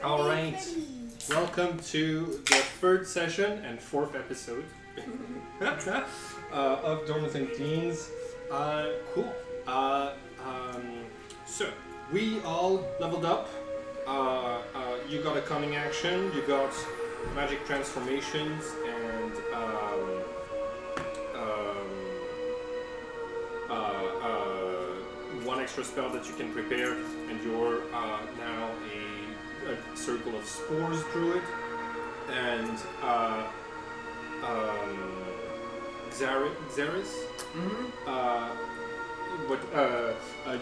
All right. Welcome to the third session and fourth episode of Dormant and Deans. Cool. So we all leveled up. You got a cunning action. You got magic transformations and one extra spell that you can prepare, and you're now a circle of spores druid, and Xeris.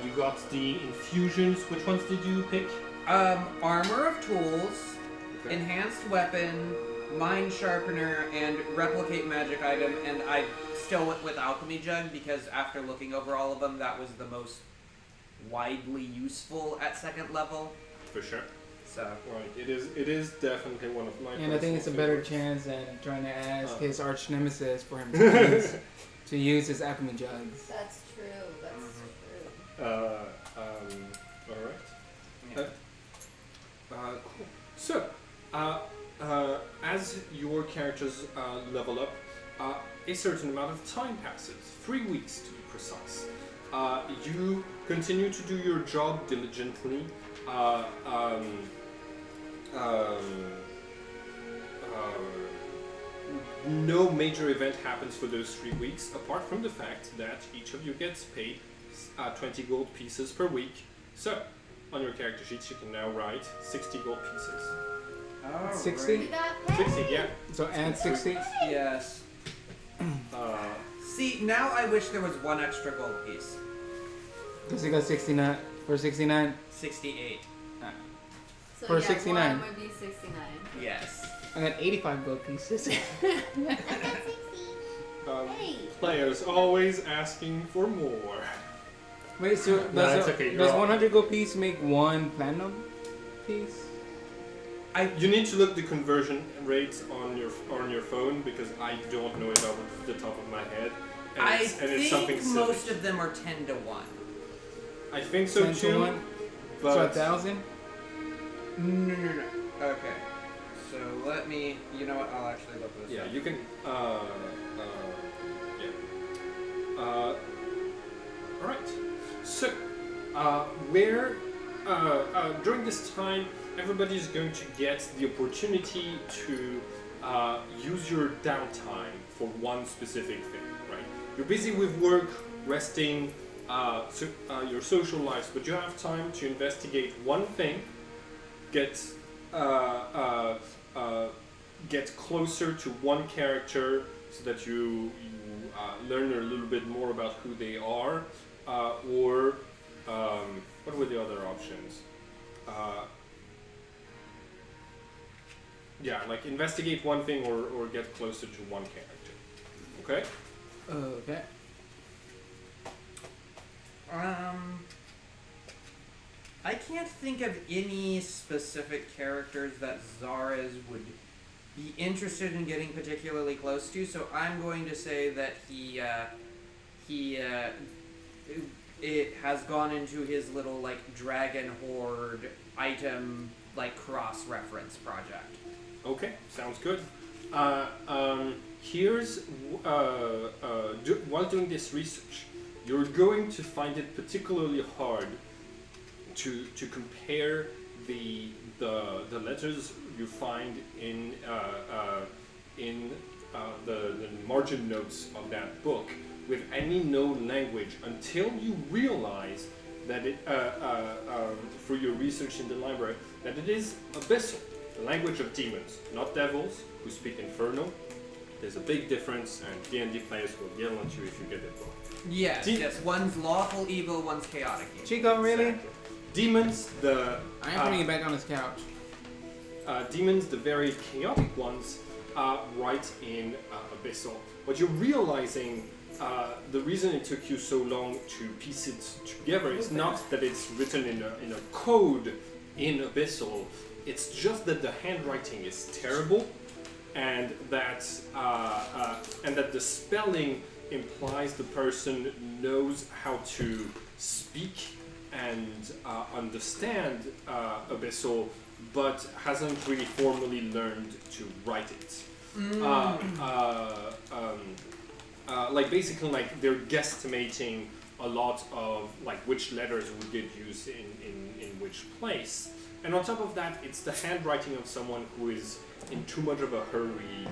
You got the infusions. Which ones did you pick? Armor of tools, enhanced weapon, mind sharpener, and replicate magic item, and I still went with alchemy jug because after looking over all of them, that was the most widely useful at second level. For sure. So right, it is definitely one of my. And I think it's a better chance than trying to ask his arch nemesis for him to use his alchemy jugs. That's true. That's true. All right. yeah. Cool. So, as your characters level up, a certain amount of time passes. 3 weeks to be precise. You continue to do your job diligently. No major event happens for those 3 weeks, apart from the fact that each of you gets paid 20 gold pieces per week. So, on your character sheets, you can now write 60 gold pieces. Oh, 60? We got paid. 60, yeah. So add 60? Yes. See, now I wish there was one extra gold piece. Because he got 69. For 69? 68. So For yeah, 69. one would be 69. Yes. I got 85 gold pieces. I got 60. Hey. Players always asking for more. Wait, so that's okay, does you're 100 gold piece make one platinum piece? You need to look the conversion rates on your phone because I don't know it off the top of my head. And it's something think silly. most of them are 10 to 1. I think so 10 to too. 1? But So 1,000? No. Okay. So let me. You know what? I'll actually look this yeah, up. you can. All right. So, during this time, everybody is going to get the opportunity to use your downtime for one specific thing. Right? You're busy with work, resting, your social lives, but you have time to investigate one thing, get closer to one character so that you learn a little bit more about who they are, or what were the other options? Like investigate one thing or get closer to one character. Okay? Okay. I can't think of any specific characters that Zares would be interested in getting particularly close to, so I'm going to say that it has gone into his little like dragon horde item like cross reference project. Okay, sounds good. Here's while doing this research, you're going to find it particularly hard to compare the letters you find in the margin notes of that book with any known language until you realize that it through your research in the library that it is Abyssal, the language of demons, not devils who speak Infernal. There's a big difference, and D&D players will yell at you if you get it wrong. Yes, one's lawful evil, one's chaotic evil. Chico, really? Exactly. Demons, I am putting it back on his couch. demons, the very chaotic ones, right in Abyssal. What you're realizing, the reason it took you so long to piece it together is not that it's written in a code in Abyssal. It's just that the handwriting is terrible, and that the spelling implies the person knows how to speak and understand Abyssal, but hasn't really formally learned to write it. Like basically, like they're guesstimating a lot of like which letters would get used in which place, and on top of that, it's the handwriting of someone who is in too much of a hurry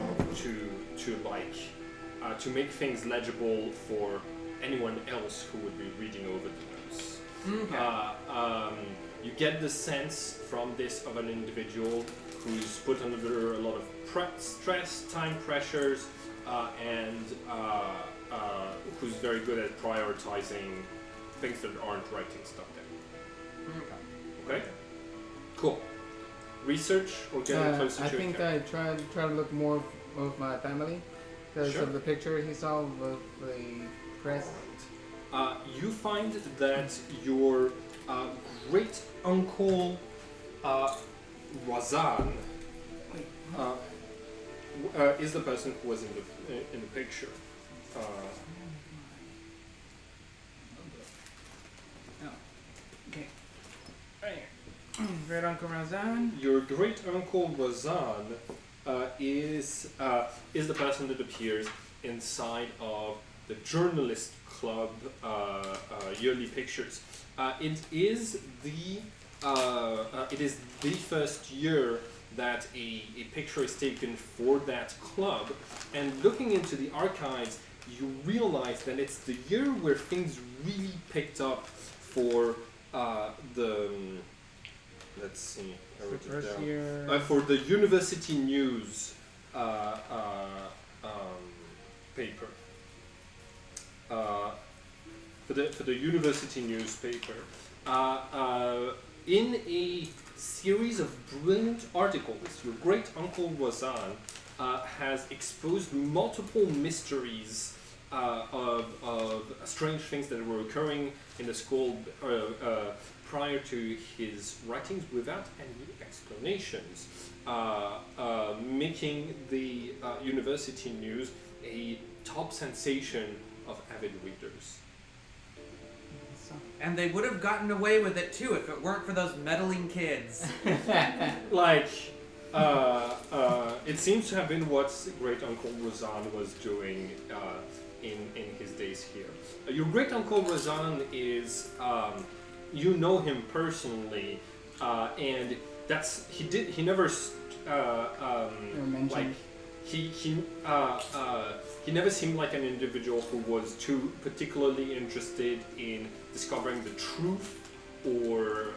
to make things legible for anyone else who would be reading over the notes. You get the sense from this of an individual who's put under a lot of stress, time pressures, and who's very good at prioritizing things that aren't writing stuff down. Okay? Cool. Research or getting closer I to think it? I try to look more of my family because Sure. of the picture he saw of the press. You find that your great uncle Razan is the person who was in the picture. Okay. Right here. Great Uncle Razan. Your great uncle Razan is the person that appears inside of the journalist club yearly pictures. It is the first year that a picture is taken for that club, and looking into the archives, you realize that it's the year where things really picked up for the. Let's see. I wrote it First down. year. For the University News paper. For the University newspaper. In a series of brilliant articles, your great uncle Razan has exposed multiple mysteries of strange things that were occurring in the school prior to his writings without any explanations, making the University News a top sensation of avid readers. And they would have gotten away with it too if it weren't for those meddling kids. Like, it seems to have been what great uncle Razan was doing in his days here. Your great uncle Razan is, you know him personally, and that's he never like he never seemed like an individual who was too particularly interested in discovering the truth or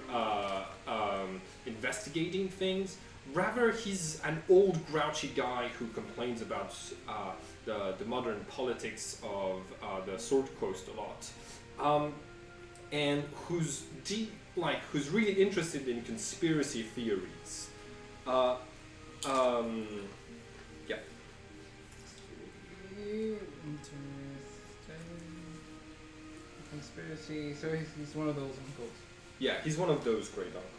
investigating things. Rather, he's an old grouchy guy who complains about the modern politics of the Sword Coast a lot, and who's really interested in conspiracy theories. Yeah. Interesting. Conspiracy. So he's one of those uncles. Yeah, he's one of those great uncles.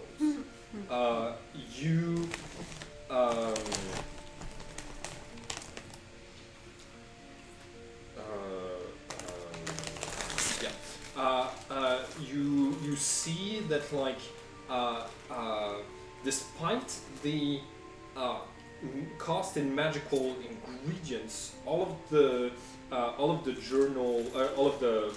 You see that despite the cost in magical ingredients, all of the journal, all of the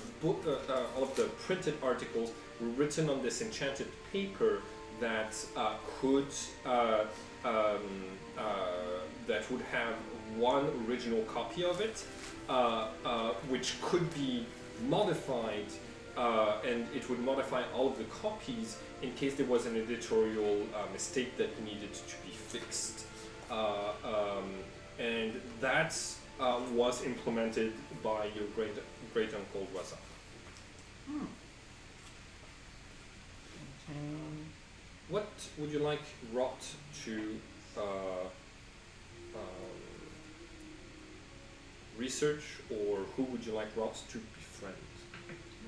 printed articles were written on this enchanted paper that that would have one original copy of it, which could be modified, and it would modify all of the copies in case there was an editorial mistake that needed to be fixed. And that was implemented by your great uncle Razan. What would you like Rot to research, or who would you like Rot to befriend?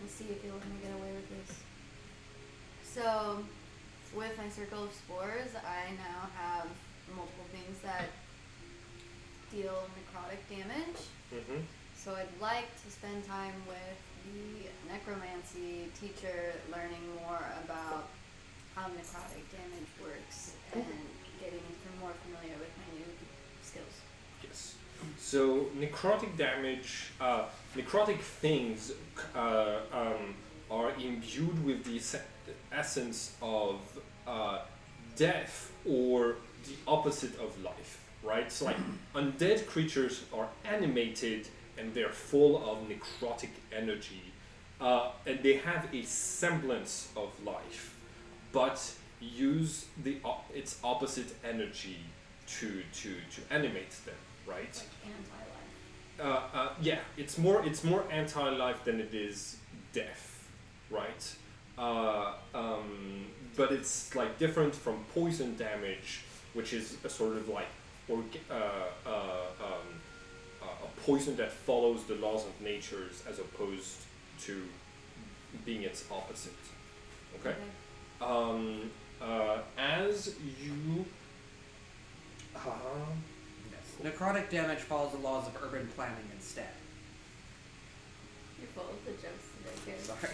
Let's see if you'll let me get away with this. So, with my circle of spores, I now have multiple things that deal necrotic damage. Mm-hmm. So I'd like to spend time with the necromancy teacher, learning more about how necrotic damage works and So necrotic damage, necrotic things are imbued with the essence of death or the opposite of life, right? So like undead creatures are animated and they're full of necrotic energy, and they have a semblance of life, but use its opposite energy to animate them, right? Like anti-life. Yeah, it's more anti-life than it is death, right? But it's like different from poison damage, which is a sort of like a poison that follows the laws of nature as opposed to being its opposite. Okay. As you. Necrotic damage follows the laws of urban planning instead. You're full of the jokes today, Gary. Sorry.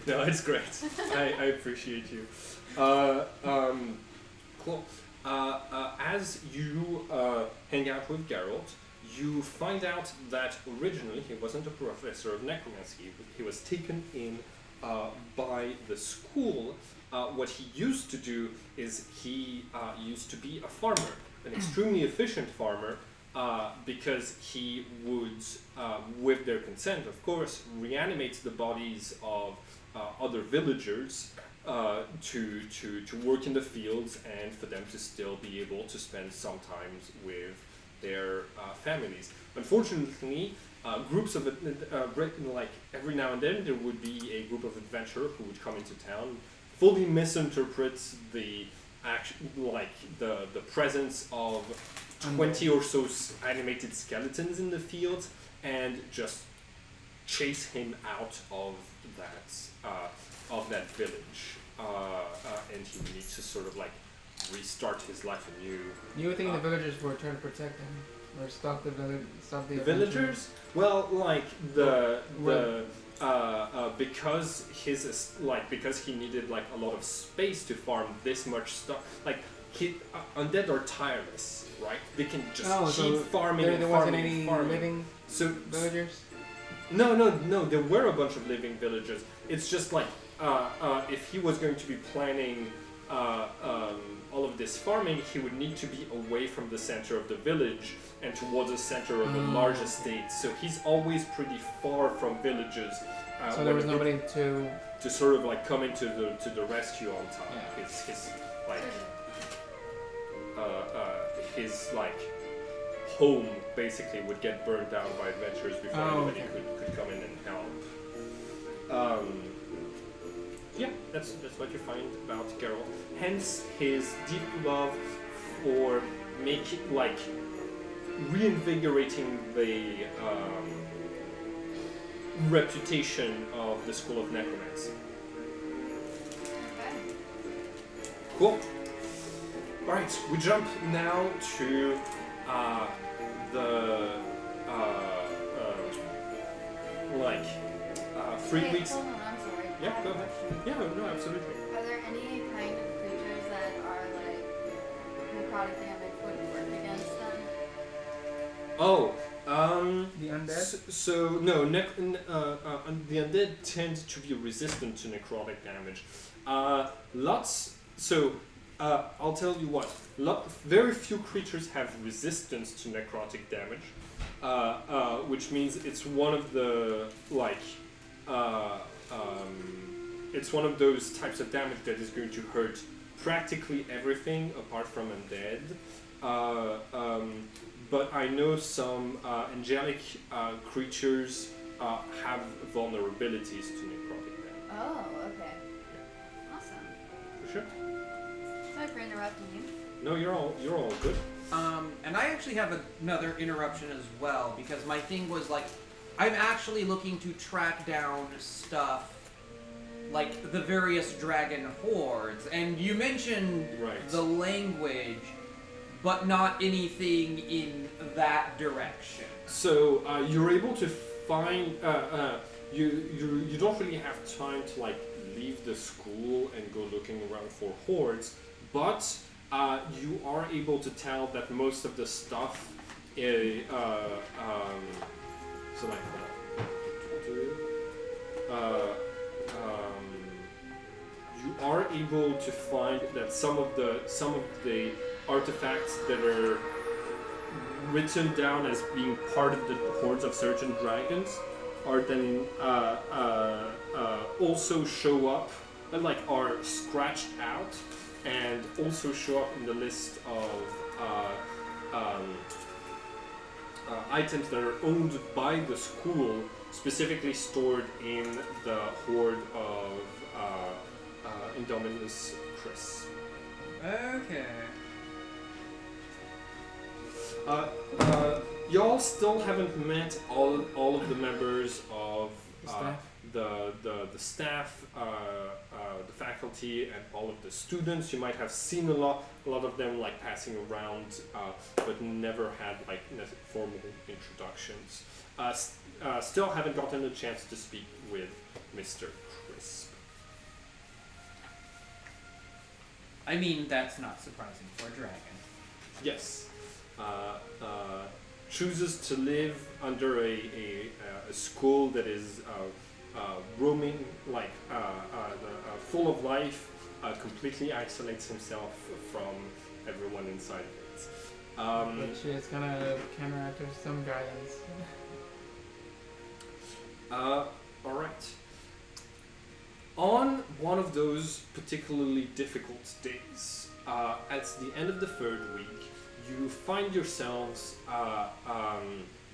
No, it's great. I appreciate you. Cool. As you hang out with Geralt, you find out that originally he wasn't a professor of necromancy. He was taken in by the school. What he used to do is he used to be a farmer, an extremely efficient farmer, because he would, with their consent, of course, reanimate the bodies of other villagers to work in the fields and for them to still be able to spend some time with their families. Unfortunately, groups of like every now and then there would be a group of adventurers who would come into town, fully misinterpret the the presence of 20 or so animated skeletons in the field and just chase him out of that village, and he would need to sort of like restart his life anew. You would think the villagers were trying to protect him or stop the village, stop the villagers. Well, like because because he needed like a lot of space to farm this much stuff. Like undead are tireless, right? They can just keep farming and there farming wasn't any and farming. living villagers. No. There were a bunch of living villagers. It's just like if he was going to be planning all of this farming, he would need to be away from the center of the village and towards the center of the large estate. So he's always pretty far from villages. So there was nobody to sort of like come into the rescue on time. Yeah. His home basically would get burned down by adventurers before anybody could come in and help. Yeah, that's what you find about Geralt. Hence his deep love for reinvigorating the reputation of the School of Necromancy. Okay. Cool. Alright, we jump now to the 3 Wait, weeks. hold on, I'm sorry. I Yeah, have go a ahead. question. Yeah, no, absolutely. Are there any kind of creatures that are like necrotic damage wouldn't work against them? Oh, the undead. So no, the undead tend to be resistant to necrotic damage. I'll tell you what. Very few creatures have resistance to necrotic damage, which means it's one of the it's one of those types of damage that is going to hurt practically everything apart from undead. But I know some angelic creatures have vulnerabilities to necrotic damage. Oh, okay. Awesome. For sure. Sorry for interrupting you. No, you're all good. And I actually have another interruption as well, because my thing was I'm actually looking to track down stuff like the various dragon hordes, and you mentioned the language, but not anything in that direction. So you're able to find you don't really have time to leave the school and go looking around for hordes, but you are able to tell that most of the stuff so like, you are able to find that some of the artifacts that are written down as being part of the hordes of certain dragons are then also show up, like are scratched out, and also show up in the list of items that are owned by the school, specifically stored in the hoard of Indominus Chris. Okay. Y'all still haven't met all of the members of Staff? the staff, the faculty, and all of the students. You might have seen a lot of them like passing around, but never had like formal introductions. Still haven't gotten a chance to speak with Mr. Crisp. I mean, that's not surprising for a dragon. Yes. Chooses to live under a school that is roaming, like full of life, completely isolates himself from everyone inside of it. Which is gonna counteract with some guidance. Alright. On one of those particularly difficult days, at the end of the third week, you find yourselves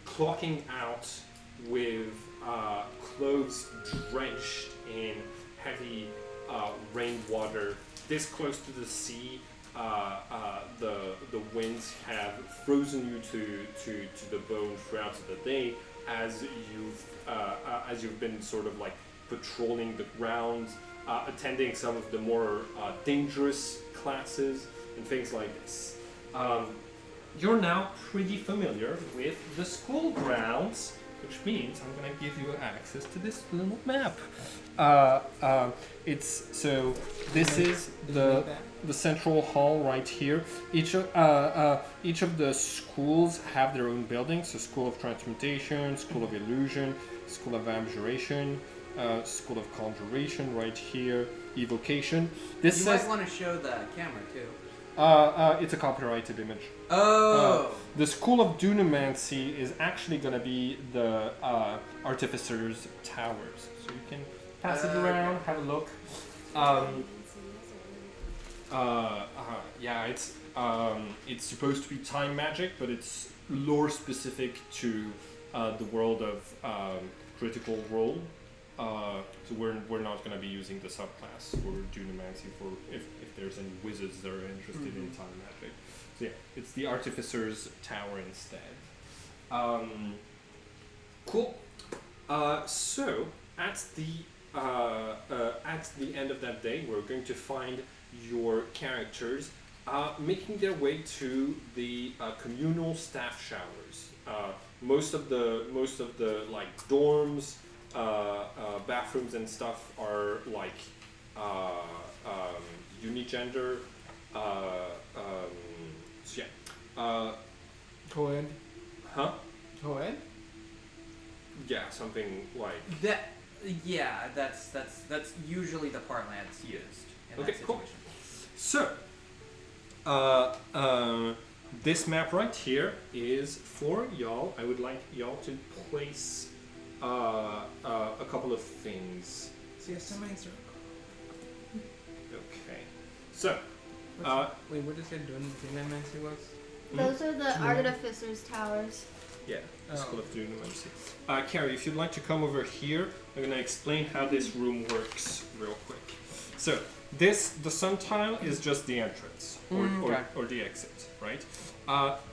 clocking out with clothes drenched in heavy rainwater. This close to the sea, the winds have frozen you to the bone throughout the day as you've been sort of like patrolling the grounds, attending some of the more dangerous classes and things like this. You're now pretty familiar with the school grounds, which means I'm going to give you access to this little map. This is the central hall right here. Each of the schools have their own buildings. So School of Transmutation, School of Illusion, School of Abjuration, School of Conjuration right here, Evocation. This You says might want to show the camera too. it's a copyrighted image. Oh. The School of Dunamancy is actually going to be the Artificer's Towers. So you can pass it around, have a look. Yeah, it's supposed to be time magic, but it's lore specific to the world of Critical Role. So we're not going to be using the subclass for Dunamancy for if there's any wizards that are interested in time magic. So yeah, it's the Artificer's Tower instead. Cool. So at the end of that day, we're going to find your characters making their way to the communal staff showers. Most of the like dorms, bathrooms and stuff are like unigender. So yeah. Co-ed? Huh? Co-ed? Yeah, something like. That. Yeah, that's usually the parlance used in Okay, that cool. situation. So, this map right here is for y'all. I would like y'all to place a couple of things. See a semi-circle. Okay. So, Wait, what is it doing? Dunamancy was? Those are the Artificer's Towers. yeah, Oh. School of Dunamancy. Carrie, if you'd like to come over here, I'm going to explain how this room works real quick. So, the sun tile is just the entrance or the exit, right?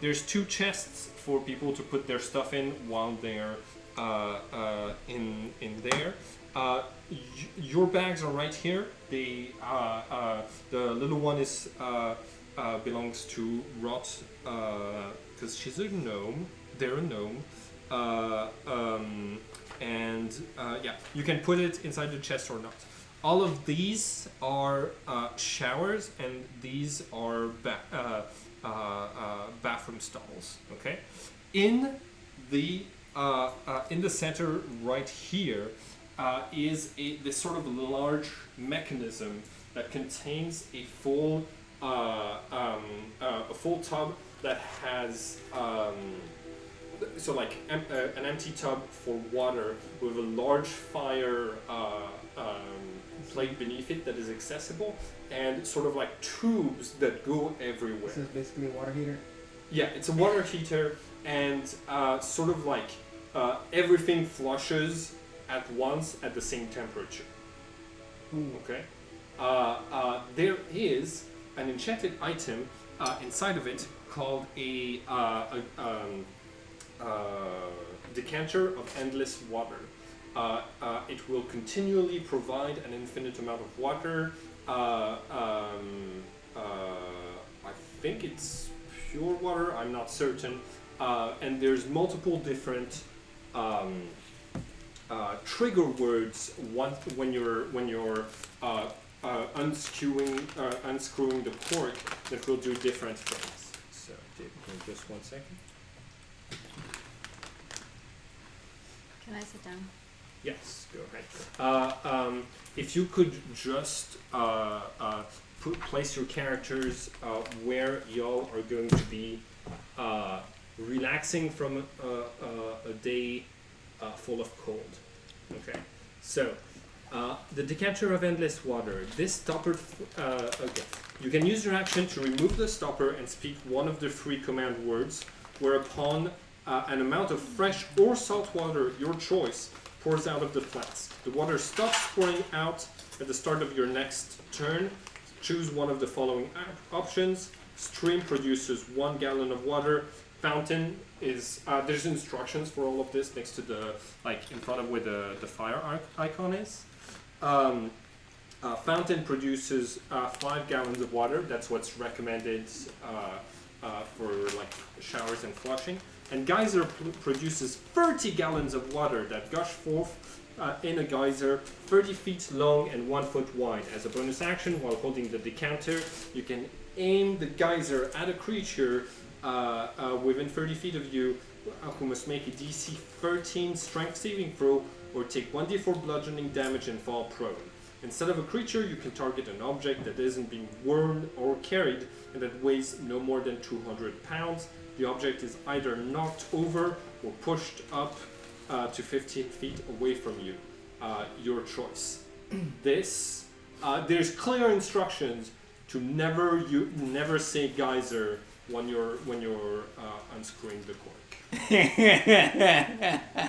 There's two chests for people to put their stuff in while they're in there. Your bags are right here. The little one is belongs to Rot because she's a gnome. They're a gnome. Yeah, you can put it inside the chest or not. all of these are showers, and these are bathroom stalls. Okay, in the center right here is this sort of large mechanism that contains a full tub that has an empty tub for water with a large fire plate beneath it that is accessible, and sort of like tubes that go everywhere. This is basically a water heater. Yeah, it's a water heater, and sort of like everything flushes at once at the same temperature. Ooh. Okay. There is an enchanted item inside of it called a decanter of endless water. It will continually provide an infinite amount of water. I think it's pure water. I'm not certain. And there's multiple different trigger words when you're unscrewing the cork that will do different things. So just 1 second. Can I sit down? Yes, go ahead. If you could just place your characters where y'all are going to be relaxing from a day full of cold. Okay, so the decanter of endless water. This stopper. Okay, you can use your action to remove the stopper and speak one of the 3 command words, whereupon an amount of fresh or salt water, your choice, pours out of the flask. The water stops pouring out at the start of your next turn. Choose one of the following options. Stream produces 1 gallon of water. Fountain is there's instructions for all of this next to the in front of where the fire icon is. Fountain produces 5 gallons of water. That's what's recommended for showers and flushing. And geyser produces 30 gallons of water that gush forth in a geyser 30 feet long and 1 foot wide. As a bonus action, while holding the decanter, you can aim the geyser at a creature within 30 feet of you who must make a DC 13 strength saving throw or take 1d4 bludgeoning damage and fall prone. Instead of a creature, you can target an object that isn't being worn or carried and that weighs no more than 200 pounds. The object is either knocked over or pushed up to 15 feet away from you. Your choice. There's clear instructions to never say geyser when you're unscrewing the cork.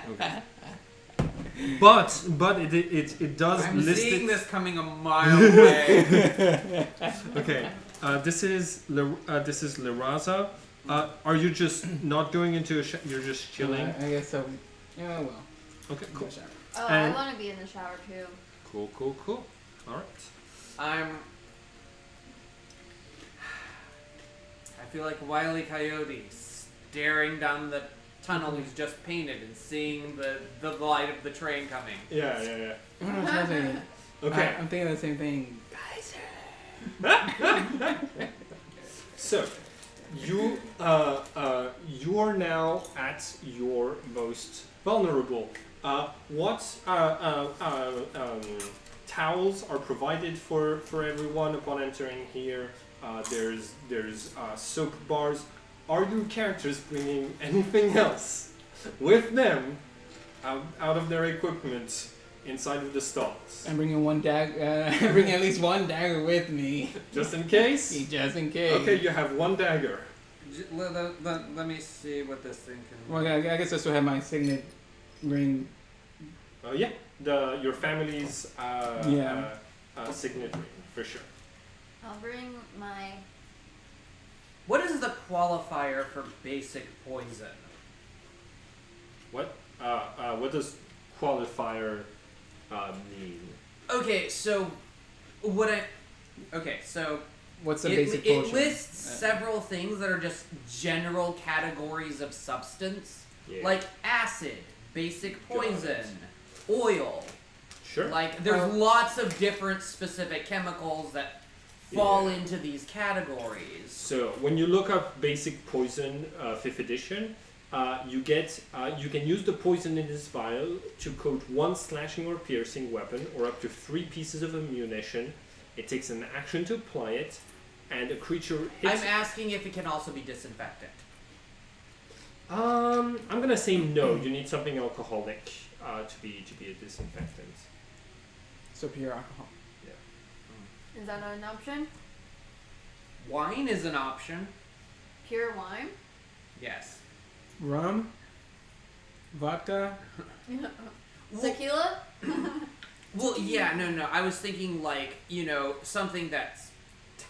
Okay. But it does I'm list seeing it. this coming a mile away. Okay. This is Leraza. Are you just not going into you're just chilling? I guess so. Yeah, well. Okay, cool. Oh, And- I want to be in the shower too. Cool. All right. I feel like Wile E. Coyote staring down the tunnel he's just painted and seeing the light of the train coming. Yeah. I don't know what you're saying. Okay. I'm thinking of the same thing. So, you are now at your most vulnerable. What towels are provided for everyone upon entering here? There's soap bars. Are your characters bringing anything else with them out of their equipment inside of the stalls? I'm bringing one dagger. I bring at least one dagger with me, Just in case? just in case. Okay, you have 1 dagger. Let me see what this thing can. Well, I guess I still have my signet ring. Yeah, your family's signet ring, for sure. I'll bring my. What is the qualifier for basic poison? What does qualifier mean? Okay, so What's the it basic potion? lists several things that are just general categories of substance, Yeah. like acid, basic poison, Got oil, Sure. Like, there's lots of different specific chemicals that fall into these categories. So when you look up basic poison, 5th edition, you can use the poison in this vial to coat 1 slashing or piercing weapon or up to 3 pieces of ammunition. It takes an action to apply it, and a creature hits. I'm asking if it can also be disinfectant. I'm gonna say no. You need something alcoholic to be a disinfectant. So pure alcohol. Is that an option? Wine is an option. Pure wine? Yes. Rum? Vodka? Tequila? Well, yeah, no. I was thinking like, something that's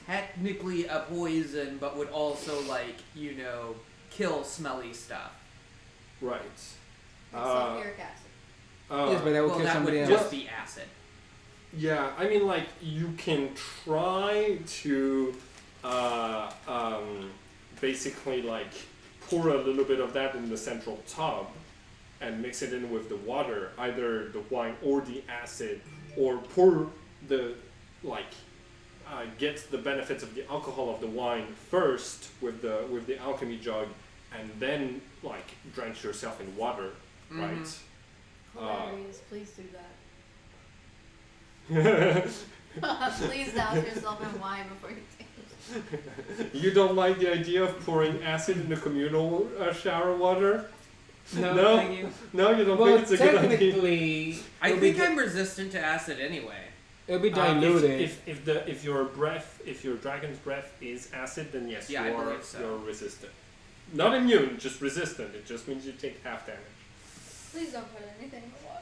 technically a poison, but would also kill smelly stuff. Right. Sulfuric acid. Yes, but that would Well, kill that somebody would else. just be acid. Yeah, I mean, like, you can try to basically, like, pour a little bit of that in the central tub and mix it in with the water, either the wine or the acid, or pour get the benefits of the alcohol of the wine first with the alchemy jug, and then, like, drench yourself in water, right? Hilarious. Please do that. Please douse yourself in wine before you take it. You don't like the idea of pouring acid in the communal shower water? No, thank you. No, you don't Well, think it's a good idea? technically, I it'll be think I'm resistant to acid anyway. it'll be diluted. If your dragon's breath is acid, then yes, Yeah, I believe so. you're resistant. Not immune, just resistant. It just means you take half damage. Please don't put anything in the water.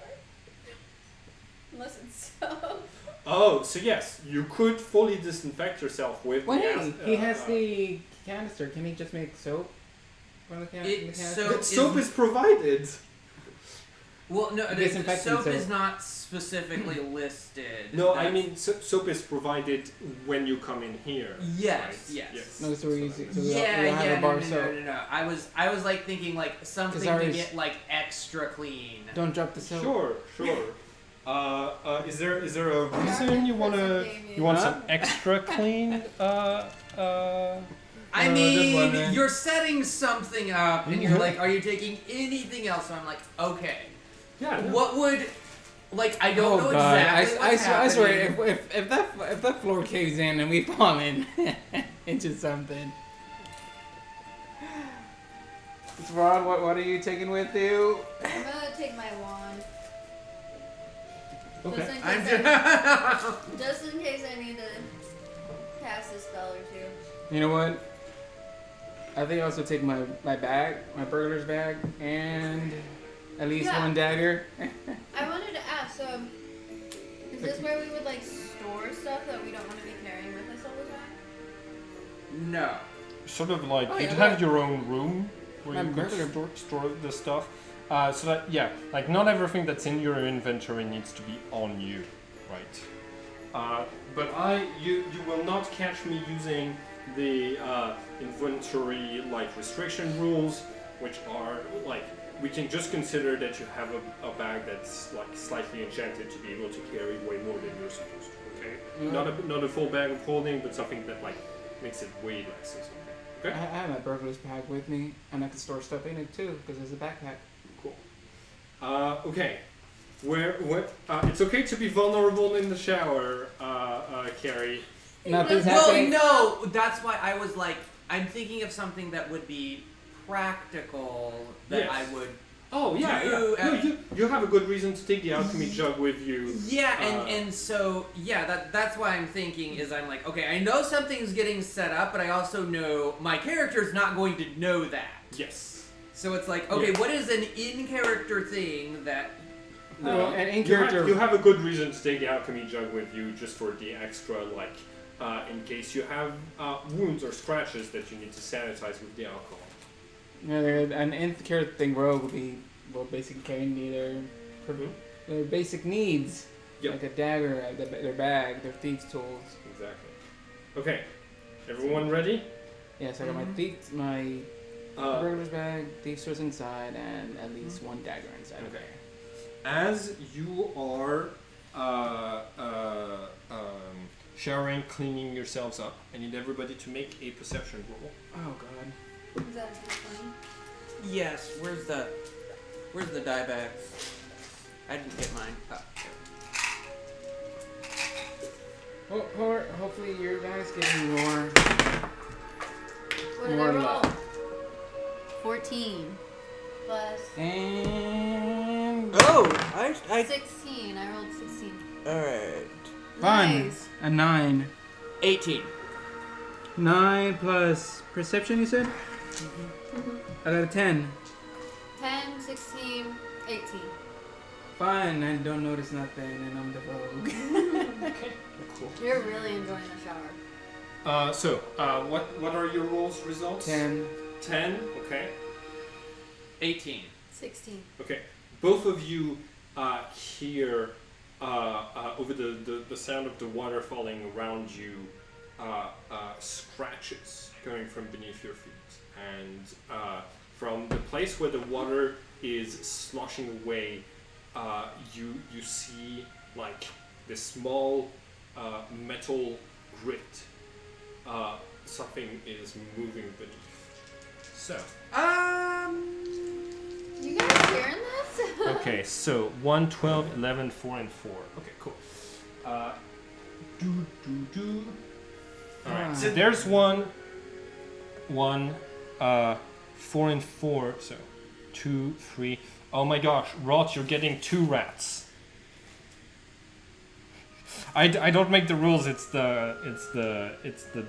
Unless it's soap. Oh, so yes, you could fully disinfect yourself with Well, the hey, acid. he has the canister. Can he just make soap? From the canister? Soap is provided. Well, no, Disinfectant soap soap. is not specifically listed. No, I That's- mean soap is provided when you come in here. Yes, right? yes. No, so we're using. So we Yeah, all have yeah, a bar of no. soap. I was like thinking like something to ours- get like extra clean. Don't drop the soap. Sure. Is there a reason you want Huh? some extra clean? I just mean, wondering. you're setting something up, and you're like, "Are you taking anything else?" So I'm like, "Okay, Yeah. no. what would like I don't know Oh God! exactly what's I swear, happening. if that floor caves in and we fall in into something. Rod, what are you taking with you? I'm gonna take my wand. Okay. Just in case I need to cast a spell or two. You know what? I think I also take my bag, my burglar's bag, and at least Yeah. one dagger. I wanted to ask, so is this where we would like store stuff that we don't want to be carrying with us all the time? No. Sort of like Oh, you'd yeah, have that- your own room where My you could burglar- store the stuff. So that like not everything that's in your inventory needs to be on you, right? But you will not catch me using the inventory like restriction rules, which are like we can just consider that you have a bag that's like slightly enchanted to be able to carry way more than you're supposed to. Okay, not a full bag of holding, but something that like makes it way less or something. I Okay. have my burglar's bag with me, and I can store stuff in it too, because there's a backpack. Cool. Okay. It's okay to be vulnerable in the shower, Carrie. Nothing's Well, happening. no, that's why I was like, I'm thinking of something that would be practical that Yes. I would. Oh yeah, You, yeah. No, you have a good reason to take the alchemy jug with you. Yeah, and so that's why I'm thinking is I'm like, okay, I know something's getting set up, but I also know my character's not going to know that. Yes. So it's like, okay, Yeah. what is an in-character thing that? Well, and in You have, character, you have a good reason to take the alchemy jug with you, just for the extra, like, in case you have wounds or scratches that you need to sanitize with the alcohol. an in-character thing rogue will basically carry their basic needs, Yep. like a dagger, their bag, their thieves' tools. Exactly. Okay. Everyone ready? Yes, I got my burglar's bag, thieves' tools inside, and at least one dagger inside. Okay. As you are showering, cleaning yourselves up. I need everybody to make a perception roll. Oh god. Is that a D20? Yes. Where's the die bags? I didn't get mine. Hopefully your guys getting more. What did More I roll? luck. 14 plus And Oh, I 16. I rolled 16. all right. fun. Nice. A 9. 18. 9 plus perception, you said? I got a 10. 10, 16, 18. Fine, I don't notice nothing, and I'm the rogue. Cool. You're really enjoying the shower. What are your rolls results? 10. 10. Okay. 18. 16. Okay. Both of you hear over the sound of the water falling around you, scratches going from beneath your feet, and from the place where the water is sloshing away, you see like this small metal grit. Something is moving beneath. So. You guys hearing this? Okay, so 1, 12, 11, 4, and 4. Okay, cool. Alright, so there's 1, 4 and 4, so 2, 3. Oh my gosh, Rot, you're getting 2 rats. I don't make the rules, it's the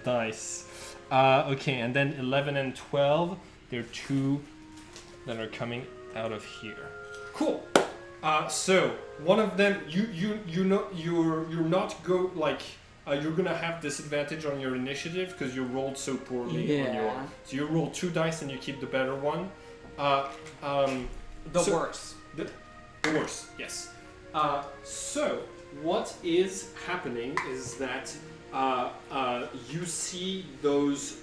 dice. Okay, and then 11 and 12, there are 2 that are coming out of here. Cool. So one of them, you know you're not you're gonna have disadvantage on your initiative because you rolled so poorly on your. So you roll 2 dice and you keep the better one. The worst. The worst, yes. So what is happening is that you see those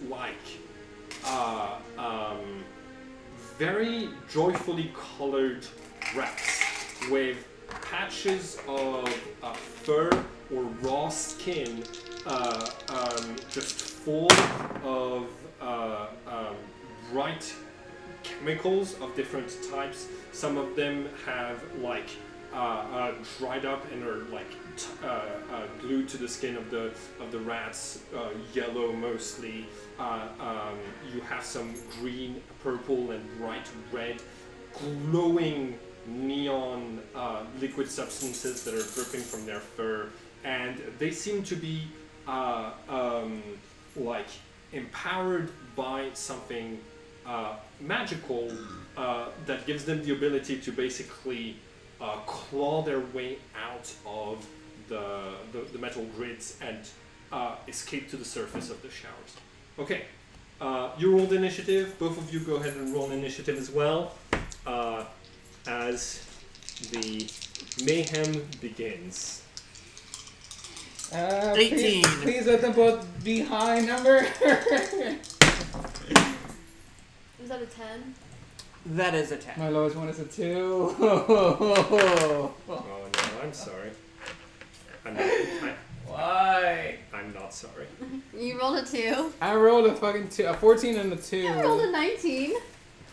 very joyfully colored rats with patches of fur or raw skin just full of bright chemicals of different types. Some of them have dried up and are glued to the skin of the rats, yellow mostly. You have some green, purple, and bright red, glowing neon liquid substances that are dripping from their fur, and they seem to be empowered by something magical that gives them the ability to basically claw their way out of the metal grids and escape to the surface of the showers. Okay, you rolled initiative. Both of you go ahead and roll initiative as well, as the mayhem begins. 18. Please let them both be high number. Is that a 10? That is a 10. My lowest one is a 2. Oh no, I'm sorry. Why? I'm not sorry. You rolled a 2. I rolled a fucking 2, a 14 and a 2. I rolled a 19.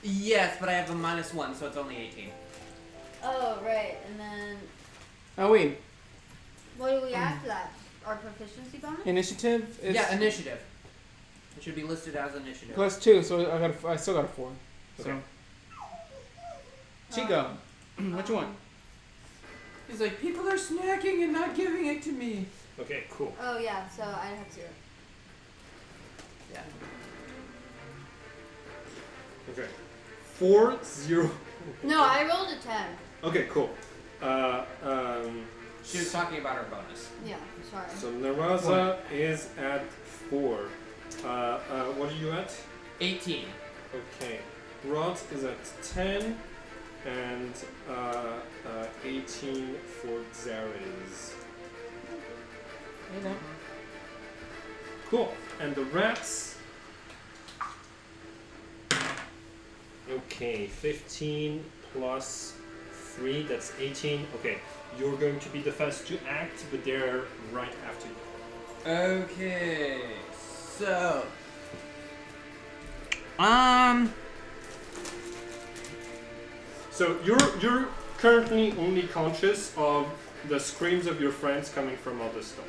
Yes, but I have a -1, so it's only 18. Oh, right. And then, Oh wait, what do we add to that? Our proficiency bonus? initiative is Yeah, initiative. It should be listed as initiative. +2, so I still got a 4. So. Okay. Chico, what you want? He's like, people are snacking and not giving it to me. Okay, cool. Oh, yeah. So I have 0. Yeah. Okay. 4, 0. No, I rolled a 10. Okay, cool. She was talking about her bonus. Yeah, sorry. So Naraza is at 4. What are you at? 18. Okay. Rod is at 10. And 18 for Xariz. Cool. And the rats. Okay, 15 plus 3, that's 18. Okay, you're going to be the first to act, but they're right after you. Okay, so So you're currently only conscious of the screams of your friends coming from other stalls.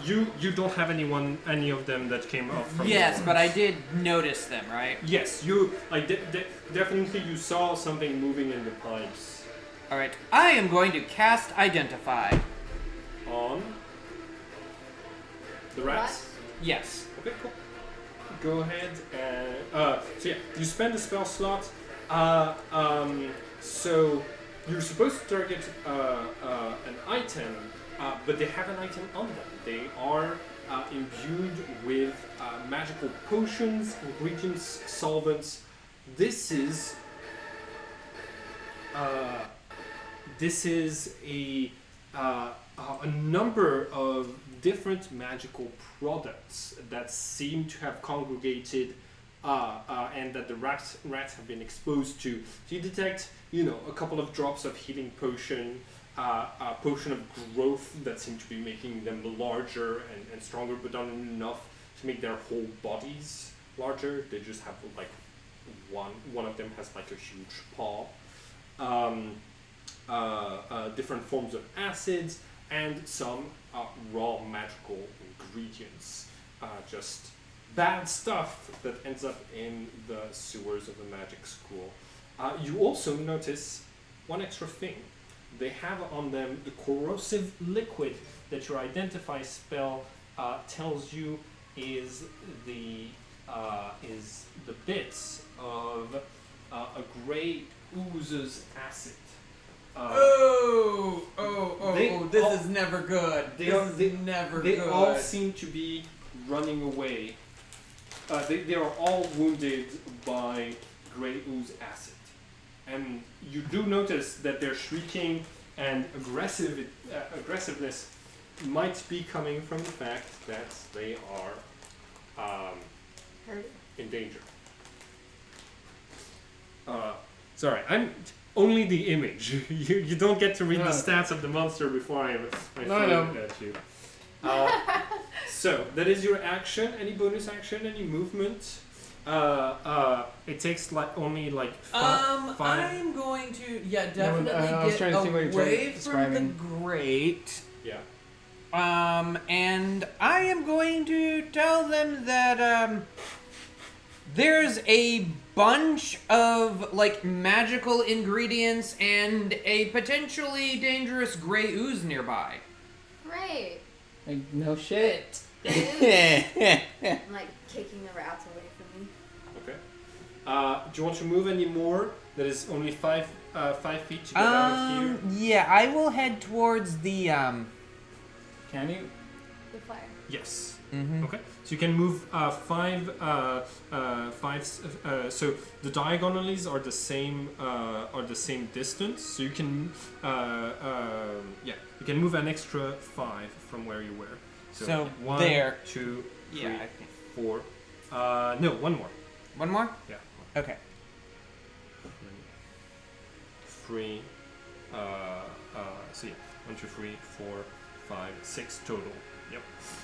You don't have any of them that came up from. yes, the but I walls. did notice them, right? Yes, you like definitely you saw something moving in the pipes. All right, I am going to cast Identify. On the rats. Yes. Okay, cool. Go ahead and so yeah, you spend a spell slot. So you're supposed to target an item, but they have an item on them. They are imbued with magical potions, ingredients, solvents. This is a number of different magical products that seem to have congregated and that the rats have been exposed to. So you detect, a couple of drops of healing potion, a potion of growth that seem to be making them larger and stronger, but not enough to make their whole bodies larger. They just have like one of them has like a huge paw. Different forms of acids and some raw magical ingredients. Just bad stuff that ends up in the sewers of the magic school. You also notice one extra thing. They have on them the corrosive liquid that your Identify spell tells you is the bits of a gray ooze's acid. This is never good. They all seem to be running away. They are all wounded by Grey Ooze acid. And you do notice that their shrieking and aggressiveness might be coming from the fact that they are in danger. Sorry, I'm only the image. You don't get to read the stats of the monster before I throw it at you. So that is your action. Any bonus action? Any movement? It takes only five. I'm going to definitely I was trying to see what you're away from the describing. grate. Yeah. And I am going to tell them that there's a bunch of magical ingredients and a potentially dangerous gray ooze nearby. Great. Like, no shit. I'm like kicking the rats away from me. Okay. Do you want to move any more? That is only 5 feet to get out of here. Yeah, I will head towards the Can you? The fire. Yes. Mm-hmm. Okay. So you can move 5. So the diagonalies are the same distance. So you can you can move an extra 5 from where you were. So 1, there. 2, 3, Yeah, I think. 4. No, one more. One more? Yeah. Okay. 3. So yeah, 1, 2, 3, 4, 5, 6 total. Yep.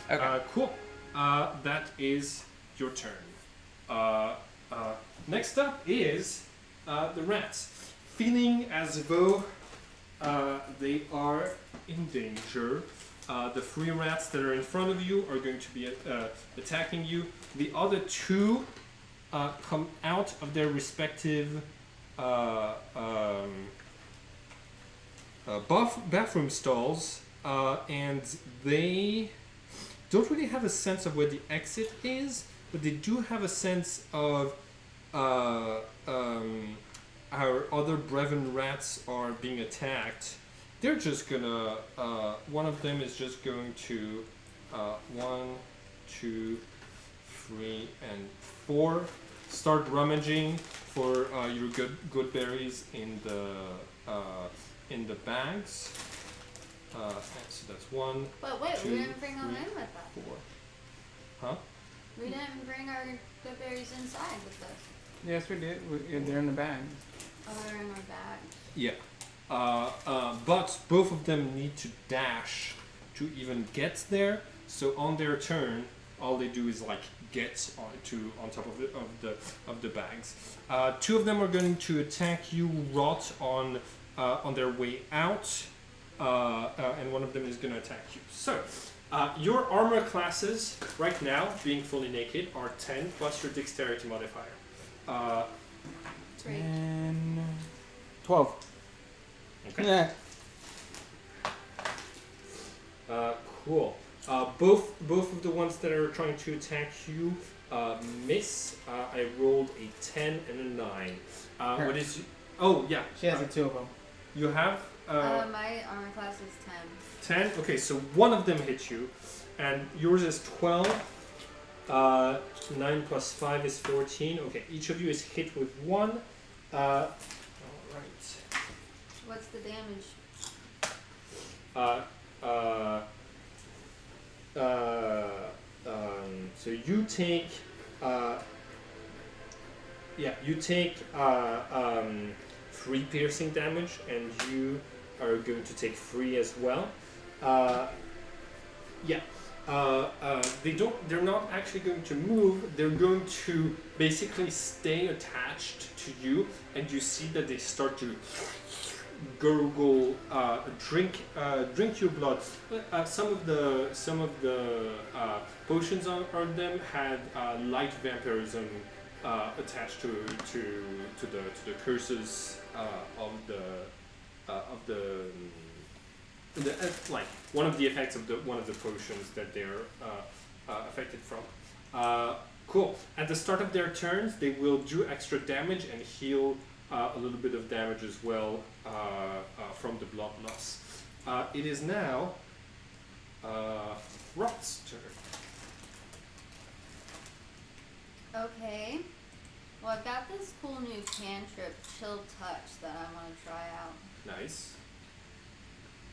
Okay. Cool. That is your turn. Next up is the rats. Feeling as though they are in danger, the 3 rats that are in front of you are going to be attacking you. The other 2 come out of their respective bathroom stalls, and they don't really have a sense of where the exit is, but they do have a sense of our other Brevin rats are being attacked. They're just gonna, one of them is just going to 1, 2, 3, and 4 start rummaging for your good berries in the bags. So that's 1. But wait, 2, we didn't bring them 3, in with us. 4. Huh? We didn't bring our good berries inside with us. Yes, we did. They're in the bag. Oh, they're in our bag. Yeah. But both of them need to dash to even get there. So on their turn, all they do is like get on top of the bags. Two of them are going to attack you, Rot, on their way out, and one of them is going to attack you. So your armor classes right now, being fully naked, are 10 plus your dexterity modifier. 10, 12. Okay. Yeah. Cool. Both of the ones that are trying to attack you miss. I rolled a 10 and a 9. Her. What is? Oh yeah. She has the two of them. You have My armor class is 10. 10. Okay, so one of them hit you, and yours is 12. 9 plus 5 is 14. Okay, each of you is hit with 1. All right. What's the damage? So you take, you take 3 piercing damage, and you are going to take 3 as well. They're not actually going to move. They're going to basically stay attached to you, and you see that they start to gurgle, drink your blood. Some of the potions on them had light vampirism attached to the curses of the like one of the effects of one of the potions that they're affected from. Cool. At the start of their turns, they will do extra damage and heal a little bit of damage as well from the blood loss. It is now Rot's turn. Okay. Well, I've got this cool new cantrip, Chill Touch, that I want to try out. Nice.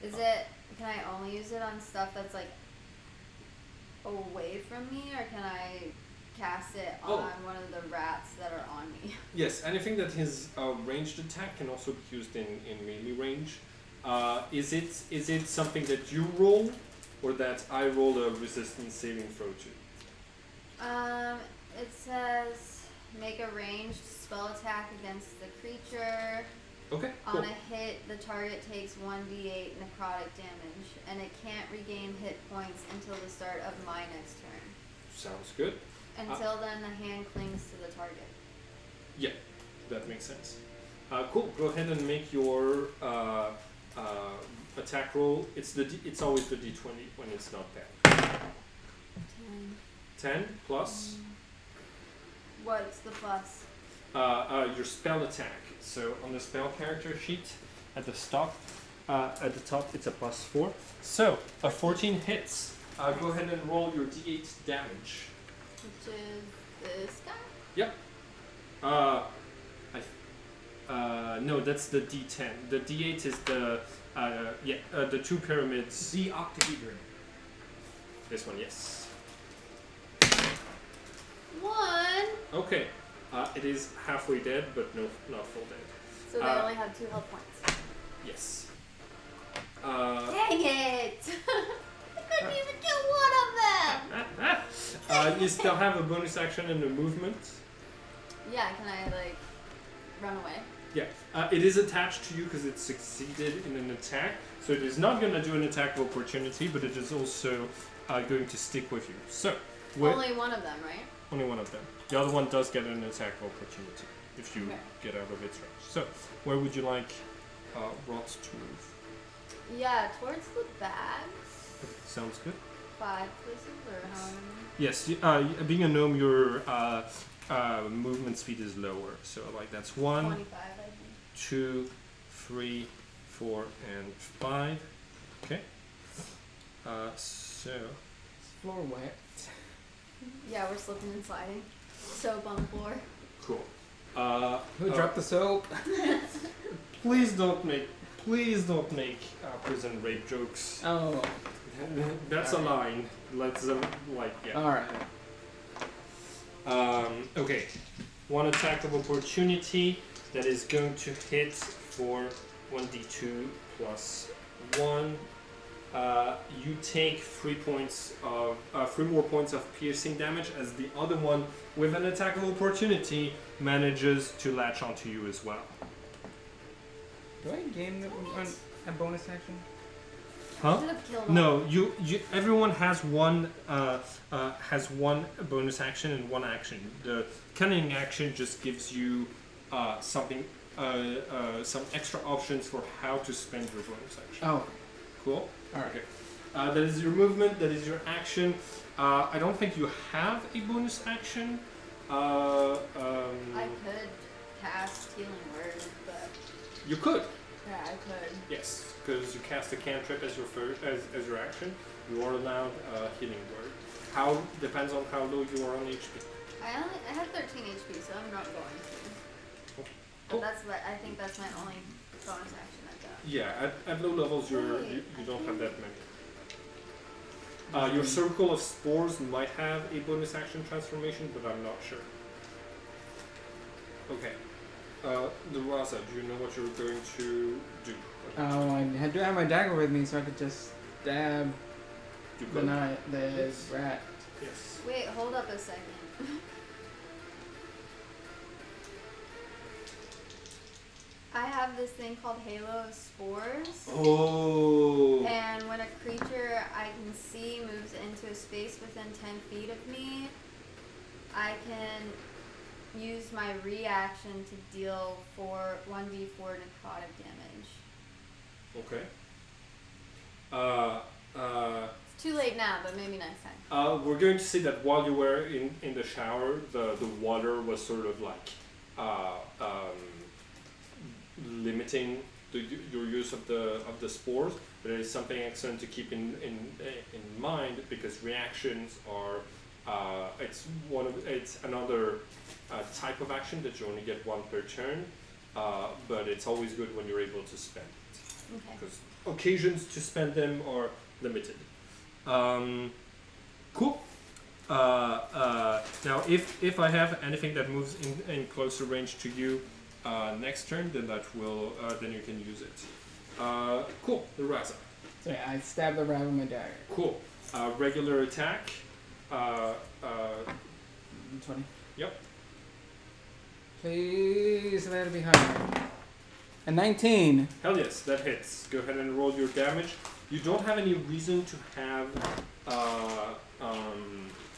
Can I only use it on stuff that's like away from me, or can I cast it on one of the rats that are on me? Yes, anything that is ranged attack can also be used in melee range. Is it something that you roll, or that I roll a resistance saving throw to? It says make a ranged spell attack against the creature. Okay, cool. On a hit, the target takes 1d8 necrotic damage, and it can't regain hit points until the start of my next turn. Sounds good. Until then, the hand clings to the target. Yeah, that makes sense. Cool. Go ahead and make your attack roll. It's always the d20 when it's not bad. 10 plus. What's the plus? Your spell attack. So on the spell character sheet at the top, it's a +4. So a 14 hits. Go ahead and roll your d8 damage. Which is this guy? Yep. No, that's the d10. The d8 is the 2 pyramids. The octahedron. This one, yes. 1. Okay. It is halfway dead, but not full dead. So they only have 2 health points. Yes. Dang it! I couldn't even kill one of them! You still have a bonus action and a movement. Yeah, can I, like, run away? Yeah. It is attached to you because it succeeded in an attack. So it is not going to do an attack of opportunity, but it is also going to stick with you. So, only one of them, right? Only one of them. The other one does get an attack of opportunity if you get out of its range. So, where would you like Rot to move? Yeah, towards the bags. Sounds good. 5 places or however many? Yes, being a gnome, your movement speed is lower. So, like, that's 1, 25, I think. 2, 3, 4, and 5. Okay. So. Floor wet. Yeah, we're slipping and sliding. Soap on the floor. Cool. Who dropped the soap? Please don't make prison rape jokes. Oh. That's a line. Let's Alright. Okay. One attack of opportunity. that is going to hit for 1d2 plus 1. You take 3 more points of piercing damage as the other one, with an attack of opportunity, manages to latch onto you as well. Do I gain a bonus action? Huh? Should have killed him. No, you. Everyone has one bonus action and one action. The cunning action just gives you some extra options for how to spend your bonus action. Oh, Cool. alright. Okay. That is your movement. That is your action. I don't think you have a bonus action. I could cast Healing Word, but You could. yeah, I could. Yes, because you cast a cantrip as your as your action. You are allowed healing word. How depends on how low you are on HP. I have 13 HP, so I'm not going to. Cool. But I think that's my only bonus action I've got. Yeah, at low levels you don't have that many. Your circle of spores might have a bonus action transformation, but I'm not sure. Okay. Raza, do you know what you're going to do? Oh, I do have my dagger with me, so I could just stab You the go. rat. Yes. Wait, hold up a second. I have this thing called Halo of Spores. Oh. And when a creature I can see moves into a space within 10 feet of me, I can use my reaction to deal 1d4 necrotic damage. Okay. It's too late now, but maybe next time. We're going to say that while you were in the shower, the water was sort of like limiting your use of the spores, but it is something excellent to keep in mind, because reactions are it's another type of action that you only get one per turn, but it's always good when you're able to spend it, Okay. because occasions to spend them are limited. Cool. Now, if I have anything that moves in closer range to you next turn, then then you can use it. Cool. The Raza. So yeah, I stab the rat with my dagger. Cool. Regular attack. 20. Yep. Please let it be higher. A 19. Hell yes, that hits. Go ahead and roll your damage. You don't have any reason to have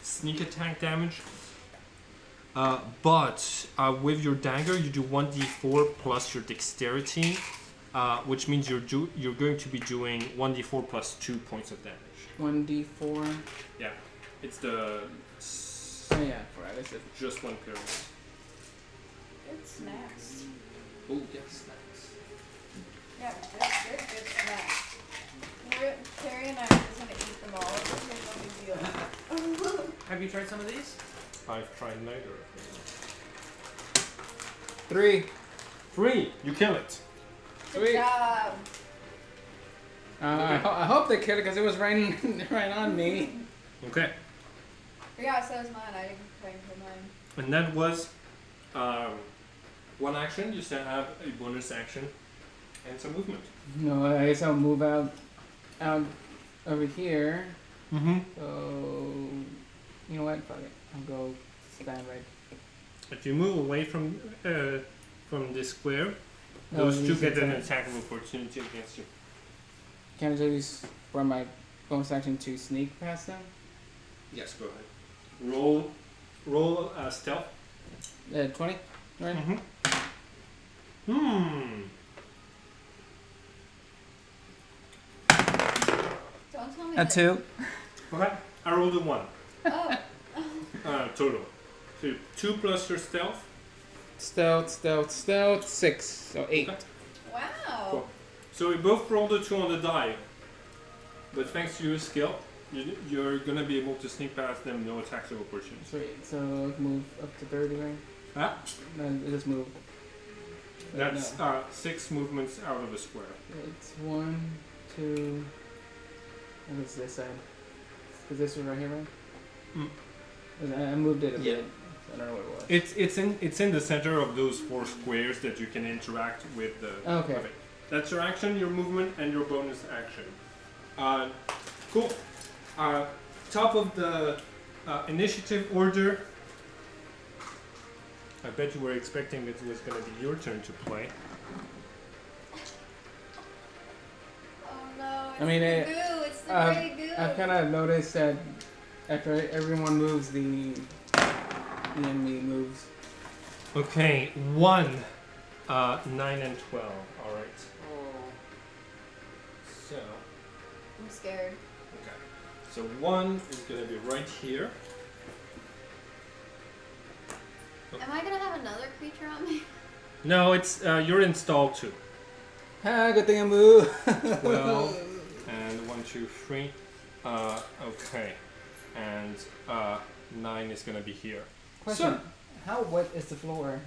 sneak attack damage, but with your dagger you do 1d4 plus your dexterity, which means you're going to be doing 1d4 plus 2 points of damage. 1d4. Yeah, it's the Oh yeah, right. That's it. just one period. Good snacks. Oh yes, nice. Yeah, good snacks. Carrie and I are just gonna eat them all. It's no big deal. Have you tried some of these? I've tried neither of them. 3. 3. You kill it. Good Sweet. job. I hope they killed it because it was right on me. Okay. Yeah, so is mine. I didn't try and kill mine. And that was one action. You still have a bonus action and some movement. No, I guess I'll move out over here. Mm-hmm. So, you know what? Fuck it. I'll go stand right. If you move away from this square, No, those two these get an attacks. attack of opportunity against you. Can I just run my bonus action to sneak past them? Yes, go ahead. Roll stealth. 20? Right? Hmm. Don't tell me A that. 2. Okay. I rolled a 1. Oh. Total. So 2 plus your stealth. Stealth. 6. So 8. Okay. Wow. Cool. So we both rolled a 2 on the die. But thanks to your skill, you're gonna be able to sneak past them, no attacks of opportunity. Sweet. So move up to 30, right? Huh? No, just move. That's No. 6 movements out of a square. It's 1, 2. What is this side? Is this one right here, right? Mm. I moved it a Yeah. bit. I don't know what it was. It's in the center of those 4 squares that you can interact with the. Okay. with it. That's your action, your movement, and your bonus action. Cool. Top of the initiative order. I bet you were expecting it was going to be your turn to play. Oh no, it's I mean, the goo. It's the gray goo. I've kind of noticed that after everyone moves, the enemy moves. Okay, 1, 9, and 12. All right. So. I'm scared. Okay. So 1 is going to be right here. Am I gonna have another creature on me? No, it's you're installed too. Good thing I moved. 12 and 1, 2, 3. Okay, and 9 is gonna be here. Question: So, how wet is the floor?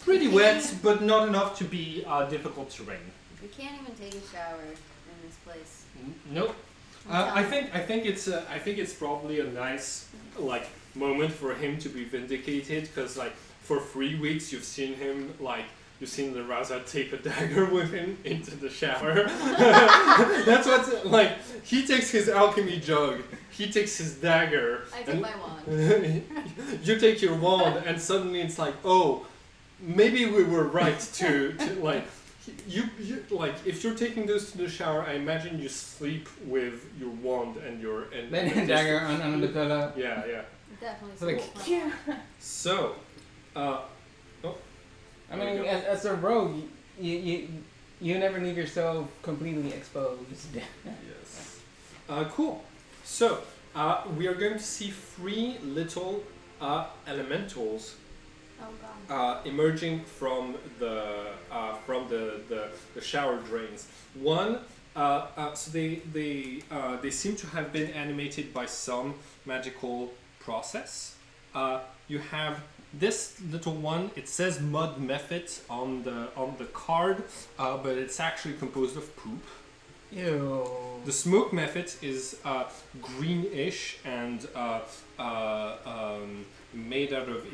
pretty wet, but not enough to be difficult terrain. We can't even take a shower in this place. Nope. I think it's probably a nice moment for him to be vindicated because for 3 weeks you've seen him you've seen the Raza take a dagger with him into the shower. That's what's he takes his alchemy jug, he takes his dagger. I take my wand. You take your wand, and suddenly it's oh, maybe we were right to you if you're taking this to the shower, I imagine you sleep with your wand and your Then dagger on the pillow. Yeah, yeah. Definitely. Like, yeah. So, I There you mean, go. as a rogue, you never leave yourself completely exposed. yes. Cool. So, we are going to see 3 little elementals Oh god. emerging from the shower drains. One, so they seem to have been animated by some magical process. You have this little one. It says mud method on the card, but it's actually composed of poop. Ew. The smoke method is greenish and made out of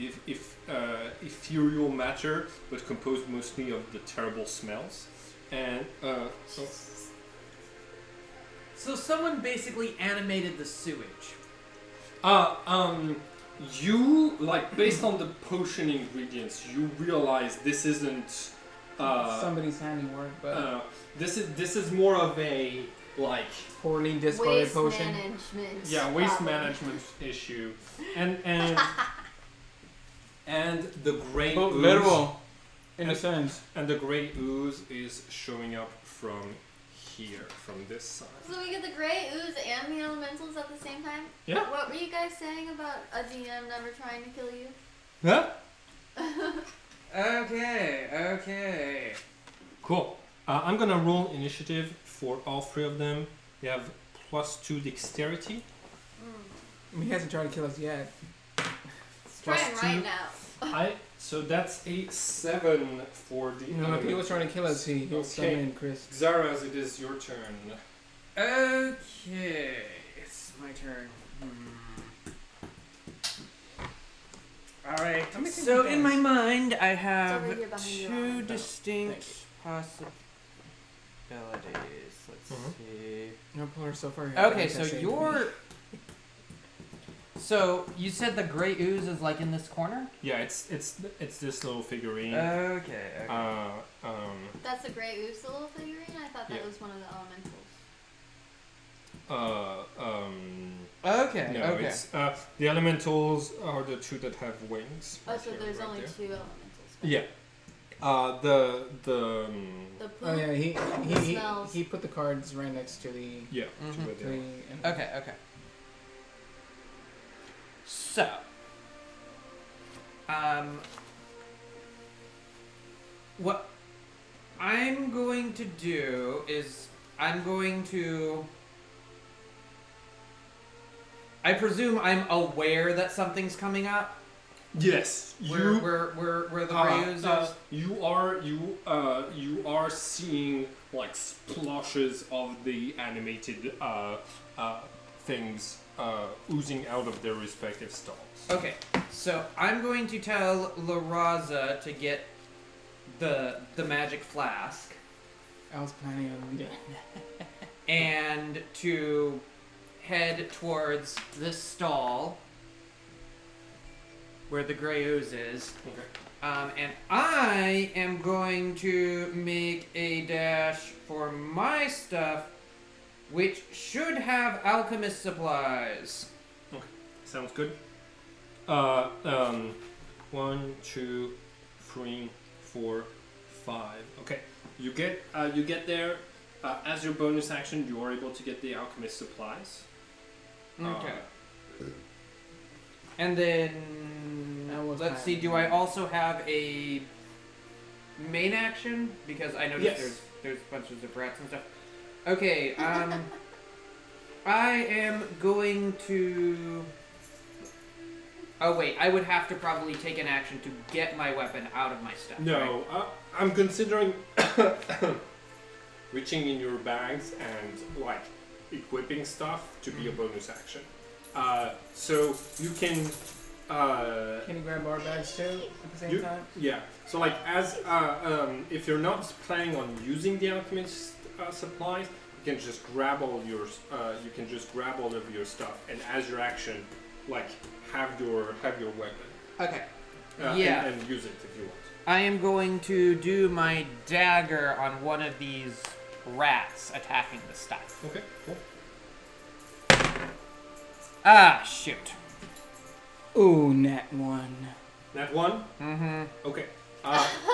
ethereal matter, but composed mostly of the terrible smells. And So someone basically animated the sewage. you based on the potion ingredients, you realize this isn't Somebody's handiwork, but this is more of a poorly discarded Waste potion. management. yeah, waste problem. management issue, and the gray Oh, ooze, literal, in a sense. and the gray ooze is showing up from here, from this side. So we get the gray ooze and the elementals at the same time? Yeah. What were you guys saying about a DM never trying to kill you? Huh? Okay. Cool. I'm gonna roll initiative for all 3 of them. You have +2 dexterity. I mean, he hasn't tried to kill us yet. Let's try him right now. So that's a 7 for the. You know, if he was trying to kill us, he'll Okay. summon Chris. Zaraz, it is your turn. Okay. It's my turn. Alright. How many things So you in guys? my mind, I It's have over here behind you, 2 Alan. distinct possibilities. Let's Mhm. see. No, pull her so far. Okay, so you're. So you said the gray ooze is in this corner? Yeah, it's this little figurine. Okay. That's a gray ooze little figurine? I thought that Yeah. was one of the elementals. Okay. No, okay. it's the elementals are the 2 that have wings. Oh, right so here, there's right only there. 2 elementals. Yeah. The poop. Oh yeah, Smells. he put the cards right next to the. Yeah. Mhm. to where To they the are. Okay. So, what I'm going to do is I presume I'm aware that something's coming up. Yes, Where you. the gray ooze is. You are seeing splashes of the animated things oozing out of their respective stalls. Okay, so I'm going to tell La Raza to get the magic flask I was planning on doing and to head towards this stall where the gray ooze is. Okay. And I am going to make a dash for my stuff, which should have alchemist supplies. Sounds good. 1, 2, 3, 4, 5. Okay. You get there. As your bonus action, you are able to get the alchemist supplies. Okay. And then let's see. Do I also have a main action? Because I noticed Yes. there's bunches of rats and stuff. Okay. I am going to. Oh wait, I would have to probably take an action to get my weapon out of my stuff. No, right? I'm considering reaching in your bags and like equipping stuff to be a bonus action. So you can. Can you grab our bags too at the same time? Yeah. So like as if you're not planning on using the alchemist supplies, you can just grab all your of your stuff, and as your action, like have your weapon. Okay. Yeah. And use it if you want. I am going to do my dagger on one of these rats attacking the stuff. Okay. Cool. Ah, shoot. Ooh, nat 1. That one. Mm-hmm. Okay.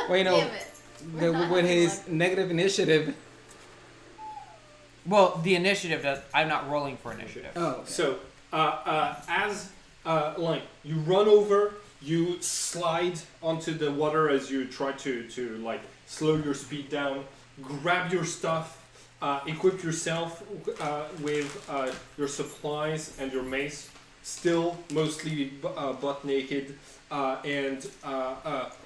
Wait, no. Damn it. We're not With having his luck. negative initiative. Well, the initiative does. I'm not rolling for initiative. Oh. Okay. So, as like you run over, you slide onto the water as you try to like slow your speed down, grab your stuff, equip yourself with your supplies and your mace, still mostly butt naked, and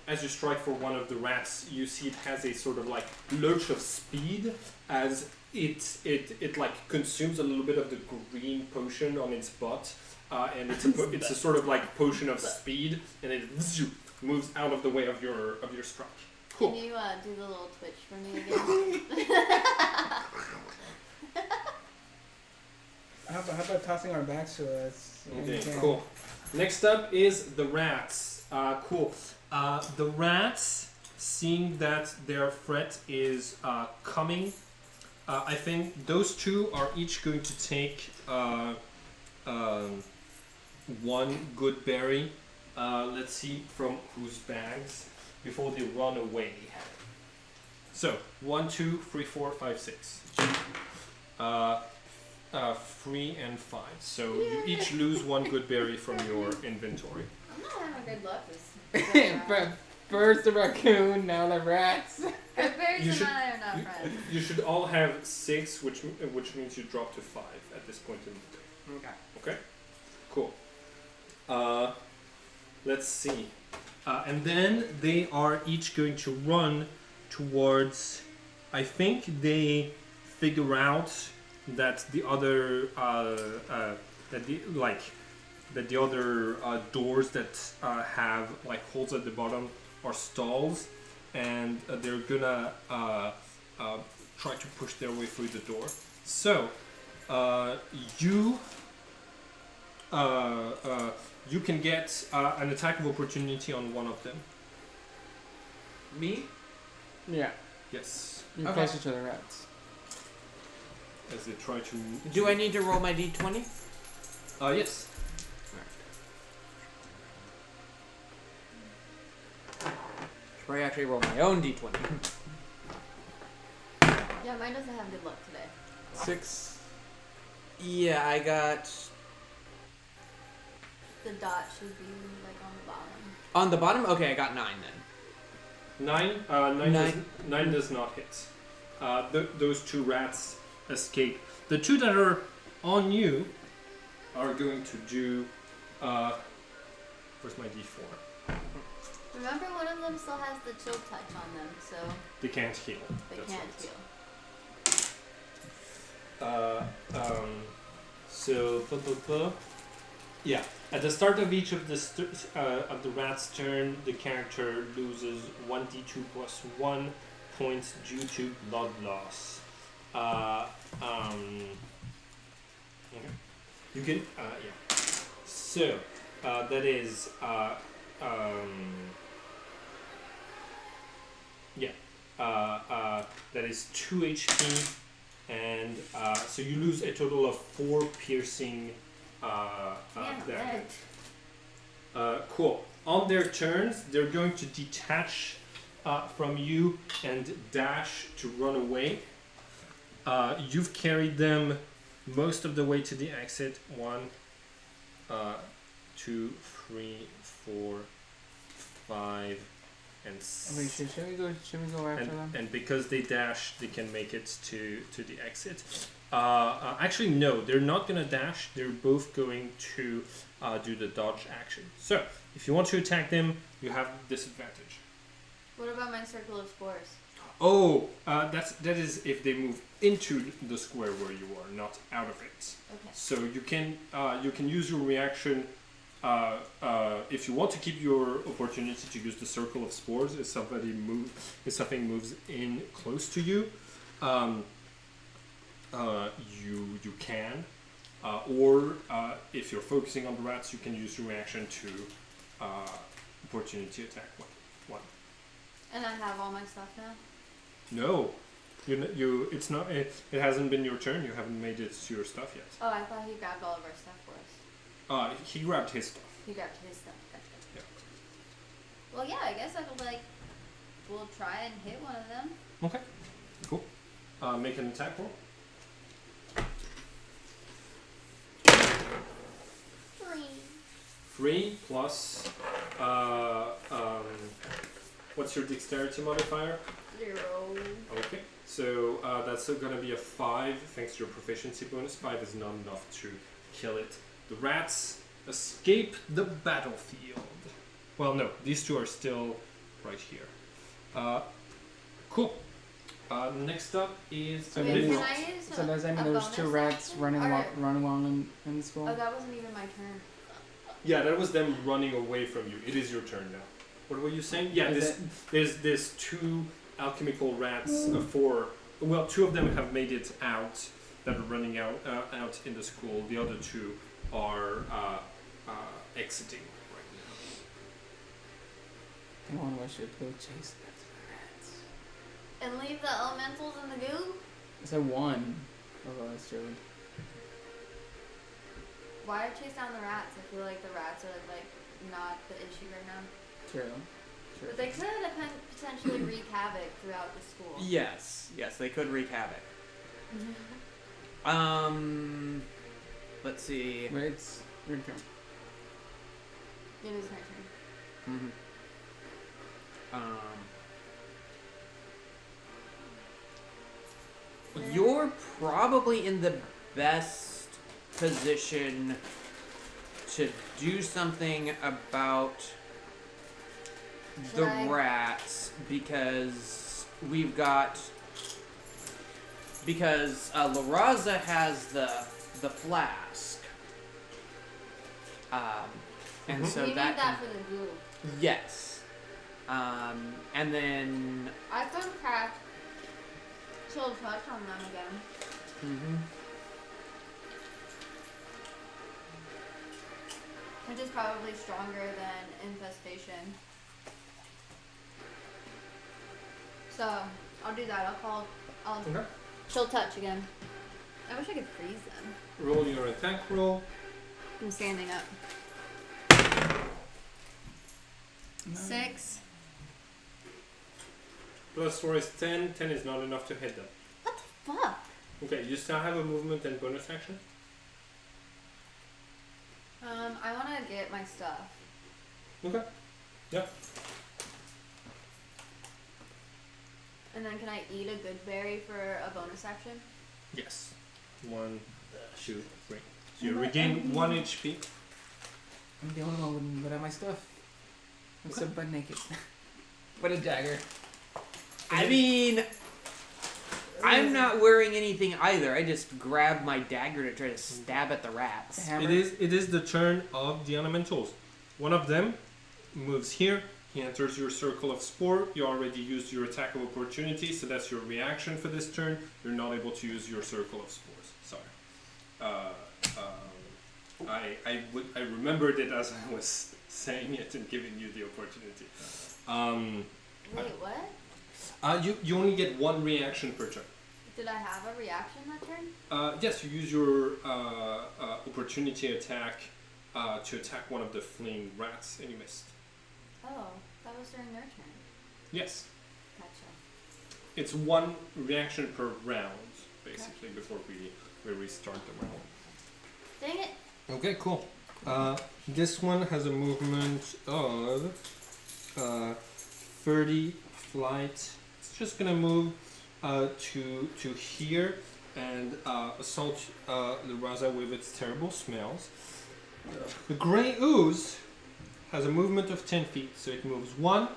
as you strike for one of the rats, you see it has a sort of like lurch of speed as it like consumes a little bit of the green potion on its butt, and it's a sort of like potion of speed, and it moves out of the way of your strike. Cool. Can you do the little twitch for me again? How about tossing our bags to us? Okay, cool. Next up is the rats. Cool. The rats, seeing that their threat is coming, I think those two are each going to take one good berry. Let's see from whose bags before they run away. So 1, 2, 3, 4, 5, 6. 3 and 5. So you each lose one good berry from your inventory. I'm not having good luck this But first the raccoon, now the rats. Good berries You and should- I are not friends. You should all have 6, which means you drop to 5 at this point in the day. Okay. Okay? Cool. Let's see. And then they are each going to run towards. I think they figure out that the other that the other doors that have like holes at the bottom are stalls, and they're gonna try to push their way through the door. So you can get an attack of opportunity on one of them. Me? Yeah, Yes, you're Okay. closer to the rats. as they try to. Do I need to roll my d20? Yes. Or I actually roll my own d20. Yeah, mine doesn't have good luck today. 6. Yeah, I got The dot should be like on the bottom. on the bottom. Okay, I got 9 then. 9. Nine. 9 does not hit. Those two rats escape. The two that are on you are going to do. Where's my d4? Remember, one of them still has the chill touch on them, so They can't heal. they That's can't right. heal. So, yeah. At the start of each of the rat's turn, the character loses 1d2 plus 1 points due to blood loss. Okay. You can, yeah. So, that is, yeah. That is 2 HP, and so you lose a total of 4 piercing damage. Cool. On their turns, they're going to detach from you and dash to run away. You've carried them most of the way to the exit. 1, 2, 3, 4, 5, and Wait, should we go after them? and because they dash, they can make it to the exit. Actually, no, they're not gonna dash. They're both going to do the dodge action. So, if you want to attack them, you have disadvantage. What about my circle of spores? Oh, that is if they move into the square where you are, not out of it. Okay. So you can use your reaction. If you want to keep your opportunity to use the circle of spores, if something moves in close to you, you can, or if you're focusing on the rats, you can use your reaction to opportunity attack one. And I have all my stuff now? No, it's not. It hasn't been your turn. You haven't made it to your stuff yet. Oh, I thought he grabbed all of our stuff for us. He grabbed his stuff. He grabbed his stuff. Gotcha. Yeah. Well, yeah, I guess we'll try and hit one of them. Okay. Cool. Make an attack roll. 3 plus. What's your dexterity modifier? 0. Okay. So that's going to be a 5 thanks to your proficiency bonus. 5 is not enough to kill it. The rats escape the battlefield. Well, no, these two are still right here. Cool. Next up is. So Wait, maybe- can I use So does that mean a there's 2 bonus rats action? running Or- along in the school? Oh, that wasn't even my turn. Yeah, that was them running away from you. It is your turn now. What were you saying? Yeah, there's 2 alchemical rats. 4. Well, 2 of them have made it out. That are running out in the school. The other 2 are exiting right now. I wonder if I should go chase those rats. And leave the elementals in the goo? I said 1. Oh, that's true. Why chase down the rats? I feel like the rats are not the issue right now. True. But they could potentially wreak havoc throughout the school. Yes, they could wreak havoc. Let's see. Wait, it's your turn. It is my turn. You're probably in the best position to do something about the Should I- rats because La Raza has the flask, and Mhm. so we need that that for the goo. yes, and then I could craft chill touch on them again. Which is probably stronger than infestation. So I'll do that. I'll Okay. chill touch again. I wish I could freeze them. Roll your attack roll. I'm standing up. 6. Plus 4 is 10. 10 is not enough to hit them. What the fuck? Okay, you still have a movement and bonus action? I want to get my stuff. Okay. Yeah. And then can I eat a good berry for a bonus action? Yes. 1, 2, 3. So you regain 1 HP. I'm the only one without my stuff. I'm so butt naked. With a dagger. I mean, I'm not wearing anything either. I just grabbed my dagger to try to stab at the rats. Hammer. It is the turn of the elementals. One of them moves here. He enters your circle of spore. You already used your attack of opportunity, so that's your reaction for this turn. You're not able to use your circle of spores. Sorry. I remembered it as I was saying it and giving you the opportunity. Wait, what? You only get one reaction per turn. Did I have a reaction that turn? Yes, you use your opportunity attack to attack one of the fleeing rats, and you missed. Oh, that was during their turn. Yes. Gotcha. It's one reaction per round, basically, before we restart the round. Dang it. Okay, cool. This one has a movement of 30 flight. It's just gonna move to here and assault the Raza with its terrible smells. The Grey Ooze has a movement of 10 feet, so it moves 1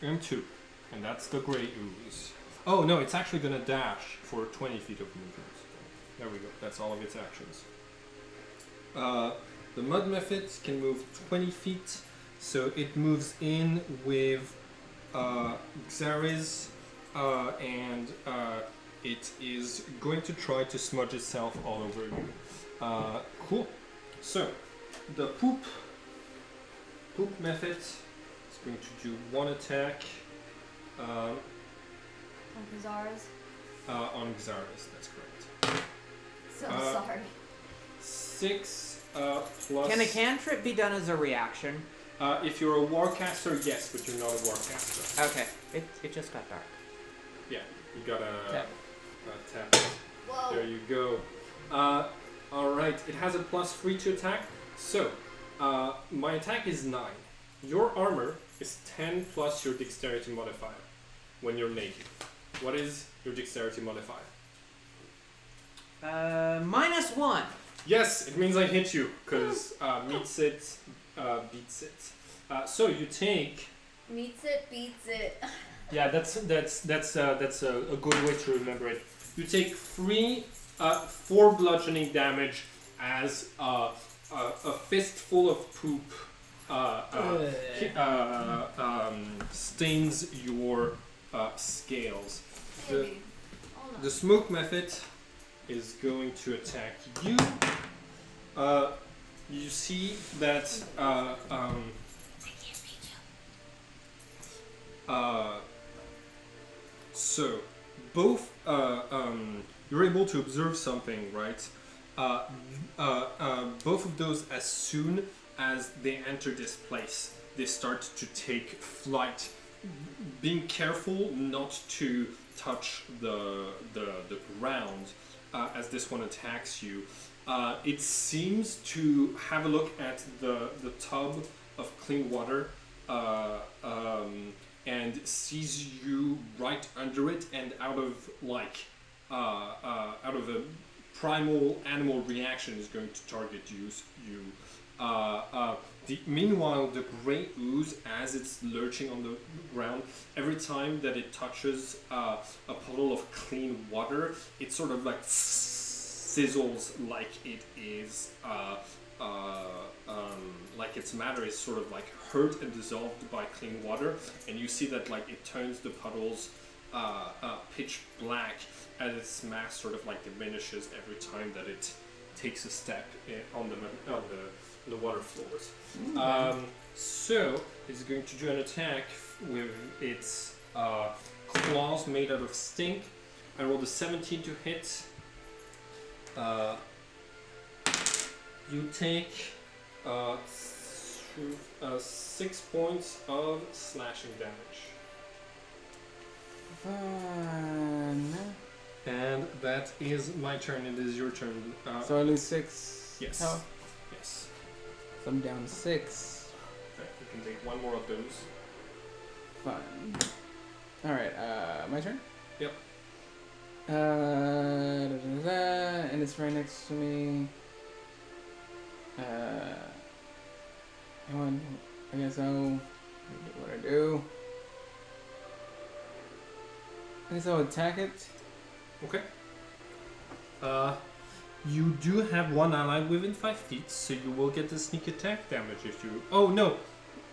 and 2, and that's the Grey Ooze. Oh no, it's actually gonna dash for 20 feet of movement. There we go. That's all of its actions. The Mud Mephit can move 20 feet, so it moves in with Xaris, and it is going to try to smudge itself all over you. Cool. So, the Poop Mephit is going to do one attack On Kazars. on Xaris, that's correct. So Uh, sorry. 6 plus... Can a cantrip be done as a reaction? if you're a Warcaster, yes, but you're not a Warcaster. Okay, it just got dark. Yeah, you got a Tap. tap. Whoa. There you go. Alright, it has a +3 to attack. So, my attack is 9. Your armor is 10 plus your dexterity modifier when you're naked. What is your dexterity modifier? -1. Yes, it means I hit you, because meets it, beats it. So you take... Meets it, beats it. Yeah, that's a good way to remember it. You take 4 bludgeoning damage as a fistful of poop stains your scales. Maybe. Hold on. The Smoke Method is going to attack you. You see that so both you're able to observe something, right? Both of those, as soon as they enter this place, they start to take flight, being careful not to touch the ground as this one attacks you. It seems to have a look at the tub of clean water and sees you right under it, and out of a primal animal reaction is going to target you. Meanwhile, the Grey Ooze, as it's lurching on the ground, every time that it touches a puddle of clean water, it sort of like sizzles like it is, like its matter is sort of like hurt and dissolved by clean water, and you see that like it turns the puddles pitch black as its mass sort of like diminishes every time that it takes a step on the water floors. So it's going to do an attack with its claws made out of stink. I rolled a 17 to hit. You take 6 points of slashing damage. Fun. And that is my turn. It is your turn. So I lose 6 Yes. health. Yes. So I'm down to 6. Okay, you can take one more of those. Fun. Alright, my turn? Yep. And it's right next to me. Come on, I guess I'll do what I do. I guess I'll attack it. Okay. You do have one ally within 5 feet, so you will get the sneak attack damage if you. Oh no,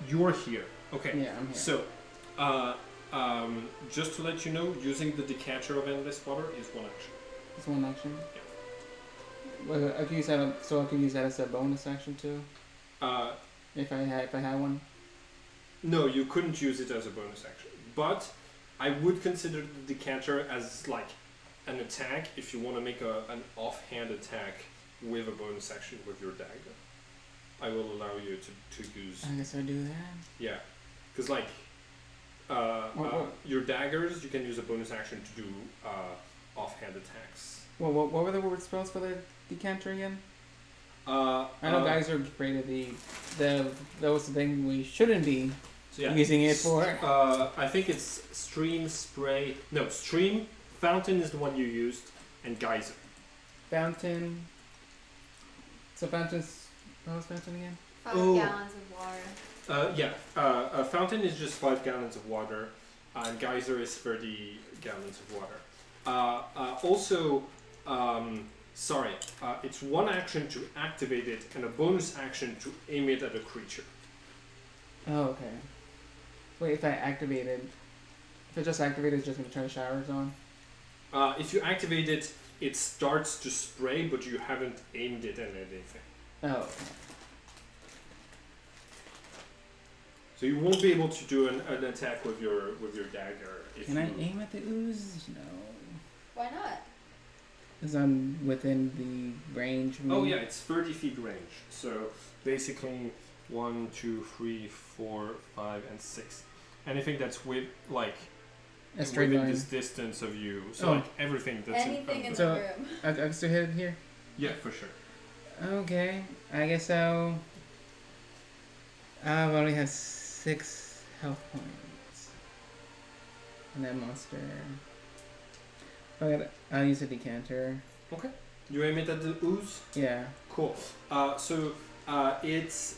you're here. Okay. Yeah, I'm here. So, just to let you know, using the decanter of endless water is one action. It's one action. Well, I can use that. So I can use that as a bonus action too. If I had one. No, you couldn't use it as a bonus action, but I would consider the decanter as like an attack if you want to make an offhand attack with a bonus action with your dagger. I will allow you to use. I guess I do that. Yeah, because like your daggers, you can use a bonus action to do offhand attacks. Well, what were the word spells for the decanter again? I know guys are afraid of that was the thing we shouldn't be using it for. I think it's stream, spray. No, stream. Fountain is the one you used, and geyser. Fountain. So fountain's. What was fountain again? 5 gallons of water. A fountain is just 5 gallons of water, and geyser is 30 gallons of water. It's one action to activate it, and a bonus action to aim it at a creature. Oh, okay. Wait, if I just activate it, it's just gonna turn the showers on? If you activate it, it starts to spray, but you haven't aimed it at anything. Oh, okay. So you won't be able to do an attack with your dagger. Can I aim at the ooze? No. Why not? Because I'm within the range. Oh yeah, it's 30 feet range. So basically 1, 2, 3, 4, 5, and 6. Anything that's with like a straight within line. this distance of you. So like everything that's Anything in the So- room. I can still hit it here? Yeah, for sure. Okay, I guess I'll only have 6 health points. And that monster. I'll use a decanter. Okay. You aim it at the ooze? Yeah. Cool. It's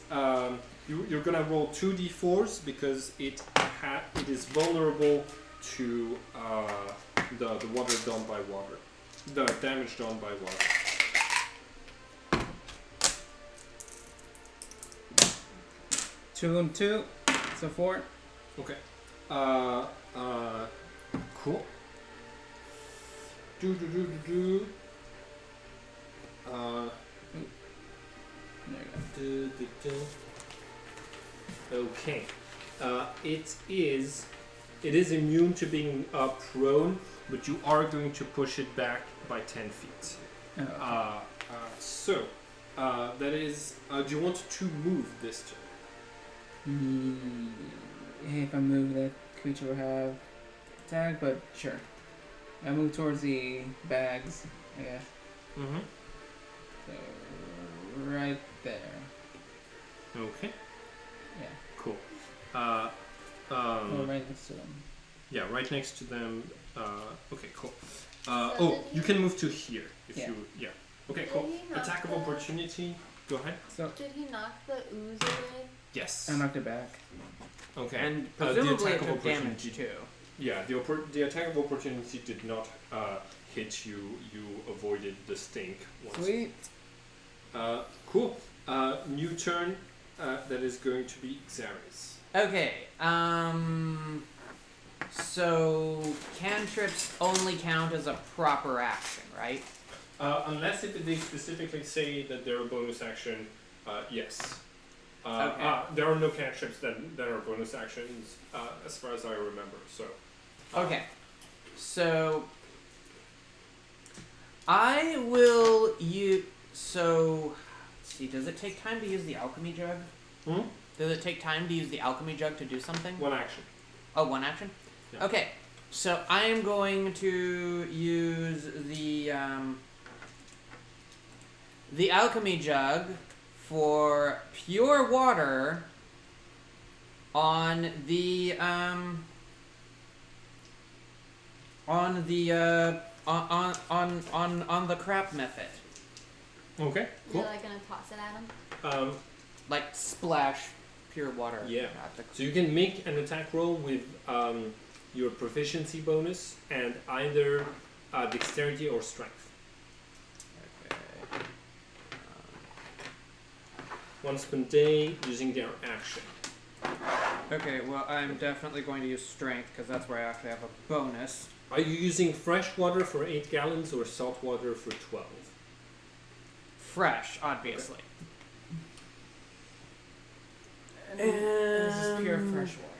you're gonna roll 2d4s because it is vulnerable to the water done by water, the damage done by water. Two and 2, so 4. Okay. Cool. There you go. Okay. It is immune to being prone, but you are going to push it back by 10 feet. Oh, okay. That is. Do you want to move this turn? If I move, that creature will have attack, but sure. I move towards the bags, I guess. Mm-hmm. So, right there. Okay. Yeah. Cool. Or right next to them. Yeah, right next to them. Okay, cool. So You did he- can move to here if Yeah. you. Yeah. Okay, Did cool. he knock Attack of the- opportunity. Go ahead. So, Did he knock the ooze away? Yes. I knocked it back. Okay. And the presumably attack it of took damage opportunity. too. Yeah, the attack of opportunity did not hit you. You avoided the stink. Once. Sweet. Cool. New turn. That is going to be Xaris. Okay, so cantrips only count as a proper action, right? Unless if they specifically say that they're a bonus action, yes. Okay. There are no cantrips that are bonus actions, as far as I remember. So. Okay, so I will use. So, let's see. Does it take time to use the alchemy jug? Hmm? Does it take time to use the alchemy jug to do something? One action. Oh, one action? Yeah. Okay, so I am going to use the alchemy jug for pure water on the on the crap method. Okay. Cool. You're like gonna toss it at him? Like splash pure water. Yeah. at the- So you can make an attack roll with your proficiency bonus, and either dexterity or strength. Okay. Once per day using their action. Okay, well, I'm definitely going to use strength because that's where I actually have a bonus. Are you using fresh water for 8 gallons or salt water for 12? Fresh, obviously. This is pure fresh water.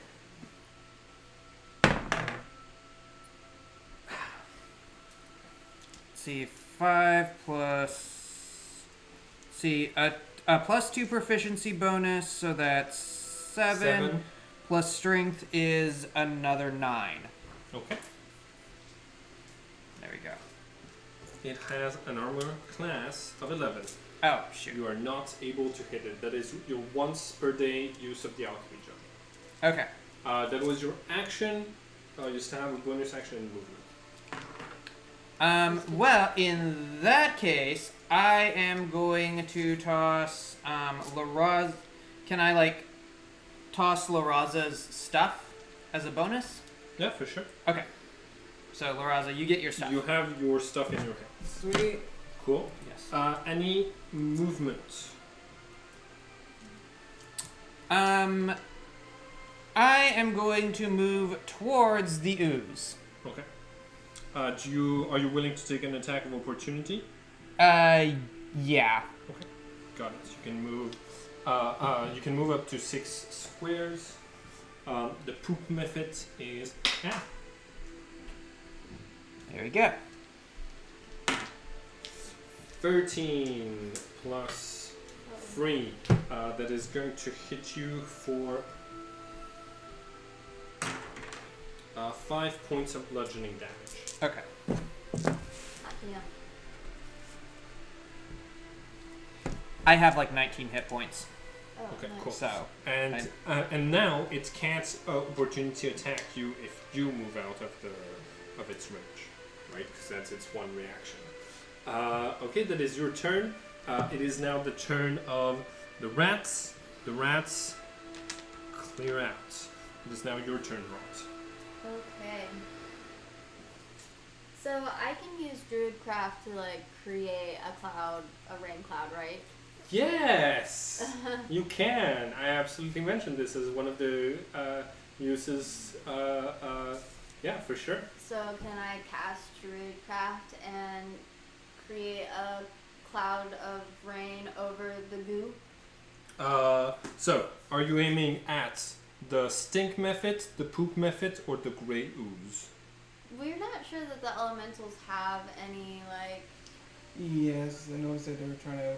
See, 5 plus. See, a plus 2 proficiency bonus, so that's 7. Plus strength is another 9. Okay. There we go. It has an armor class of 11. Oh, shoot. You are not able to hit it. That is your once per day use of the alchemy jug. Okay. That was your action. You still have a bonus action and movement. Well, in that case, I am going to toss, La Raza. Can I, toss La Raza's stuff as a bonus? Yeah, for sure. Okay. So, La Raza, you get your stuff. You have your stuff in your hand. Sweet. Cool. Yes. Any movement? I am going to move towards the ooze. Okay. Are you willing to take an attack of opportunity? Yeah. Okay. Got it. You can move. You can move up to 6 squares. The poop method is. There we go. 13 plus 3. That is going to hit you for 5 points of bludgeoning damage. Okay. Yeah. I have 19 hit points. Oh, Okay, nice. cool. So, And now it can't opportunity attack you if you move out of its range, right? Because that's its one reaction. Okay, that is your turn. It is now the turn of the rats. The rats clear out. It is now your turn, Rot. Okay. So I can use Druidcraft to create a rain cloud, right? Yes, you can. I absolutely mentioned this as one of the uses. Yeah, for sure. So can I cast Druidcraft and create a cloud of rain over the goo? So, are you aiming at the stink method, the poop method, or the gray ooze? We're not sure that the elementals have any Yes, I noticed that they were trying to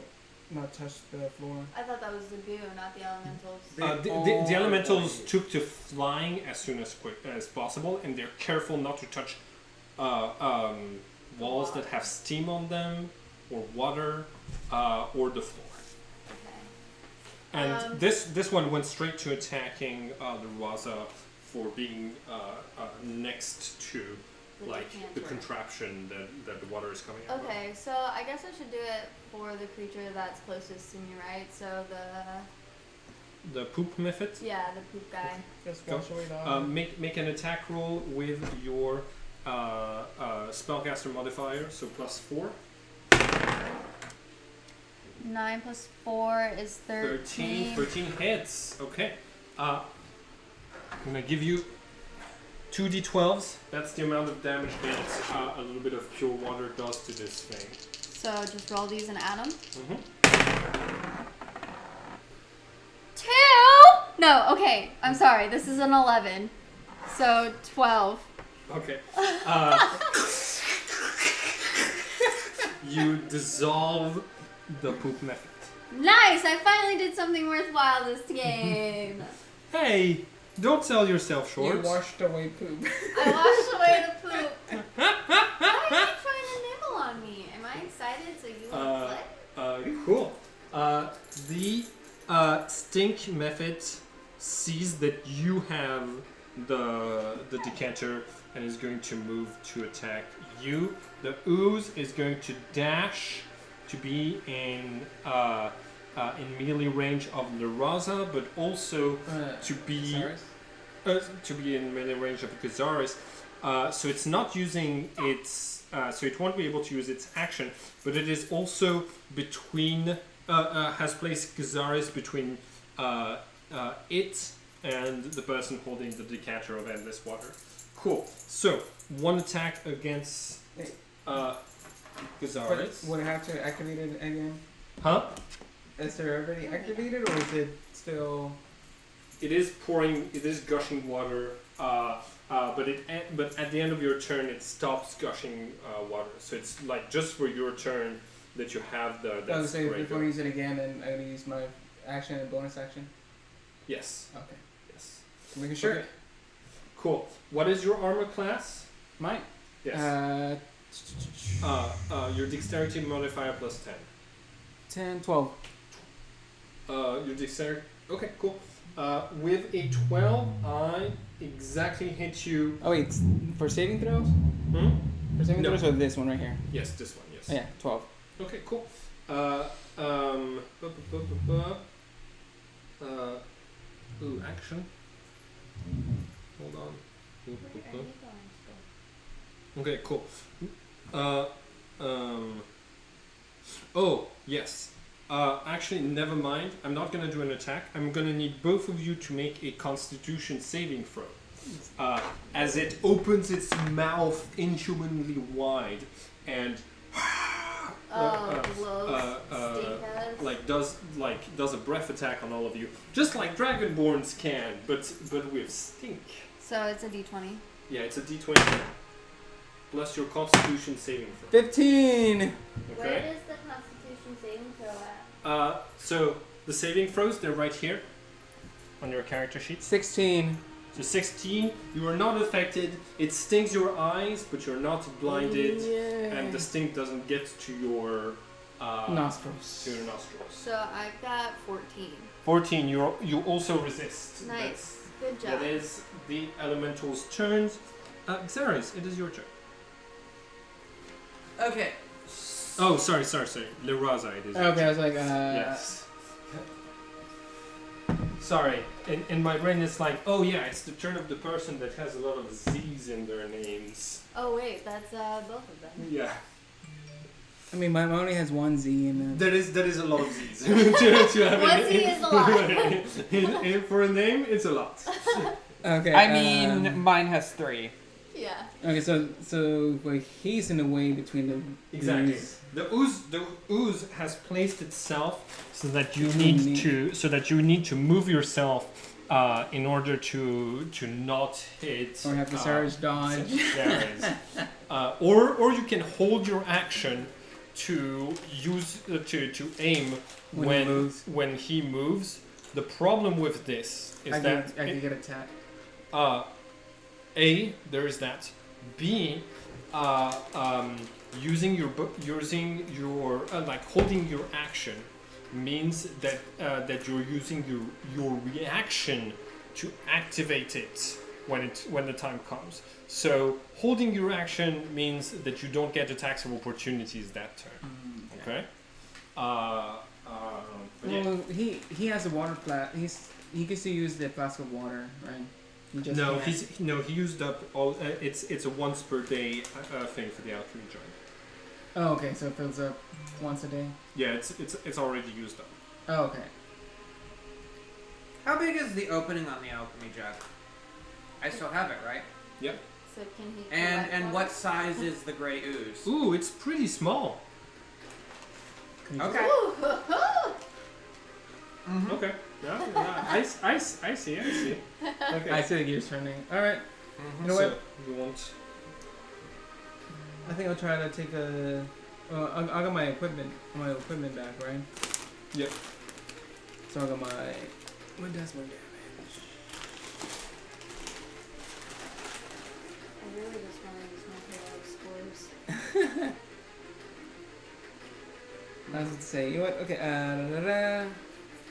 not touch the floor. I thought that was the goo, not the elementals. The elementals took to flying as soon as quick as possible, and they're careful not to touch walls that have steam on them, or water, or the floor. Okay. And this one went straight to attacking the Raza for being next to the contraption that the water is coming out of. Okay, so I guess I should do it for the creature that's closest to me, right? So The poop method. the poop guy. Just Go. wash away the Make an attack roll with your spellcaster modifier, so +4. 9 plus 4 is 13. 13 hits. Okay. I'm gonna give you 2d12s. That's the amount of damage that a little bit of pure water does to this thing. So just roll these and add them. Mm-hmm. 2! No, okay. I'm sorry. This is an 11. So 12. Okay. You dissolve the poop method. Nice! I finally did something worthwhile this game. Hey, don't sell yourself short. You washed away poop. I washed away the poop. Why are you trying to nibble on me? Am I excited so you want to play? Cool. The stink method sees that you have the decanter and is going to move to attack you. The ooze is going to dash to be in melee range of La Raza, but also to be in melee range of Gazaris. So it's not using its. So it won't be able to use its action, but it is also between. Has placed Gazaris between it and the person holding the decanter of endless water. Cool. So one attack against Gazaris. Would it have to activate it again? Huh? Is it already activated, or is it still? It is pouring. It is gushing water. But at the end of your turn, it stops gushing water. So it's like just for your turn that you have the. I was saying before I use it again, and I'm gonna use my action and bonus action. Yes. Okay. Yes. Making sure. Okay. Cool. What is your armor class? Mine. Yes. Your dexterity modifier plus 10. 10, 12. Your dexterity. Okay, cool. With a 12, I exactly hit you. Oh wait, for saving throws? Hmm? For saving No. throws, or this one right here? Yes, this one. Yes. Oh, yeah, 12. Okay, cool. Action. Hold on. Okay, cool. Oh, yes. Actually, never mind. I'm not gonna do an attack. I'm gonna need both of you to make a Constitution saving throw. As it opens its mouth inhumanly wide and does a breath attack on all of you, just like Dragonborns can, but with stink. So it's a d20. Yeah, it's a d20 plus your Constitution saving throw. 15! Okay. Where does the Constitution saving throw at? So the saving throws, they're right here on your character sheet. 16. So 16, you are not affected. It stings your eyes, but you're not blinded, and the stink doesn't get to your nostrils. To your nostrils. So I've got 14. 14, you also resist. Nice. Good job. That is the elemental's turns. Xeris, it is your turn. Okay. Oh, sorry. Leraza, it is. your Okay, I turn. was like, Yes. Sorry, in my brain it's like, oh yeah, it's the turn of the person that has a lot of Z's in their names. Oh wait, that's both of them. Yeah. I mean, mine only has one Z in it. That is a lot of Z's. to have One Z is a lot. For a name, it's a lot. Okay. I mean, mine has 3. Yeah. Okay, so like he's in the way between the. Exactly. these. The ooze has placed itself so that you need to move yourself in order to not hit. Or have the Sarge dodge. Or you can hold your action to use to aim when he moves. The problem with this is I can get attacked. A, there is that. B, using your like holding your action means that you're using your reaction to activate it when the time comes. So holding your action means that you don't get attacks of opportunities that turn. Okay. Well, he has a water flask. He can still use the flask of water, right? He used up all. It's a once per day thing for the alchemy joint. Oh, okay. So it fills up once a day. Yeah, it's already used up. Oh, okay. How big is the opening on the alchemy jug? I still have it, right? Yep. So can he? And what size is the gray ooze? Ooh, it's pretty small. Okay. Mm-hmm. Okay. Yeah. I see. Okay. I see the gears turning. All right. Mm-hmm. You know what? You want? I think I'll try to take a. I'll get my equipment back, right? Yep. So I got my. What does my damage? I really just want to use my hero explorers. I was to say, you know what? Okay.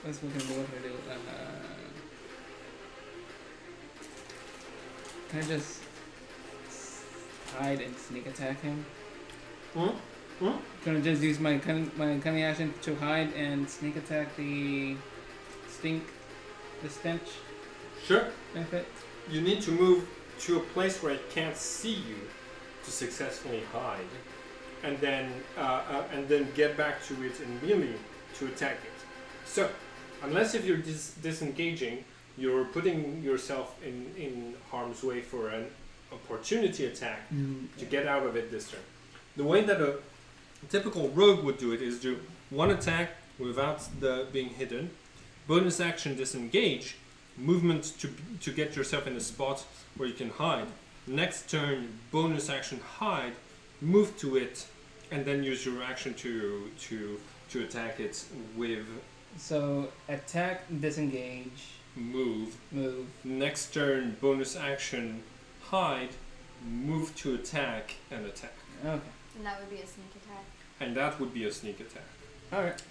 What's we gonna do? Can I just hide and sneak attack him? Gonna just use my cunning action to hide and sneak attack the stench. Sure. Benefit. You need to move to a place where it can't see you to successfully hide, and then get back to it in melee to attack it. So, unless if you're disengaging, you're putting yourself in harm's way for an opportunity attack to get out of it this turn. The way that a typical rogue would do it is do one attack without being hidden, bonus action disengage, movement to get yourself in a spot where you can hide. Next turn, bonus action hide, move to it, and then use your action to attack it with. So attack, disengage, move. Next turn, bonus action hide, move to attack, and attack. Okay. And that would be a sneak attack. And that would be a sneak attack. All right.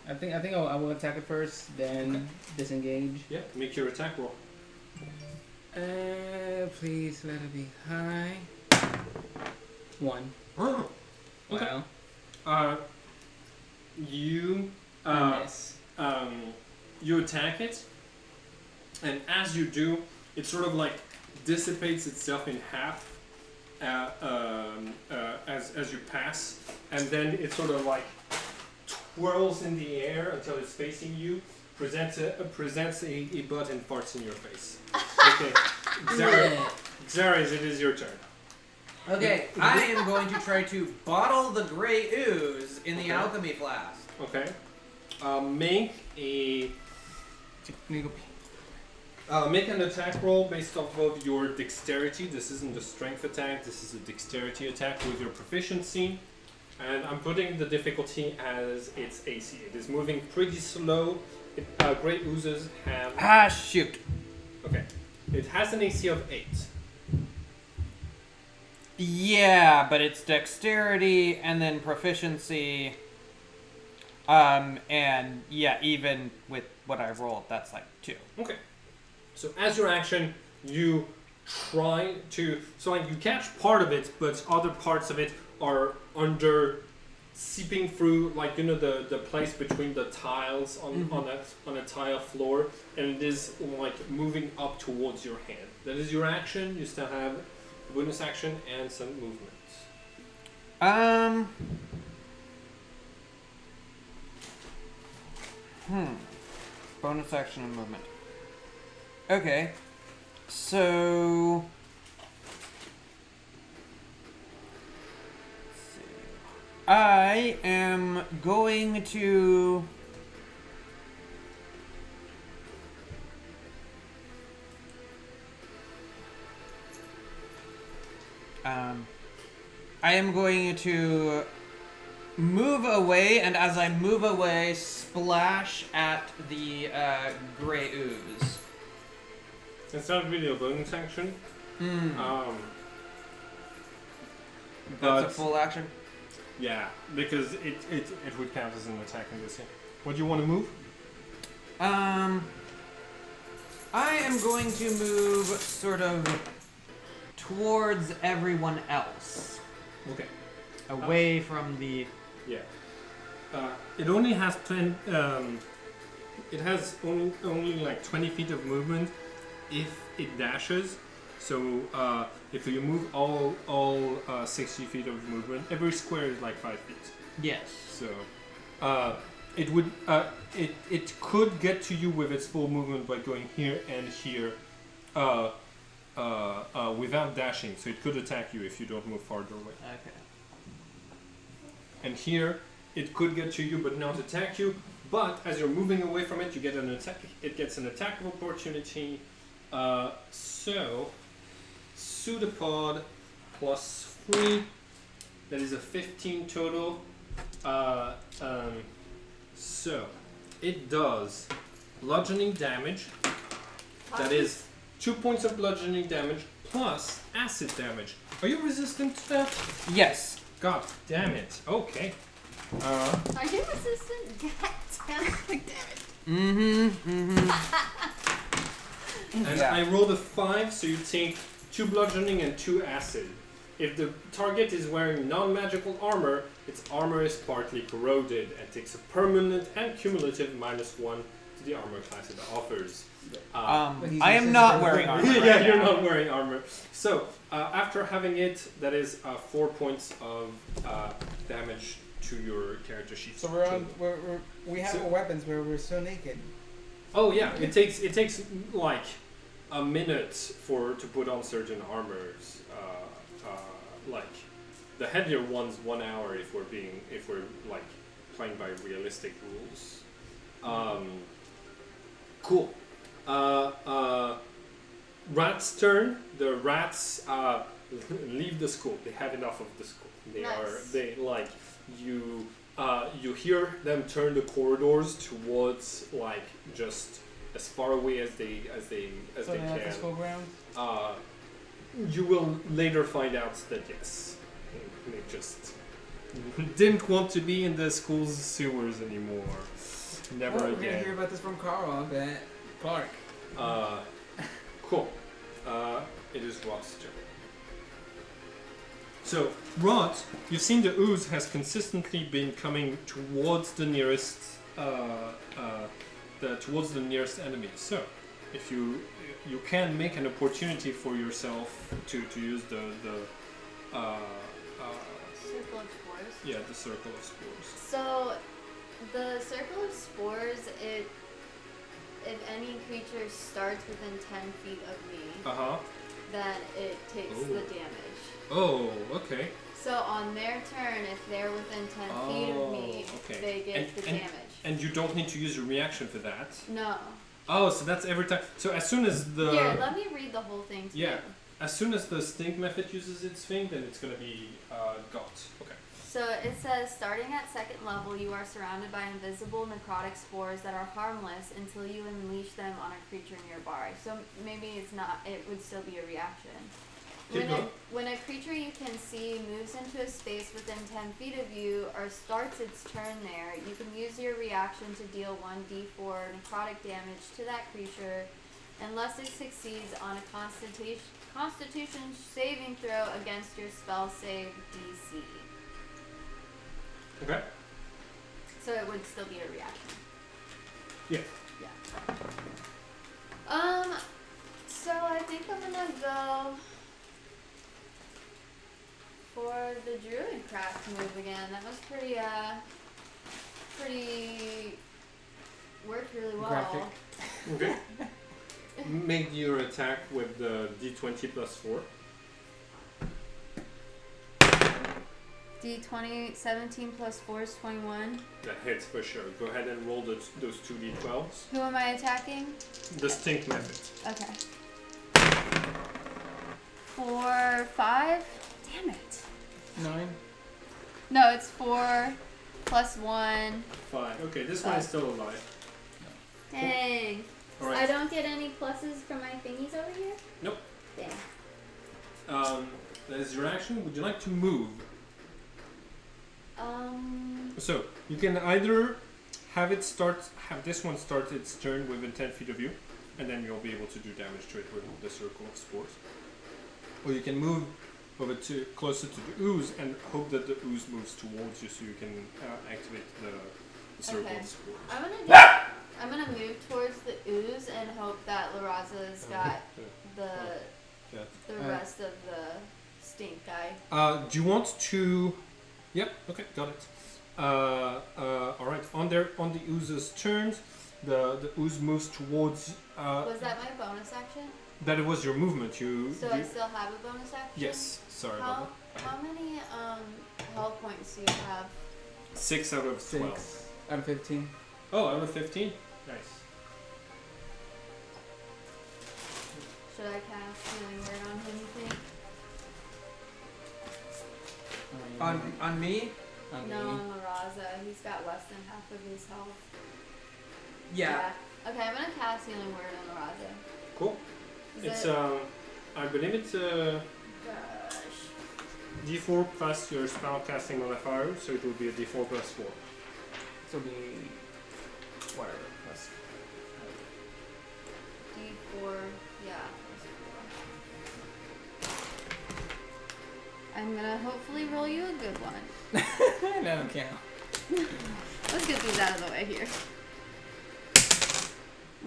I think I will attack it first, then disengage. Yeah. Make your attack roll. Please let it be high. 1. Oh. Okay. Wow. You Miss. you attack it, and as you do, it sort of like dissipates itself in half as you pass, and then it sort of like twirls in the air until it's facing you, presents a butt and farts in your face. Okay, Xares, it is your turn. Okay, I am going to try to bottle the gray ooze in the alchemy flask. Okay. Make an attack roll based off of your dexterity. This isn't a strength attack, this is a dexterity attack with your proficiency. And I'm putting the difficulty as its AC. It is moving pretty slow. Great oozes have... shoot. Okay. It has an AC of 8. Yeah, but it's dexterity and then proficiency. And yeah, even with what I rolled, that's like 2. Okay. So as your action, you try to... So like you catch part of it, but other parts of it are under... seeping through, like, you know, the place between the tiles on a tile floor, and it is like moving up towards your hand. That is your action. You still have bonus action and some movement. Bonus action and movement. Okay. So I am going to move away, and as I move away, splash at the gray ooze. It's not really a bonus action. That's a full action? Yeah, because it would count as an attack in this game. What do you want to move? I am going to move sort of towards everyone else. Okay. Away from the... Yeah. It only has 10... it has only like 20 feet of movement if it dashes. So if you move all 60 feet of movement, every square is like 5 feet. Yes. So it would it could get to you with its full movement by going here and here without dashing. So it could attack you if you don't move farther away. Okay. And here it could get to you but not attack you. But as you're moving away from it, you get an attack. It gets an attack of opportunity. So pseudopod plus 3. That is a 15 total. So it does bludgeoning damage. That is 2 points of bludgeoning damage plus acid damage. Are you resistant to that? Yes. God damn it. Okay. Are you resistant? God damn it. And I rolled a 5, so you take 2 bludgeoning and 2 acid. If the target is wearing non-magical armor, its armor is partly corroded and takes a permanent and cumulative -1 to the armor class it offers. I am not wearing armor. Yeah, you're not wearing armor. So, after having it, that is 4 points of damage to your character sheet. So we have our weapons where we're still naked. Oh yeah, it takes like a minute to put on certain armors. Like the heavier ones, 1 hour if we're like playing by realistic rules. Cool. Rats' turn. The rats leave the school. They have enough of the school. You hear them turn the corridors towards like just as far away as they can. At the school ground? You will later find out that yes, they just didn't want to be in the school's sewers anymore. Never We're again. gonna hear about this from Carl, I bet. Clark. Cool. It is Rod's turn. So, Rod, you've seen the ooze has consistently been coming towards the nearest enemy. So, if you can make an opportunity for yourself to use the Circle of spores. yeah, the circle of spores. So, the circle of spores, if any creature starts within 10 feet of me, then it takes the damage. Oh, okay. So on their turn, if they're within 10 feet of me, they get the damage. And you don't need to use your reaction for that. No. Oh, so that's every time. So as soon as the Here, let me read the whole thing to you. Yeah. As soon as the stink method uses its thing, then it's gonna be got. Okay. So it says, starting at 2nd level, you are surrounded by invisible necrotic spores that are harmless until you unleash them on a creature nearby. So maybe it's not, it would still be a reaction. When a creature you can see moves into a space within 10 feet of you or starts its turn there, you can use your reaction to deal 1d4 necrotic damage to that creature unless it succeeds on a constitution saving throw against your spell save DC. Okay. So it would still be a reaction. Yeah. So I think I'm gonna go for the druid craft move again. That was pretty worked really well. Graphic. Okay. Make your attack with the d20 plus 4. D20, 17 plus 4 is 21. That hits for sure. Go ahead and roll those 2 d12s. Who am I attacking? The stink method. Okay. 4, 5. Damn it. 9. No, it's 4 plus 1. 5. Okay, this one is still alive. Dang. All right. I don't get any pluses from my thingies over here? Nope. Dang. That is your action. Would you like to move? So you can either have this one start its turn within 10 feet of you, and then you'll be able to do damage to it with the circle of spores. Or you can move over to closer to the ooze and hope that the ooze moves towards you, so you can activate the circle Okay. of spores. I'm gonna move towards the ooze and hope that La Raza's got the rest of the stink guy. Do you want to? Yep. Okay. Got it. All right. On the ooze's turn, the ooze moves towards. Was that my bonus action? That was your movement. So I still have a bonus action? Yes. Sorry about that. How many health points do you have? 6 out of 12. 6 out of 15. Oh, out of 15. Nice. Should I cast healing word on him, you think? On me? No, on La Raza. He's got less than half of his health. Yeah. Okay, I'm gonna cast healing word on La Raza. Cool. It's I believe it's Gosh. D4 plus your spell casting modifier, so it will be a D4 plus 4. So it'll be whatever. Plus. D4, yeah. I'm gonna hopefully roll you a good one. That don't count. Let's get these out of the way here.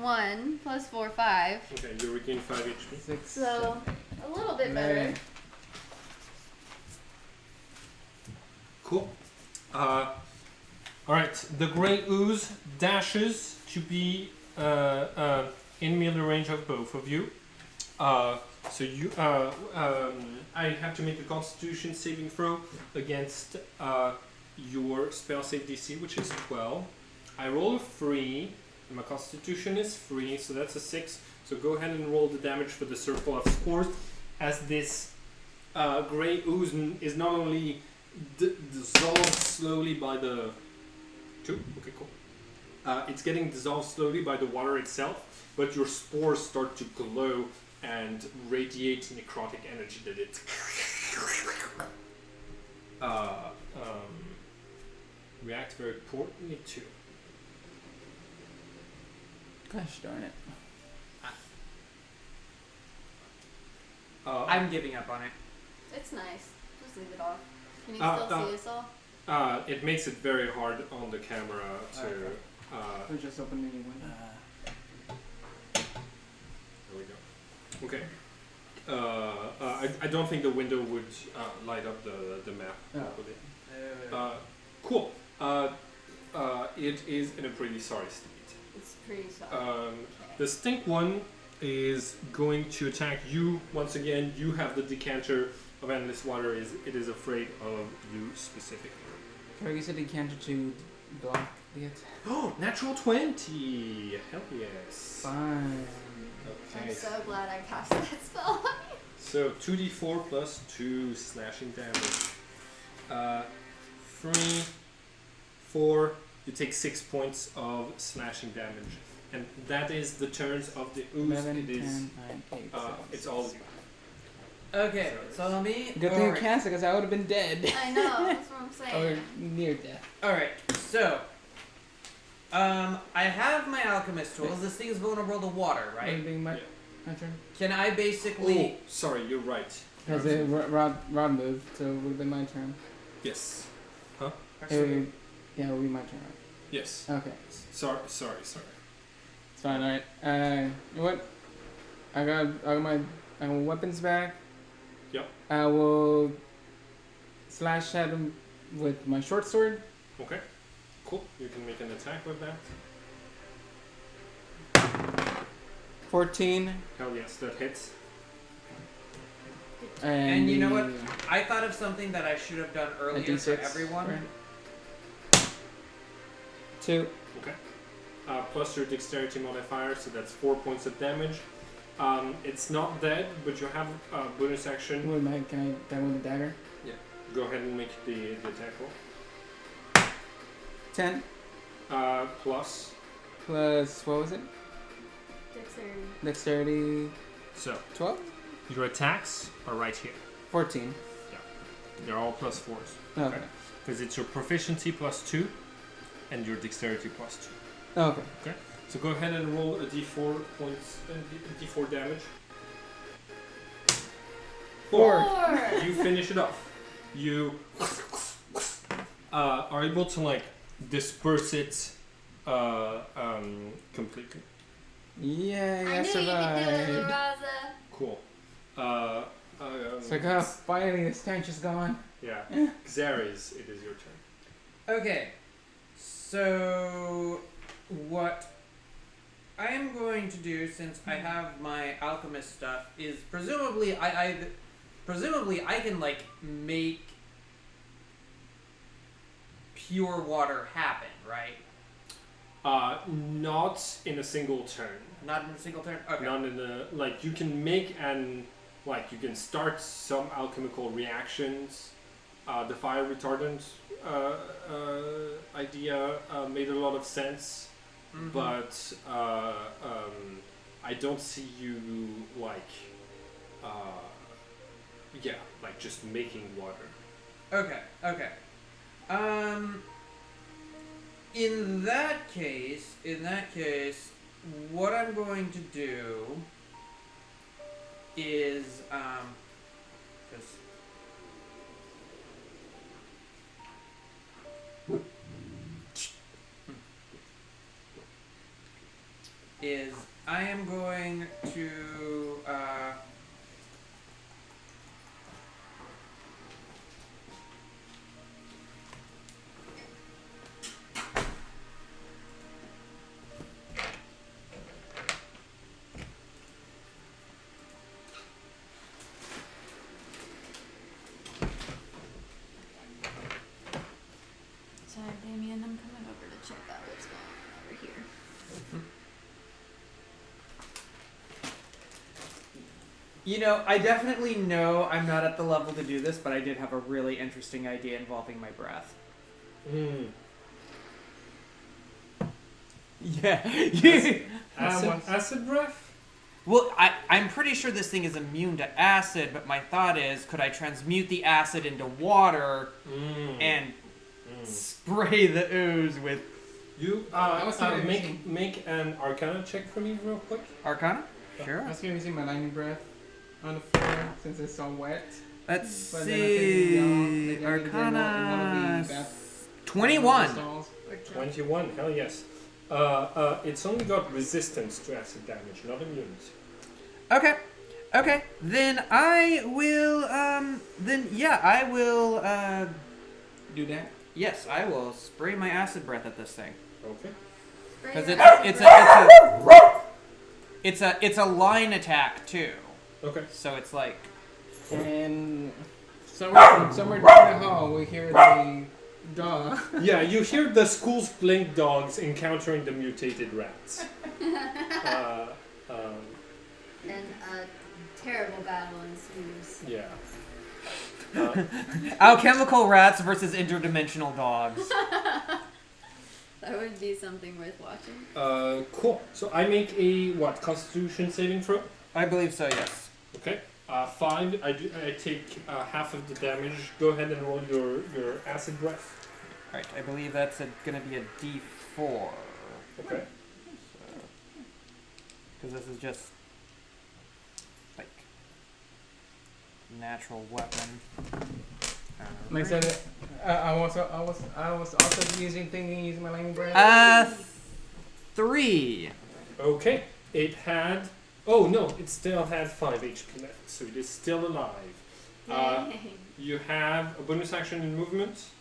1 plus 4, 5. Okay, you regain 5 HP. 6. So, a little bit better. Cool. Alright, the grey ooze dashes to be in melee range of both of you. So you, I have to make a Constitution saving throw against your spell save DC, which is 12. I roll a 3, and my Constitution is 3, so that's a 6. So go ahead and roll the damage for the circle of spores, as this grey ooze is not only dissolved slowly by the... 2? Okay, cool. It's getting dissolved slowly by the water itself, but your spores start to glow and radiate necrotic energy that it react very poorly to. Gosh darn it. I'm giving up on it. It's nice. Just leave it off. Can you still see us all? It makes it very hard on the camera to... We're just opening the window. There we go. Okay. I don't think the window would light up the map properly. Cool. It is in a pretty sorry state. It's pretty solid. The stink one is going to attack you once again. You have the decanter of endless water. It is afraid of you specifically. Can I use a decanter to block the attack? Oh, natural 20! Hell yes. Fine. Okay. I'm so glad I passed that spell. So 2d4 plus 2 slashing damage. 3, 4. You take 6 points of slashing damage, and that is the turns of the ooze. 11, it is. 10, 9, 8, 7, It's all of you. Okay, so me. Good thing you cast it, because I would have been dead. I know, that's what I'm saying. Or near death. Alright, so I have my alchemist tools. This thing is vulnerable to water, right? Being my, Yeah. my turn. Can I basically... Oh, sorry, you're right. Because the rod moved, so it would have been my turn. Yes. Yeah, it would be my turn, right? Yes. Okay. Sorry. It's fine, alright. You know what? I got my weapons back. Yep. I will slash at him with my short sword. Okay. Cool. You can make an attack with that. 14. Hell yes, that hits. And you know what? I thought of something that I should have done A earlier D6, for everyone. right? 2. Okay. Plus your dexterity modifier, so that's 4 points of damage. It's not dead, but you have a bonus action. Can I die with the dagger? Yeah. Go ahead and make the attack roll. 10 Plus. what was it? Dexterity. Dexterity. So 12? your attacks are right here. 14. They're all plus 4s. Okay. Because it's your proficiency plus 2 and your dexterity plus 2. Okay. So go ahead and roll a d4 points, d4 damage. 4. You finish it off. You are able to disperse it completely. Yay, I I knew you could do it, survived. Raza. Cool. It's like, oh, finally the stench is gone. Yeah. Xares, it is your turn. Okay, so what I am going to do, since I have my alchemist stuff, is presumably I can make pure water happen, right? Not in a single turn. Not in a single turn. Okay. Not in a you can make you can start some alchemical reactions. The fire retardant idea made a lot of sense, Mm-hmm. but I don't see you just making water. Okay. In that case, what I'm going to do is is am going to. Sorry, Damien, I'm coming over to check out what's going on over here. You know, I definitely know I'm not at the level to do this, but I did have a really interesting idea involving my breath. Yeah. Acid breath? Well, I'm pretty sure this thing is immune to acid, but my thought is, could I transmute the acid into water and spray the ooze with... You make an Arcana check for me real quick. Arcana? Sure. I was using my lightning breath on the floor since it's so wet. Let's But see. then Arcana. one of 21. 21, hell yes. It's only got resistance to acid damage, not immunity. Okay. Then I will. I will. Do that? Yes, I will spray my acid breath at this thing. Okay. Because Spray it's a line attack too. Okay. So it's like. And somewhere down the hall, we hear the dog. Yeah, you hear the school's blink dogs encountering the mutated rats. And a terrible battle ensues. Yeah. Alchemical rats versus interdimensional dogs. That would be something worth watching. Cool. So I make a Constitution saving throw. I believe so. Yes. Okay. 5. I take half of the damage. Go ahead and roll your acid breath. All right. I believe that's going to be a D4. Okay. Because this is just like natural weapon. Like I said, I was also using my lightning breath. 3. Okay. It had. Oh no! It still had 5 HP left, so it is still alive. Dang. You have a bonus action in movement.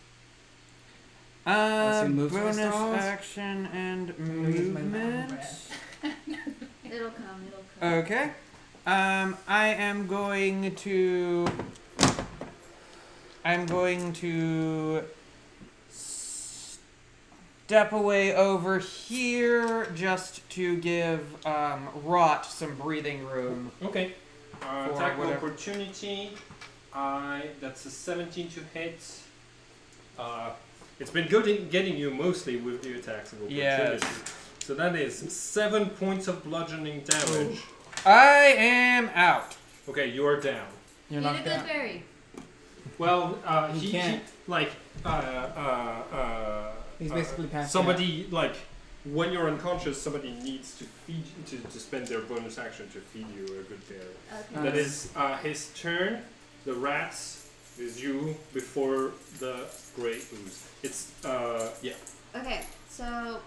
Bonus action and movement. It'll come. Okay. I am going to step away over here just to give Rot some breathing room. Okay. For Attack of whatever. opportunity. That's a 17 to hit. It's been good getting you mostly with the attacks of opportunity. Yes. So that is 7 points of bludgeoning damage. I am out. Okay, you are down. You're Eat not a good down. berry. Well, You he can't. He's basically passed somebody like when you're unconscious, somebody needs to feed to spend their bonus action to feed you a good berry. Okay. That is his turn. The rats is you before the gray ooze. It's yeah. Okay, so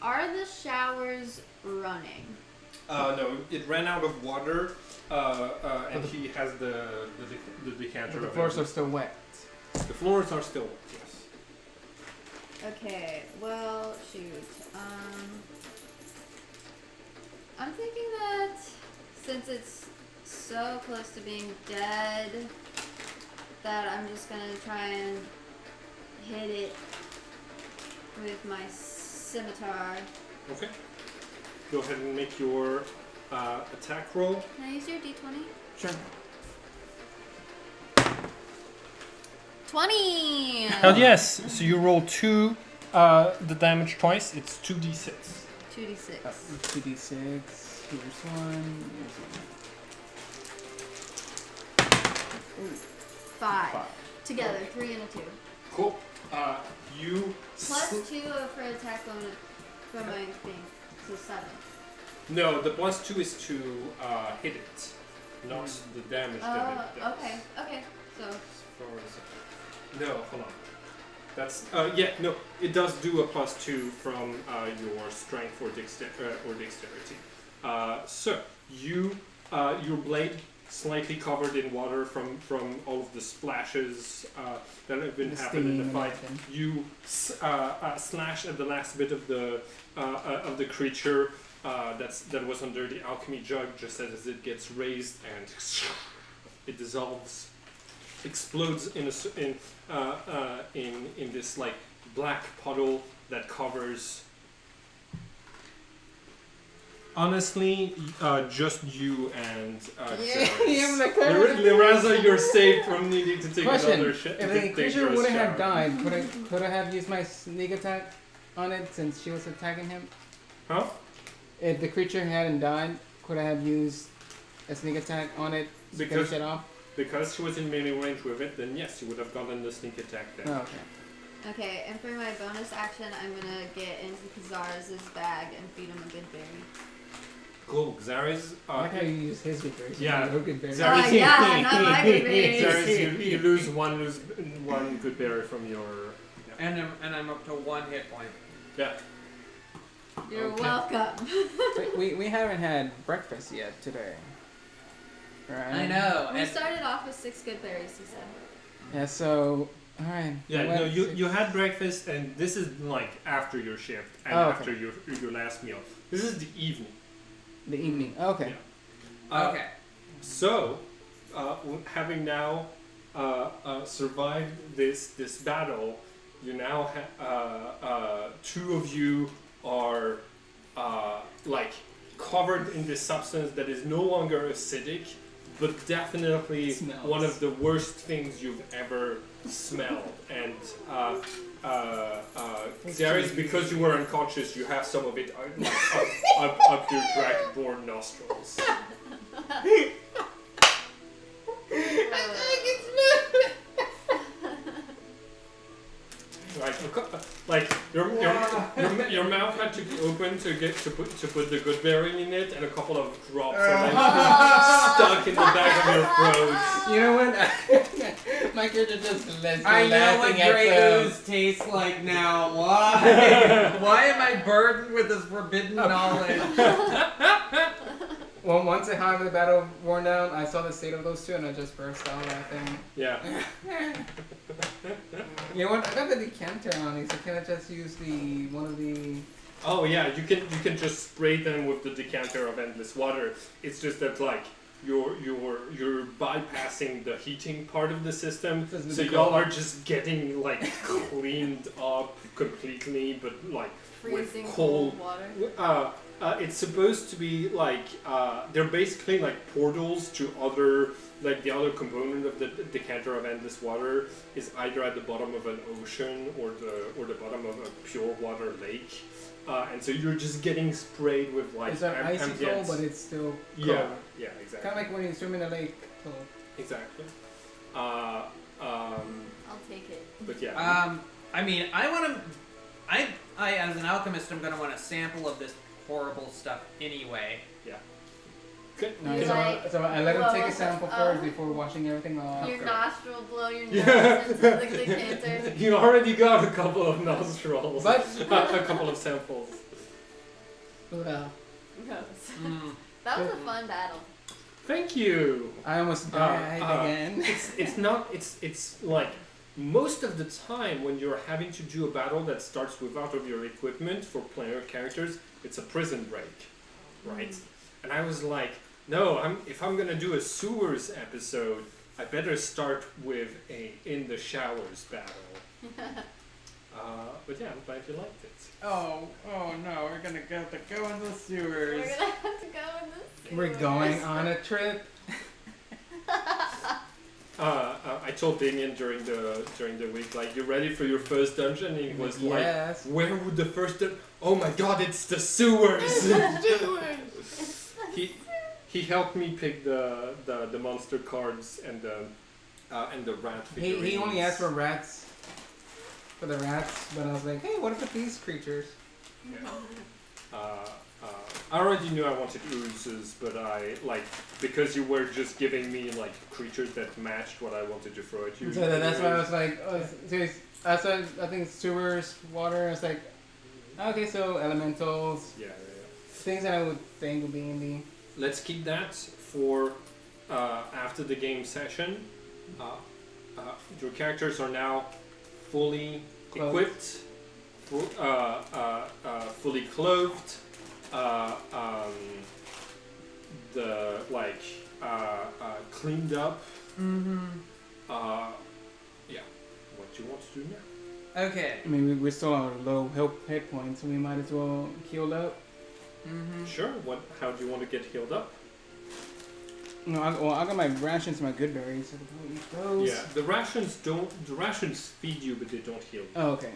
are the showers running? No, it ran out of water, and he has the decanter. But the of floors are everything. still wet. The floors are still wet. Yes. Okay, well, shoot. I'm thinking that since it's so close to being dead, that I'm just gonna try and hit it with my scimitar. Okay. Go ahead and make your attack roll. Can I use your d20? Sure. 20! Hell yes! So you roll the damage twice. It's 2d6. 2d6. 2d6. Here's one. Here's one. 5. Together, 3 and a 2. Cool. You Plus 2 for attack bonus for my thing. So 7. No, the plus 2 is to hit it, not the damage that it does. Okay. So. No, hold on. That's no. It does do a +2 from your strength or dexterity. So your blade slightly covered in water from all of the splashes that have been happening in the fight. You slash at the last bit of the creature that was under the alchemy jug, just as it gets raised, and it dissolves, explodes in this like black puddle that covers. Honestly, just you and Liraza, you're safe from needing to take another shit. If the creature wouldn't have died, could I have used my sneak attack on it since she was attacking him? Huh? If the creature hadn't died, could I have used a sneak attack on it to finish it off? Because she was in melee range with it, then yes, you would have gotten the sneak attack then. Oh, okay. Okay, and for my bonus action, I'm gonna get into Kazar's bag and feed him a good berry. Cool. Xaris. I like how you use his good berries. Yeah. Good berries. Xaris, yeah, not my good berries. Xaris, you lose one good berry from your. And I'm up to 1 hit point. Yeah. You're welcome. we haven't had breakfast yet today. Right? I know. We started off with 6 good berries, he said. Yeah, so, alright. Yeah, no, you had breakfast, and this is like after your shift and after your last meal. This is the evening. The evening. Okay. Yeah. Okay. So, having now survived this battle, you now 2 of you are like covered in this substance that is no longer acidic, but definitely one of the worst things you've ever smelled. And Xaris, because you were unconscious, you have some of it up your dragonborn nostrils. Like your mouth had to be open to put the good berry in it, and a couple of drops are stuck in the back of your throat. You know what? My character just I know what Grey Ooze tastes like now. Why? Why am I burdened with this forbidden knowledge? Well, once I had the battle worn down, I saw the state of those 2, and I just burst out laughing. Yeah. You know what? I got the decanter on me, so can I just use one of the? Oh yeah, you can just spray them with the decanter of endless water. It's just that like you're bypassing the heating part of the system, so y'all are just getting like cleaned up completely, but like Freezing with cold water. It's supposed to be like they're basically like portals to other, like the other component of the decanter of endless water is either at the bottom of an ocean or the bottom of a pure water lake, and so you're just getting sprayed with like It's an icy cold, but it's still cold. Yeah, exactly. Kind of like when you swim in a lake. Cold. Exactly. I'll take it. But yeah. I mean, I as an alchemist, I'm gonna want a sample of this horrible stuff anyway. Yeah. Good. No, You so I let him blow take a us sample up. first before washing everything off. Your Okay. nostril, blow your nose Yeah. into the decanter. You already got a couple of nostrils. But a couple of samples. well, Mm. That was a fun battle. Thank you. I almost died again. It's like most of the time when you're having to do a battle that starts with out of your equipment for player characters, it's a prison break, right? And I was like, no, if I'm gonna do a sewers episode, I better start with a in the showers battle. But yeah, I'm glad you liked it. Oh no, we're gonna have to go in the sewers. We're gonna have to go in this. We're going on a trip. I told Damien during the week, like, you ready for your first dungeon? And he was Yes. like, where would the first oh my god, it's the sewers! He helped me pick the monster cards and the rat figurines. He only asked for rats. For the rats, but I was like, hey, what about these creatures? Yeah. I already knew I wanted oozes, but because you were just giving me like creatures that matched what I wanted to throw at you. So that's why I was like, So I think it's sewers, water. It's like, okay, so elementals. Yeah. Things that I would think would be in the. Let's keep that for after the game session. Your characters are now fully equipped, fully clothed. Cleaned up. Yeah. What do you want to do now? Okay. I mean, we're still on low hit points, so we might as well heal up. Sure. How do you want to get healed up? No, I got my rations, my good berries. So we'll eat those. Yeah. The rations feed you, but they don't heal you. Oh, okay.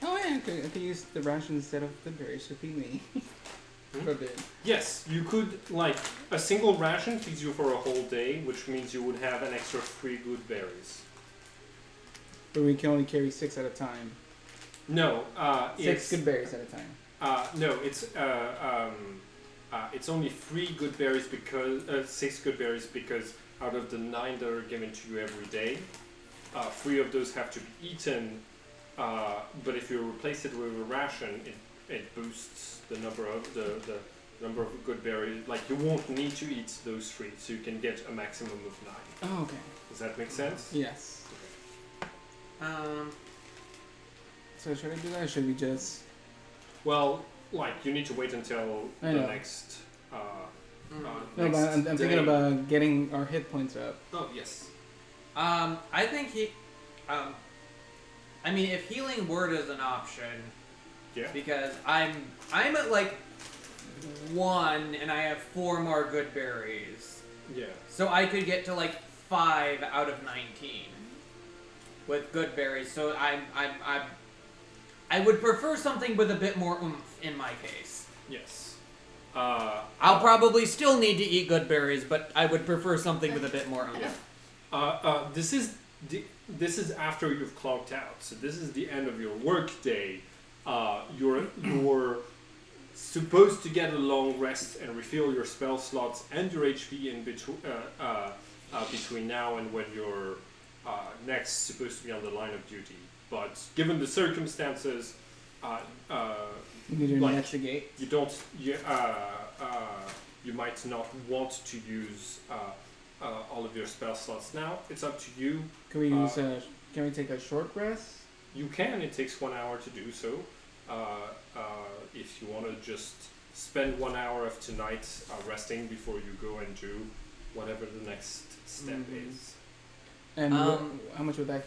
Oh yeah, I could use the rations instead of the berries to feed me. For a bit. Yes, you could, a single ration feeds you for a whole day, which means you would have an extra 3 good berries. But we can only carry 6 at a time. No, 6 good berries at a time. No, it's only 3 good berries because 6 good berries because out of the 9 that are given to you every day, 3 of those have to be eaten. But if you replace it with a ration, it boosts the number of the number of good berries. You won't need to eat those 3, so you can get a maximum of 9. Oh, okay. Does that make sense? Yes. So should I do that, or should we just? Well, you need to wait until the next. No, but I'm thinking about getting our hit points up. Oh yes. I think I mean, if healing word is an option. Yeah. Because I'm at 1 and I have 4 more good berries. Yeah. So I could get to 5 out of 19 with good berries. So I would prefer something with a bit more oomph in my case. Yes. I'll probably still need to eat good berries, but I would prefer something with a bit more oomph. This is after you've clocked out. So this is the end of your work day. You're supposed to get a long rest and refill your spell slots and your HP in between now and when you're next supposed to be on the line of duty. But given the circumstances, you need to investigate. You don't. You might not want to use all of your spell slots now. It's up to you. Can we use Can we take a short rest? You can. It takes 1 hour to do so. If you want to just spend 1 hour of tonight resting before you go and do whatever the next step is. And how much would that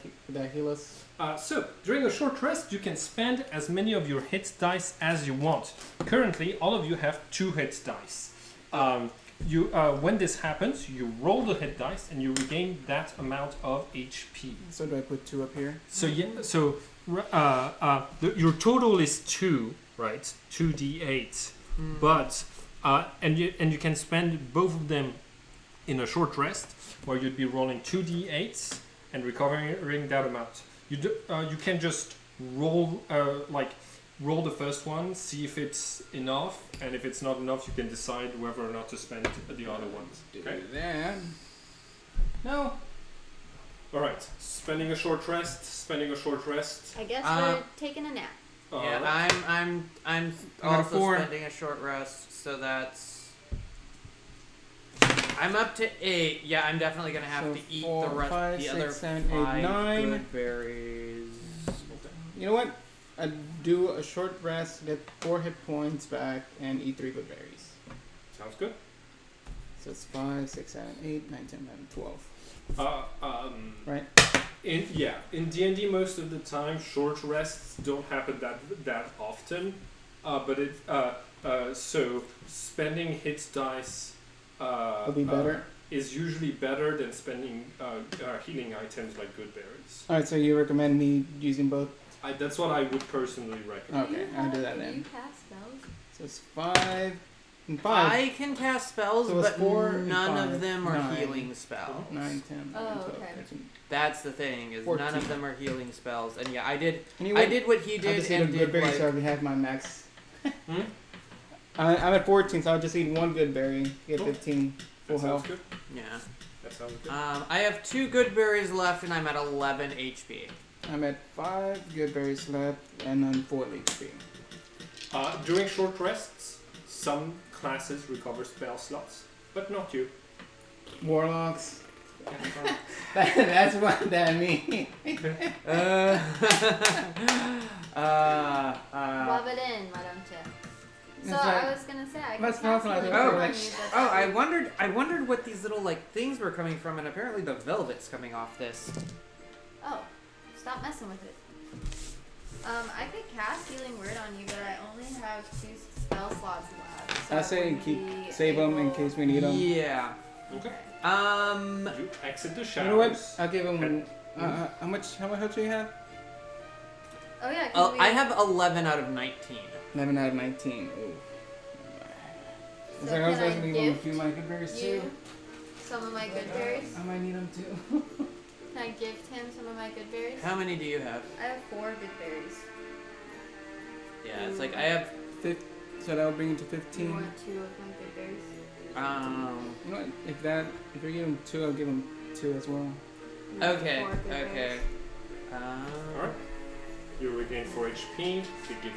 heal us? So, during a short rest, you can spend as many of your hit dice as you want. Currently, all of you have 2 hit dice. When this happens, you roll the hit dice and you regain that amount of HP. So do I put 2 up here? So your total is 2, right? 2d8. But and you can spend both of them in a short rest, where you'd be rolling 2d8s and recovering that amount. You can just roll roll the first one, see if it's enough, and if it's not enough, you can decide whether or not to spend the other ones. Okay. Then. No. All right. Spending a short rest. I guess we're taking a nap. Yeah, I'm also spending a short rest, so that's. I'm up to 8. Yeah, I'm definitely gonna have to eat the rest. 5, the 6, other 7, 8, 5 9 good berries. You know what? I'd do a short rest, get 4 hit points back, and eat 3 good berries. Sounds good. So it's 5, 6, 7, 8, 9, 10, 11, 12. Right? In D&D most of the time, short rests don't happen that often. So spending hit dice will be better. Is usually better than spending healing items like good berries. Alright, so you recommend me using both? That's what I would personally recommend. Okay, I'll do that then. Do you cast spells? So it's 5 and 5. I can cast spells, So it's but 4 and none 5, of them are 9. healing spells. 9, 10, 11, 12, okay. 13. That's the thing, is 14. none of them are healing spells. And yeah, I did Anyway, what he I'll did just eat a and good did berry like... so I have my max. I'm at 14, so I'll just eat 1 good berry, get 15 full That sounds health. good. Yeah. That sounds good. I have 2 good berries left and I'm at 11 HP. I'm at 5 good berries left, and I'm 4 HP. During short rests, some classes recover spell slots, but not you. Warlocks. That's what that means. Rub it in, why don't you? So That's right. I was gonna say I Let's can cast talk about healing it. word Oh, on like- you, but Oh, that I wondered what these little like things were coming from, and apparently the velvet's coming off this. Oh, stop messing with it. I could cast healing word on you, but I only have 2 spell slots left. So I say wouldn't keep be save them in able- case we need them. Yeah. Okay. Um. You exit the You shadows. know what? I'll give him. How much health do you have? Oh yeah, can we... I have 11 out of 19. 11 out of 19. Ooh. So So I was can I going to leave him a gift few of my good berries you too. some of my good berries. I might need them too. Can I gift him some of my good berries? How many do you have? I have 4 good berries. Yeah, it's like I have. So that will bring you to Do 15. you want 2 of my good berries? You know what? If you're giving 2, I'll give him 2 as well. You want Okay. 4 good Okay. berries? Alright. You regain 4 HP. They give you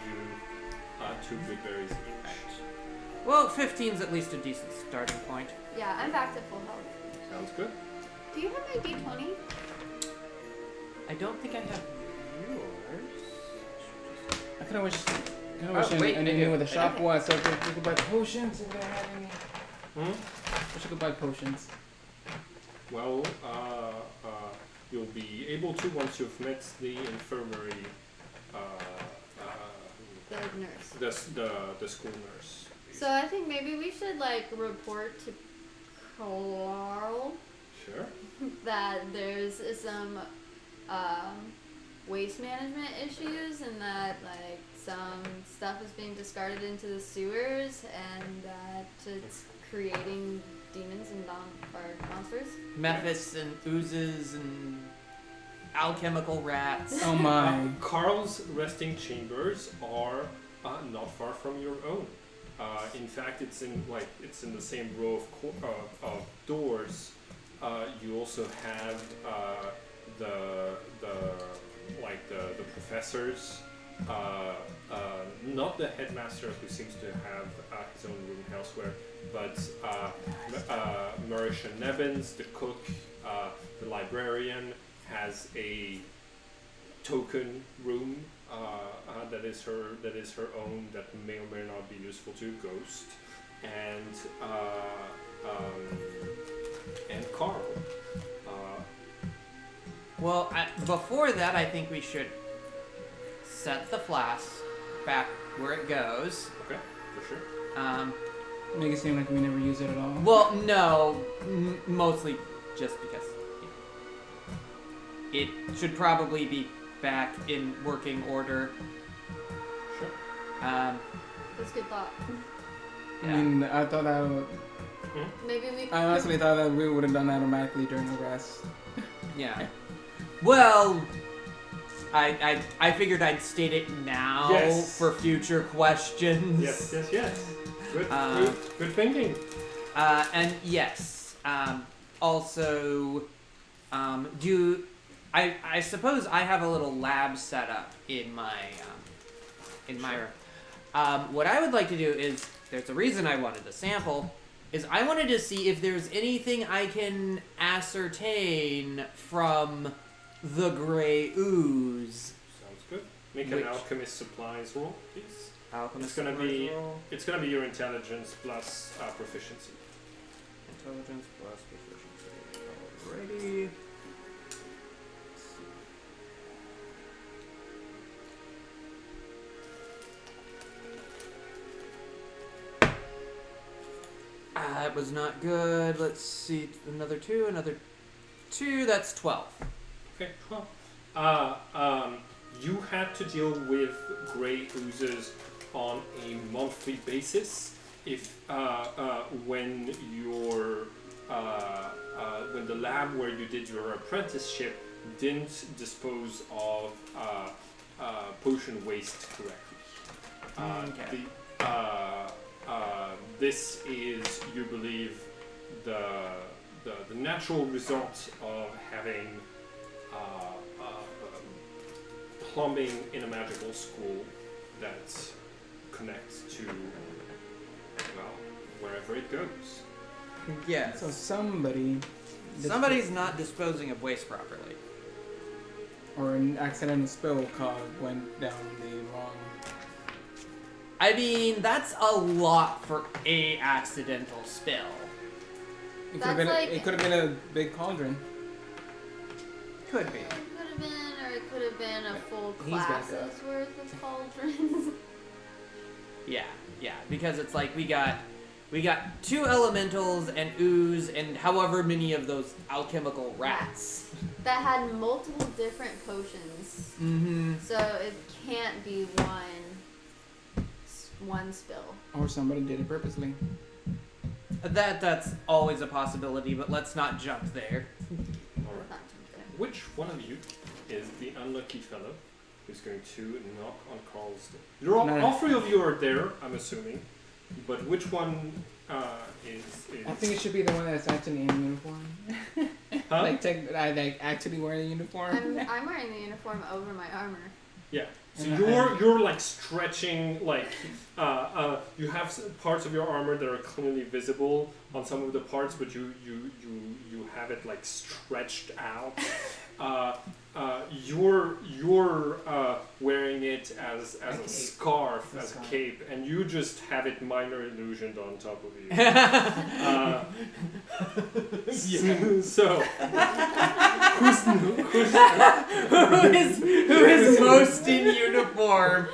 2 good berries each. Well, 15's at least a decent starting point. Yeah, I'm back to full health. Sounds good. Do you have my D20? I don't think I have yours. I kind of wish. wait, I I knew do. where the I shop do. was, so we could buy potions if they had any. Hmm? Wish I could buy potions. Well, you'll be able to once you've met the infirmary, The nurse. the school nurse. So I think maybe we should like report to Carl Sure. that there's some waste management issues and that like some stuff is being discarded into the sewers and that it's creating demons and or monsters. Mephis and oozes and alchemical rats. Oh my. Carl's resting chambers are not far from your own. In fact, it's in the same row of doors. You also have the professors. Not the headmaster who seems to have his own room elsewhere, but Marish and Nevins, the cook, the librarian, has a token room that is her own that may or may not be useful to Ghost, and Carl. Well, before that, I think we should set the flask back where it goes. Okay, for sure. Make it seem like we never use it at all. Well, no, mostly just because it should probably be back in working order. Sure. That's a good thought. Yeah. I mean, I thought that. Maybe we. I honestly thought that we would have done that automatically during the rest. Yeah. Well, I figured I'd state it now Yes. for future questions. Yes. Good, Uh, good thinking. And yes. Also, I suppose I have a little lab set up in my room. What I would like to do is, there's a reason I wanted the sample, is I wanted to see if there's anything I can ascertain from the gray ooze. Sounds good. Make an alchemist supplies roll, please. Alchemist It's gonna be- supplies roll. It's gonna be your intelligence plus proficiency. Intelligence plus proficiency. Alrighty. That was not good. Let's see. Another two. That's 12. Okay, 12. You had to deal with gray oozes on a monthly basis. If when when the lab where you did your apprenticeship didn't dispose of potion waste correctly. Okay. This is, you believe, the plumbing in a magical school that connects to, well, wherever it goes. Yeah. So somebody's not disposing of waste properly. or an accidental spill went down the wrong. I mean, that's a lot for a accidental spill. It That's could have been a big cauldron. Could be. It could have been, or it could have been a full He's back class's up. worth of cauldrons. Yeah, because it's like we got 2 elementals and ooze and however many of those alchemical rats. That had multiple different potions. Mm-hmm. So it can't be one spill. Or somebody did it purposely. That's always a possibility, but let's not jump there. Alright. Which one of you is the unlucky fellow who's going to knock on Carl's door? All 3 of you are there, I'm assuming. But which one is... I think it should be the one that's actually in uniform. Huh? like actually wearing a uniform. I'm wearing the uniform over my armor. Yeah. So And you're like stretching, like you have parts of your armor that are clearly visible on some of the parts, but you have it like stretched out. You're wearing it as a scarf, as a cape, and you just have it minor illusioned on top of you. So Who is most in uniform?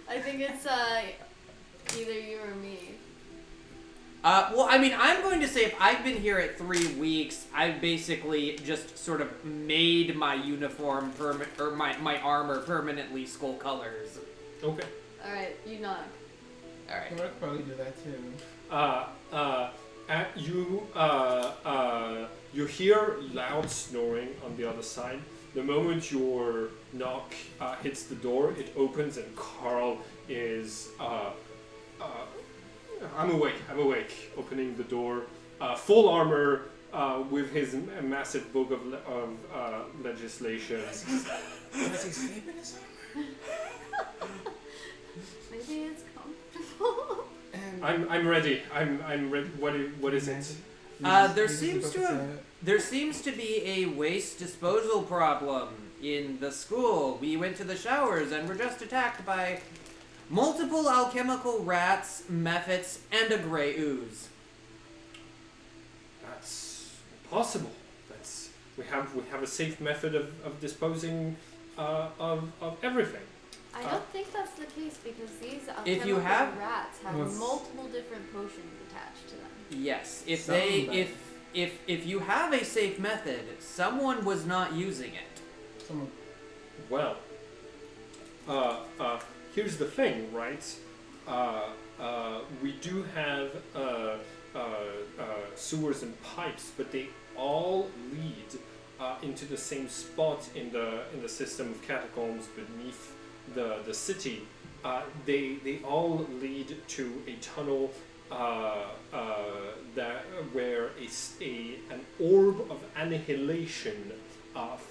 I think it's either you or me. Well, I mean, I'm going to say if I've been here at 3 weeks, I've basically just sort of made my uniform or my armor permanently skull colors. okay. Alright, you knock. All right. I would probably do that too. You hear loud snoring on the other side. The moment your knock hits the door, it opens and Carl is I'm awake. Opening the door, full armor, with his massive book of legislation. Does he sleep in his armor? Maybe it's comfortable. I'm ready. I'm ready. What is it? There seems to be a waste disposal problem in the school. We went to the showers and were just attacked by multiple alchemical rats, mephits, and a gray ooze. That's impossible. We have a safe method of disposing of everything. I don't think that's the case because these If you alchemical have- rats have What's- multiple different potions attached to them. Yes, if Somebody. if you have a safe method, someone was not using it. Someone. Well, here's the thing, right? We do have sewers and pipes, but they all lead into the same spot in the system of catacombs beneath the city. They all lead to a tunnel where an orb of annihilation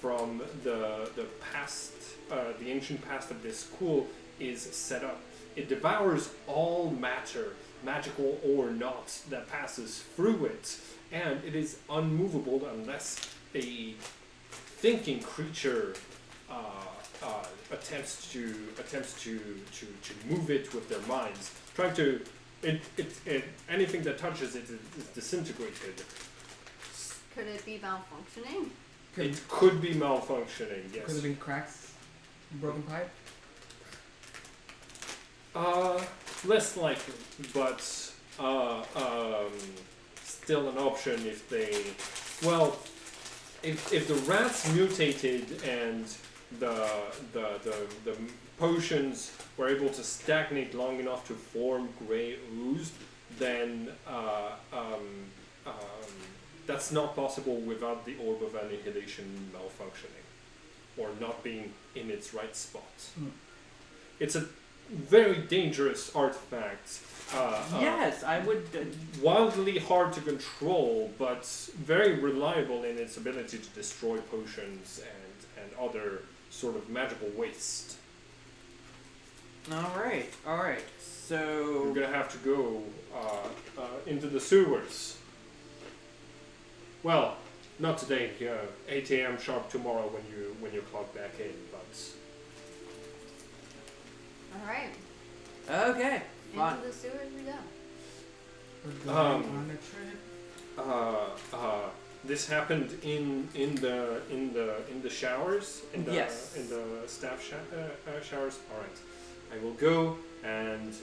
from the past, the ancient past of this school, is set up. It devours all matter, magical or not, that passes through it, and it is unmovable unless a thinking creature attempts to move it with their minds. Trying to anything that touches it is disintegrated. Could it be malfunctioning? It could be malfunctioning. Yes. Could it be cracks? Broken pipe? Less likely, but still an option if they. Well, if the rats mutated and the potions were able to stagnate long enough to form gray ooze, then that's not possible without the orb of annihilation malfunctioning or not being in its right spot. It's a very dangerous artifact. Yes, I would. Wildly hard to control, but very reliable in its ability to destroy potions and other sort of magical waste. All right. You're So gonna have to go into the sewers. Well, not today. 8 a.m. sharp tomorrow when you clock back in. But All right. okay, fine. Into the sewers we go. We're going on a trip. this happened in the showers Yes. in the staff showers. All right, I will go and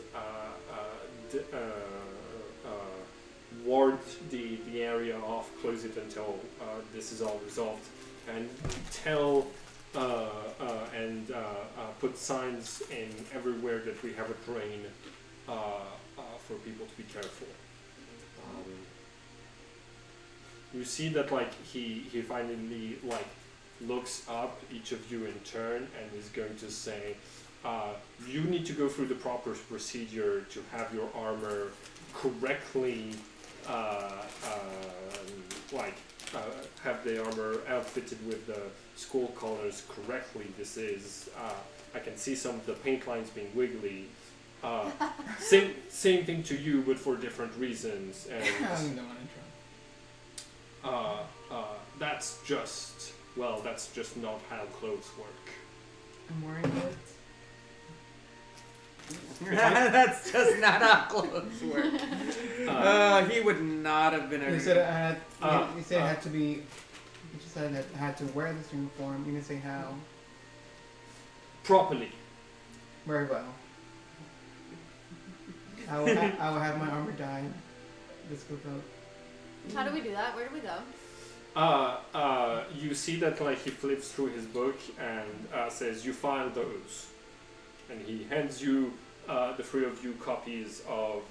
ward the area off, close it until this is all resolved, and tell and put signs in everywhere that we have a drain for people to be careful. You see that he finally looks up each of you in turn and is going to say, you need to go through the proper procedure to have your armor correctly have the armor outfitted with the skull colors correctly. This is I can see some of the paint lines being wiggly. Same thing to you, but for different reasons. And that's just not how clothes work. I'm wearing it. That's just not how clothes work. He would not have been You said I had. You said it had to be. You just said that I had to wear this uniform. You didn't say how. Properly. Very well. I will have my armor dyed. This goes out. How do we do that? Where do we go? You see that he flips through his book and says, "You file those," and he hands you the three of you copies of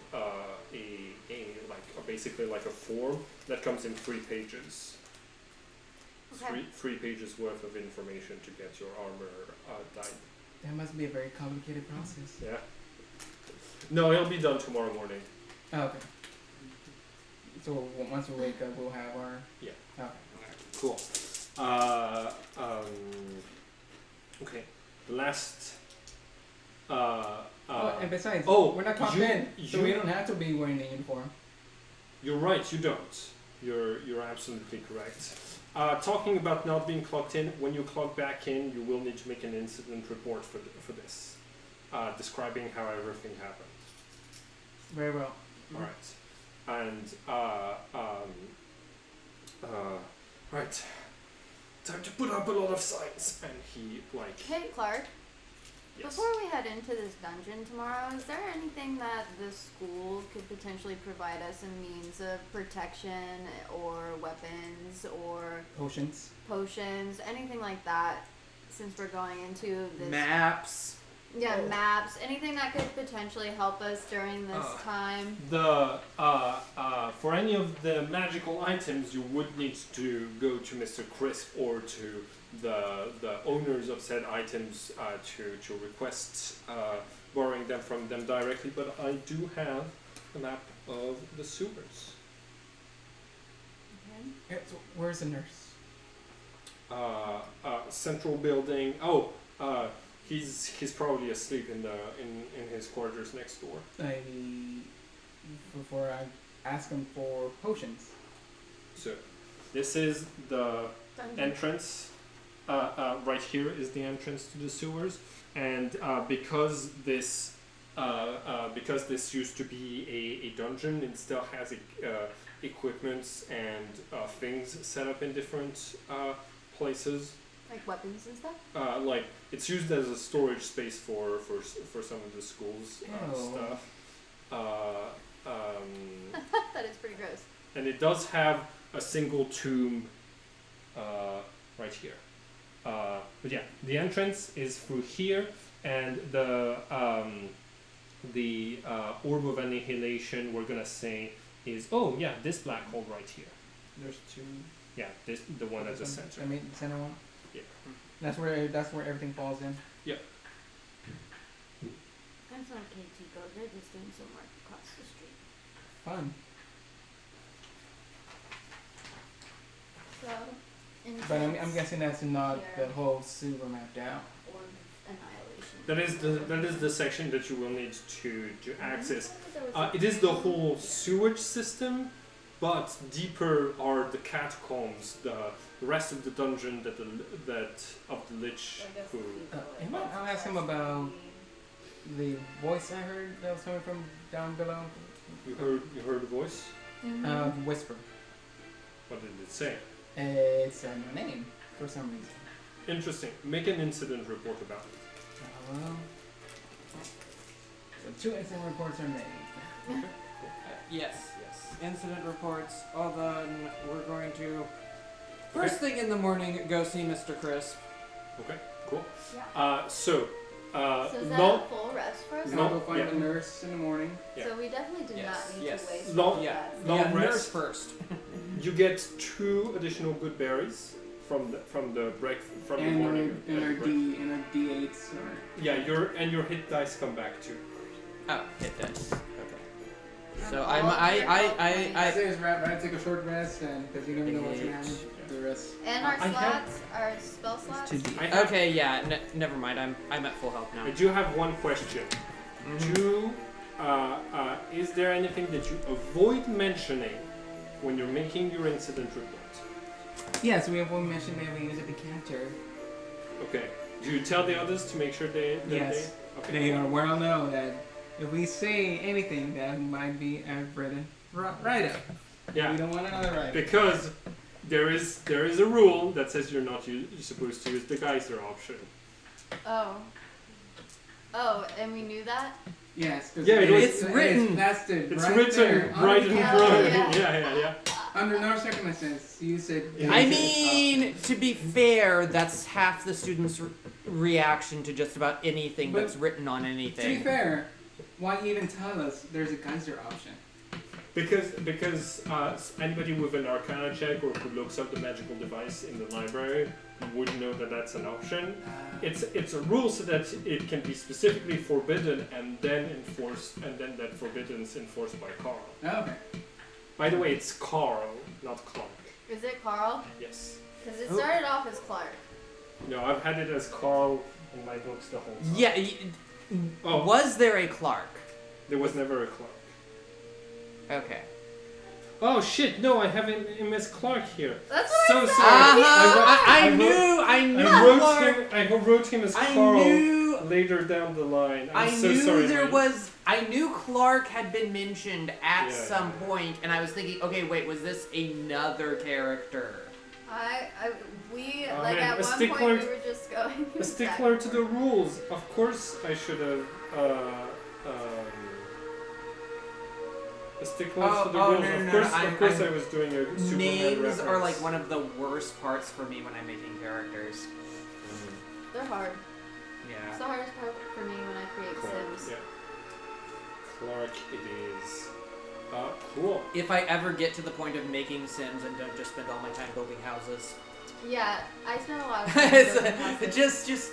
basically a form that comes in 3 pages. Okay. Three pages worth of information to get your armor dyed. That must be a very complicated process. Yeah. No, it'll be done tomorrow morning. Oh, okay. So once we wake up, we'll have our. Yeah. Okay. Cool. Okay. The last. And besides, oh, we're not clocked in, so we don't have to be wearing the uniform. You're right. You don't. You're absolutely correct. Talking about not being clocked in, when you clock back in, you will need to make an incident report for this, describing how everything happened. Very well. All right. And right. Time to put up a lot of signs. And he Hey, Clark. Yes. Before we head into this dungeon tomorrow, is there anything that the school could potentially provide us in means of protection or weapons or Potions. anything like that, since we're going into this maps. Yeah, maps, anything that could potentially help us during this time. The for any of the magical items, you would need to go to Mr. Crisp or to the owners of said items to request borrowing them from them directly. But I do have a map of the sewers. Okay. Yeah, so where's the nurse? Central building. He's probably asleep in his quarters next door. Before I ask him for potions. So, this is the Dungeon. entrance. Right here is the entrance to the sewers, and because this used to be a dungeon, it still has equipments and things set up in different places. Like weapons and stuff? It's used as a storage space for some of the schools stuff. That is pretty gross. And it does have a single tomb right here. But yeah, the entrance is through here, and the orb of annihilation, we're gonna say, is this black hole right here. There's 2. Yeah, the one at the center. I mean, the center one. Yeah. That's where everything falls in. Yep. That's okay, Chico. They're just doing some work across the street. Fun. So, in But I'm guessing that's not the whole sewer mapped out. Or annihilation. That is the section that you will need to access. It is the whole sewage system, but deeper are the catacombs, the rest of the dungeon that of the Lich who. I'll ask him about the voice I heard that was coming from down below. You heard a voice? Whisper. What did it say? It's my name for some reason. Interesting. Make an incident report about it. So 2 incident reports are made. Okay. Yes. Incident reports. All done. We're going to first thing in the morning go see Mr. Crisp. Okay. Cool. Yeah. So is that a full rest for us? I'll go find a nurse in the morning. Yeah. So we definitely did not need to waste Long- all Yeah. that. Long Nurse rest. first. You get 2 additional good berries from the the morning. And our break. D8s or Yeah, your hit dice come back too. Oh, hit dice. Okay. So All I'm of your health I points. say it's right, take a short rest, and because you never know what's gonna happen. The rest. And our I slots, our spell slots. 2D. I have, Okay, yeah. Never mind. I'm at full health now. I do have one question. Mhm. Is there anything that you avoid mentioning when you're making your incident report? Yes, we have one mention that we use a decanter. Okay. Do you tell the others to make sure they? Yes. Okay. They are well known that if we say anything that might be written right up. Yeah. We don't want another write-up. Because there is a rule that says you're supposed to use the geyser option. Oh, and we knew that? Yes. 'Cause Yeah, it's written. It's vested It's right written there on right the in counter. front. Yeah. Yeah. Under no circumstances, you said. Yeah. I mean, to be fair, that's half the students' reaction to just about anything But that's written on To be anything. fair, why even tell us there's a geyser option? Because anybody with an Arcana check or who looks up the magical device in the library would know that that's an option. It's a rule so that it can be specifically forbidden and then enforced, and then that forbidden's enforced by Carl. Okay. By the way, it's Carl, not Clark. Is it Carl? Yes. Because it started off as Clark. No, I've had it as Carl in my books the whole time. Yeah. Oh. Was there a Clark? There was never a Clark. Okay. Oh shit! No, I have him as Clark here. That's what So I said. sorry. I knew Clark. I wrote him as I Carl knew- later down the line. I'm I so knew sorry. there man. was. I knew Clark had been mentioned at Yeah. some point, and I was thinking, okay, wait, was this another character? We Oh, like man, at a one stickler- point we were just going. A stickler to the rules. Of course, I should have. A stickler to the rules. Of course, I was doing a Superman Names reference. are like one of the worst parts for me when I'm making characters. They're hard. Yeah. It's the hardest part for me when I create Clark, Sims. yeah. Clark, it is. Cool. If I ever get to the point of making Sims and don't just spend all my time building houses, Yeah, I spent a lot of time building houses. just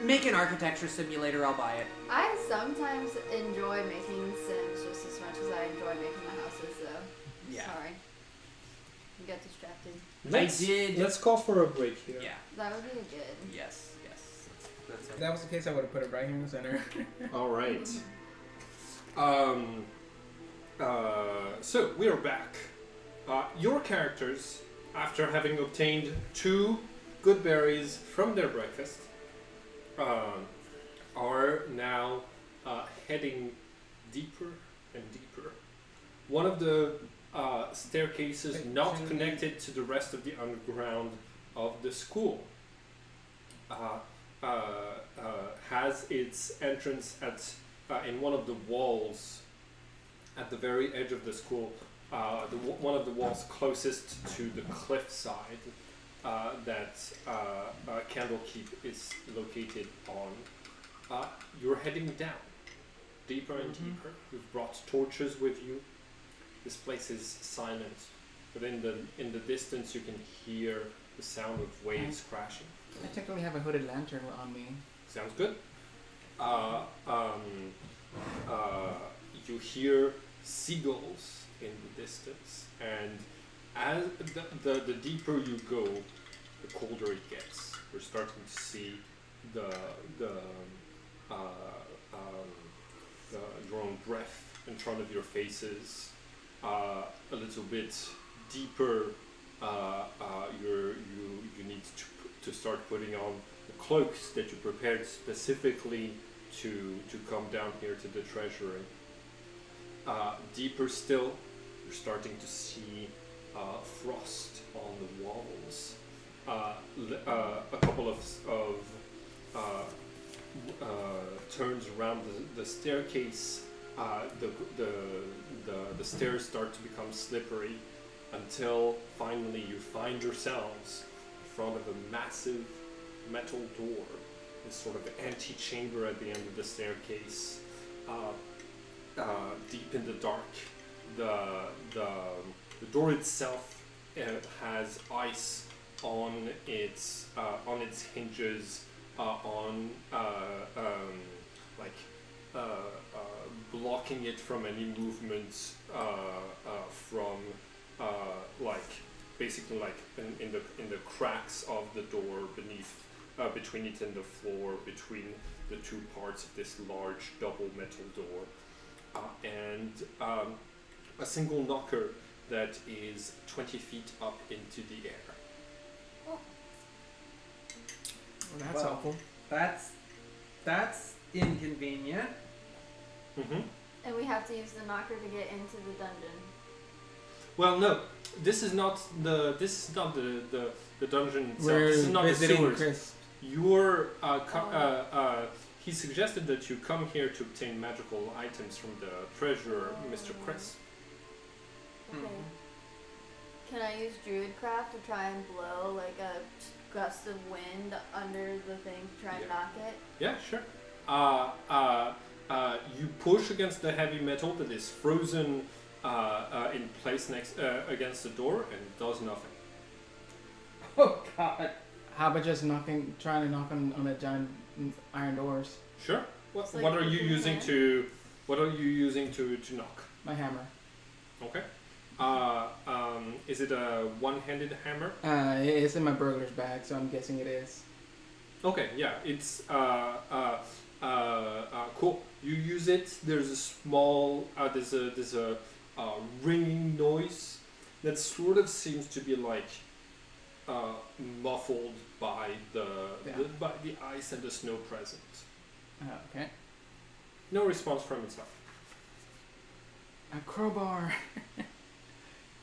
make an architecture simulator. I'll buy it. I sometimes enjoy making Sims just as much as I enjoy making my houses, though. Yeah. Sorry. I got distracted. Let's call for a break here. Yeah. That would be good. Yes. That's If that was the case, I would have put it right here in the center. All right. So we are back. Your characters, after having obtained 2 good berries from their breakfast, are now heading deeper and deeper. One of the staircases not connected to the rest of the underground of the school has its entrance in one of the walls at the very edge of the school. One of the walls closest to the cliff side that Candlekeep is located on. You're heading down, deeper and deeper. You've brought torches with you. This place is silent, but in the distance you can hear the sound of waves crashing. I technically have a hooded lantern on me. Sounds good. You hear seagulls in the distance, and as the deeper you go, the colder it gets. We're starting to see the your own breath in front of your faces, a little bit deeper. You need to start putting on the cloaks that you prepared specifically to come down here to the treasury. Deeper still, you're starting to see frost on the walls. A couple of turns around the staircase. The stairs start to become slippery until finally you find yourselves in front of a massive metal door, this sort of antechamber at the end of the staircase, deep in the dark. The door itself has ice on its hinges, blocking it from any movement from basically in the cracks of the door beneath, between it and the floor, between the two parts of this large double metal door, and a single knocker that is 20 feet up into the air. Oh. Well, that's helpful. That's inconvenient. Mm-hmm. And we have to use the knocker to get into the dungeon. Well, no, this is not the dungeon itself. We're this is not the visiting sewers. Chris. You're he suggested that you come here to obtain magical items from the treasurer, Mr. Chris. Okay. Can I use Druidcraft to try and blow like a gust of wind under the thing to try and knock it? Yeah, sure. You push against the heavy metal that is frozen in place next against the door, and it does nothing. Oh God. How about just trying to knock on the giant iron doors? Sure. It's like What are you open using hand. to? What are you using to knock? My hammer. Okay. Is it a one-handed hammer? It's in my burglar's bag, so I'm guessing it is. Okay, yeah, it's cool. You use it. There's a small there's a ringing noise that sort of seems to be like muffled by the ice and the snow present. Okay. No response from itself. A crowbar.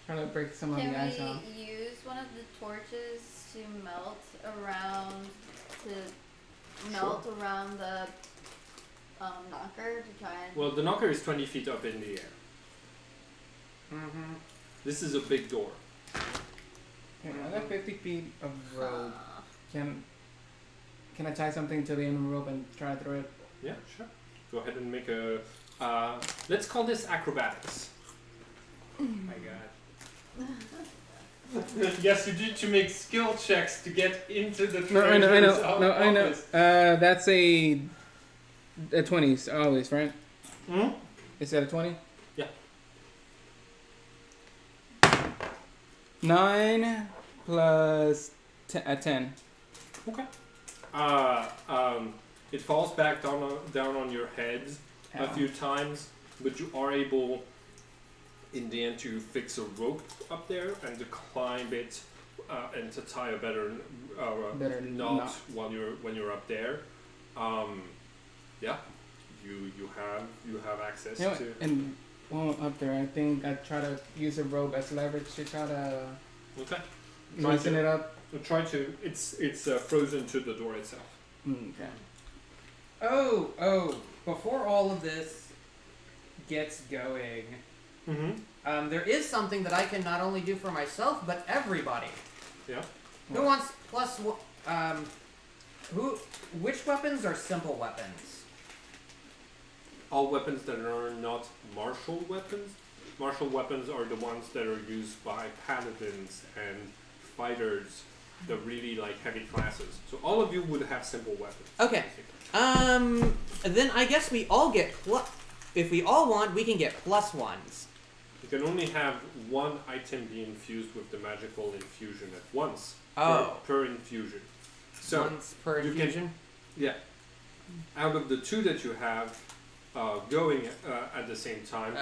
Trying to break some of Can the ice off. we use one of the torches to melt around the knocker to try and? Well, the knocker is 20 feet up in the air. Mm-hmm. This is a big door. Okay, I got 50 feet of rope. Can I tie something to the end of the rope and try to throw it? Yeah, sure. Go ahead and make a. Let's call this acrobatics. My God. Yes, you need to make skill checks to get into the No, I know. office. That's a 20 always, right? Hmm? Is that a 20? Yeah. 9 plus 10. Okay. It falls back down on your heads a Ow. few times, but you are able, in the end, to fix a rope up there and to climb it, and to tie a better knot when you're up there. Yeah, you have access to. And while I'm up there, I think I try to use a rope as leverage to try to Okay. loosen it up. Try to. It's frozen to the door itself. Okay. Oh! Before all of this gets going, Mm-hmm. there is something that I can not only do for myself but everybody. Yeah. Who wants plus? Which weapons are simple weapons? All weapons that are not martial weapons. Martial weapons are the ones that are used by paladins and fighters, the really heavy classes. So all of you would have simple weapons. Okay. Then I guess we all get if we all want, we can get +1s. You can only have one item be infused with the magical infusion at once per infusion. So once per you infusion? Out of the two that you have going at the same time,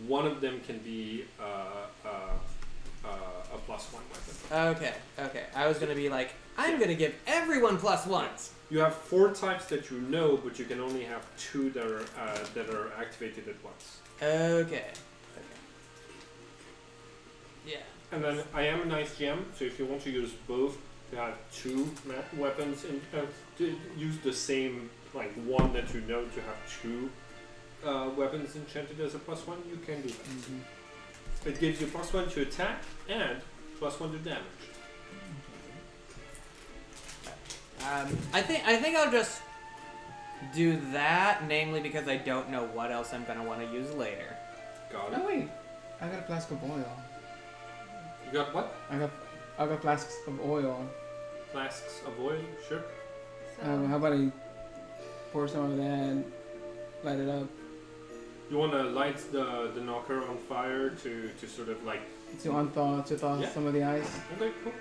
one of them can be a +1 weapon. Okay. I was gonna be like, I'm gonna give everyone +1s. You have 4 types that you know, but you can only have 2 that are activated at once. Okay. Yeah. And then I am a nice GM, so if you want to use both, to have 2 weapons and to use the same, like one that you know to have 2 weapons enchanted as a +1, you can do that. Mm-hmm. It gives you +1 to attack and +1 to damage. I think I'll just do that, namely because I don't know what else I'm gonna want to use later. Got it. Oh wait, I got a flask of oil. You got what? I got flasks of oil. Flasks of oil, sure. So, How about I pour some of that, light it up? You want to light the knocker on fire to sort of like... To thaw some of the ice? Okay, cool.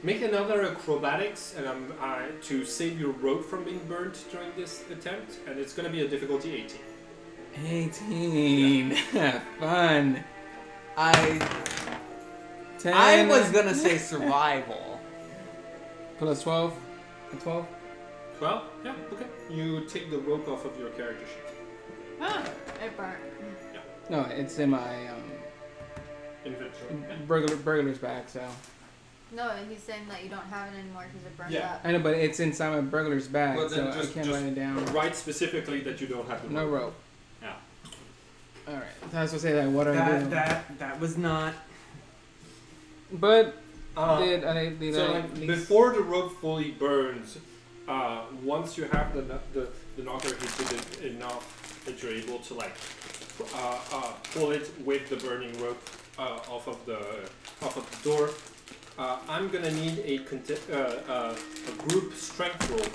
Make another acrobatics and to save your rope from being burnt during this attempt, and it's going to be a difficulty 18. 18. Yeah. Fun. I was gonna say survival. Plus 12. A 12? 12? Yeah, okay. You take the rope off of your character sheet. it burnt. No, it's in my Inventory. burglar's bag, so. No, he's saying that you don't have it anymore because it burned Yeah. up. I know, but it's inside my burglar's bag, Well, so then I can't write it down. Write specifically that you don't have the No rope. Yeah. Alright, I was gonna say that. What do I do? That was not. But so before the rope fully burns, once you have the knocker heated enough that you're able to like pull it with the burning rope off of the door, I'm gonna need a group strength roll.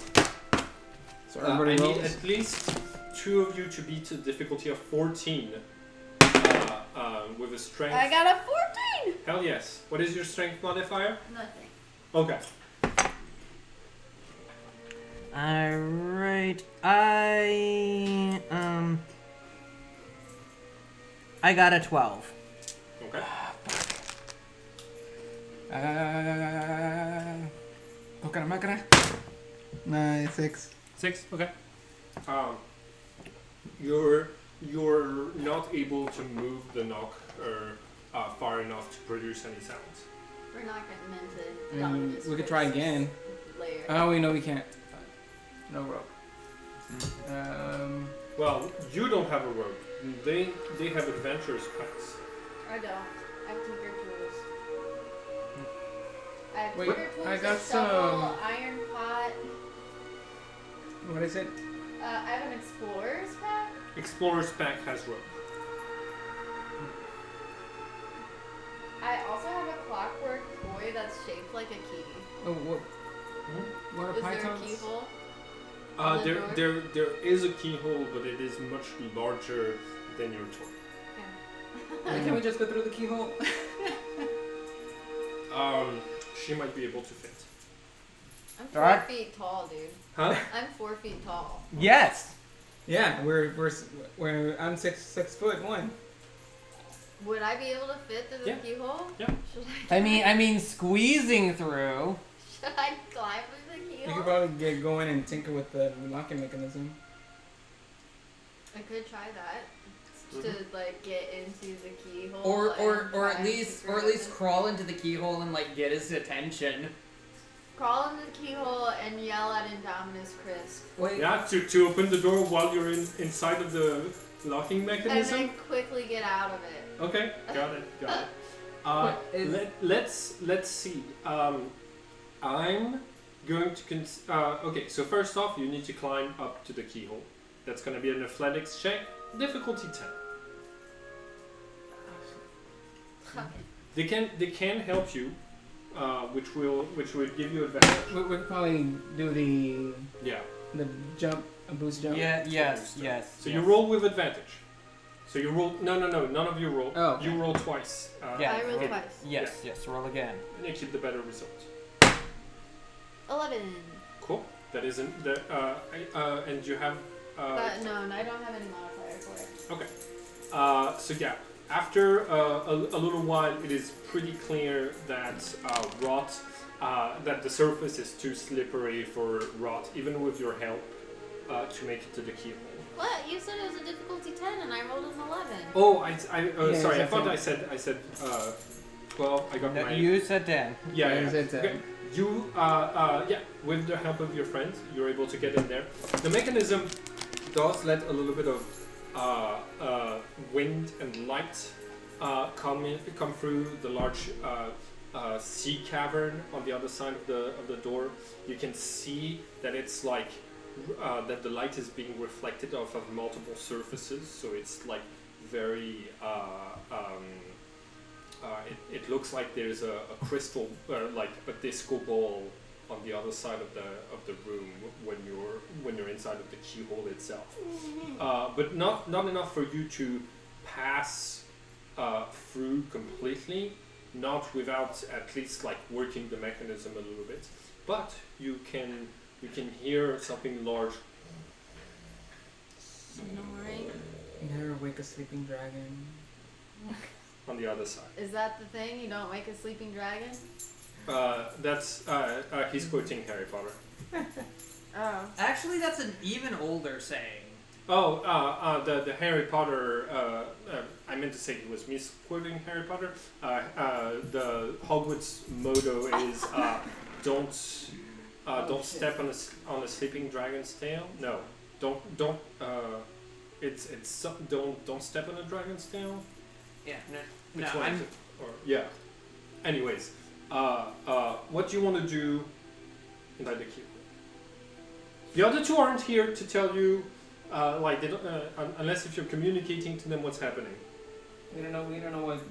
So I everybody need rolls? at least 2 of you to beat a difficulty of 14 with a strength. I got a 14! Hell yes. What is your strength modifier? Nothing. Okay. Alright. I got a 12. Okay. Máquina. 9, 6. 6. Okay. You're not able to move the knocker far enough to produce any sounds. We're not getting into Dominus We could try again. later. Oh, we know we can't. No rope. Well, you don't have a rope. They have adventurous packs. I don't. I have tinker tools. I have Wait, tinker tools, I got a shovel, some. iron pot. What is it? I have an explorer's pack. Explorer's pack has rope. I also have a clockwork toy that's shaped like a key. Oh, what? What are Is there a pythons? keyhole? On the door? There is a keyhole, but it is much larger than your toy. Can we just go through the keyhole? She might be able to fit. I'm 4 Alright. feet tall, dude. Huh? I'm 4 feet tall. Yes. Yeah, I'm 6'1". Would I be able to fit through the Yeah. keyhole? Yeah. Should I mean, squeezing through. Should I climb through the You keyhole? could probably go in and tinker with the locking mechanism. I could try that. To like get into the keyhole. Or and at try least and secure it. crawl into the keyhole and like get his attention. Crawl into the keyhole and yell at Indominus Crisp. Wait. Yeah, to open the door while you're inside of the locking And mechanism. then quickly get out of it. Okay, got it. Let's see. I'm going to okay, so first off, you need to climb up to the keyhole. That's going to be an athletics check, difficulty 10. They can help you, which will give you advantage. We could probably do the Yeah. The jump, a boost jump. Yeah. Yes. So you roll with advantage. So you roll. No. None of you roll. Oh, okay. You roll twice. Yeah. I rolled twice. Yes. Roll again. And you keep the better result. 11. Cool. That isn't the. And you have. But no, I don't have any modifier for it. Okay. So yeah, after a little while, it is pretty clear that rot, that the surface is too slippery for rot, even with your help, to make it to the keyhole. What? You said it was a difficulty 10 and I rolled an 11. Oh, Yeah, sorry. I exactly. thought I said 12. I got No, my. you said 10. Yeah. You said 10. Okay. You, yeah, with the help of your friends, you're able to get in there. The mechanism does let a little bit of wind and light come through the large sea cavern on the other side of the door. You can see that it's like that the light is being reflected off of multiple surfaces, so it's like very. It looks like there's a crystal, like a disco ball, on the other side of the room when you're inside of the keyhole itself. But not enough for you to pass through completely. Not without at least like working the mechanism a little bit. But you can hear something large. Snoring. Never wake a sleeping dragon. On the other side. Is that the thing? You don't wake a sleeping dragon? That's he's quoting Harry Potter. Oh. Actually, that's an even older saying. Oh, the Harry Potter. I meant to say he was misquoting Harry Potter. The Hogwarts motto is don't step on a sleeping dragon's tail. No, don't. Don't step on a dragon's tail. Yeah. Which No, one is it? Or yeah. Anyways, what do you want to do inside the queue? The other two aren't here to tell you, like they don't, unless if you're communicating to them what's happening. We don't know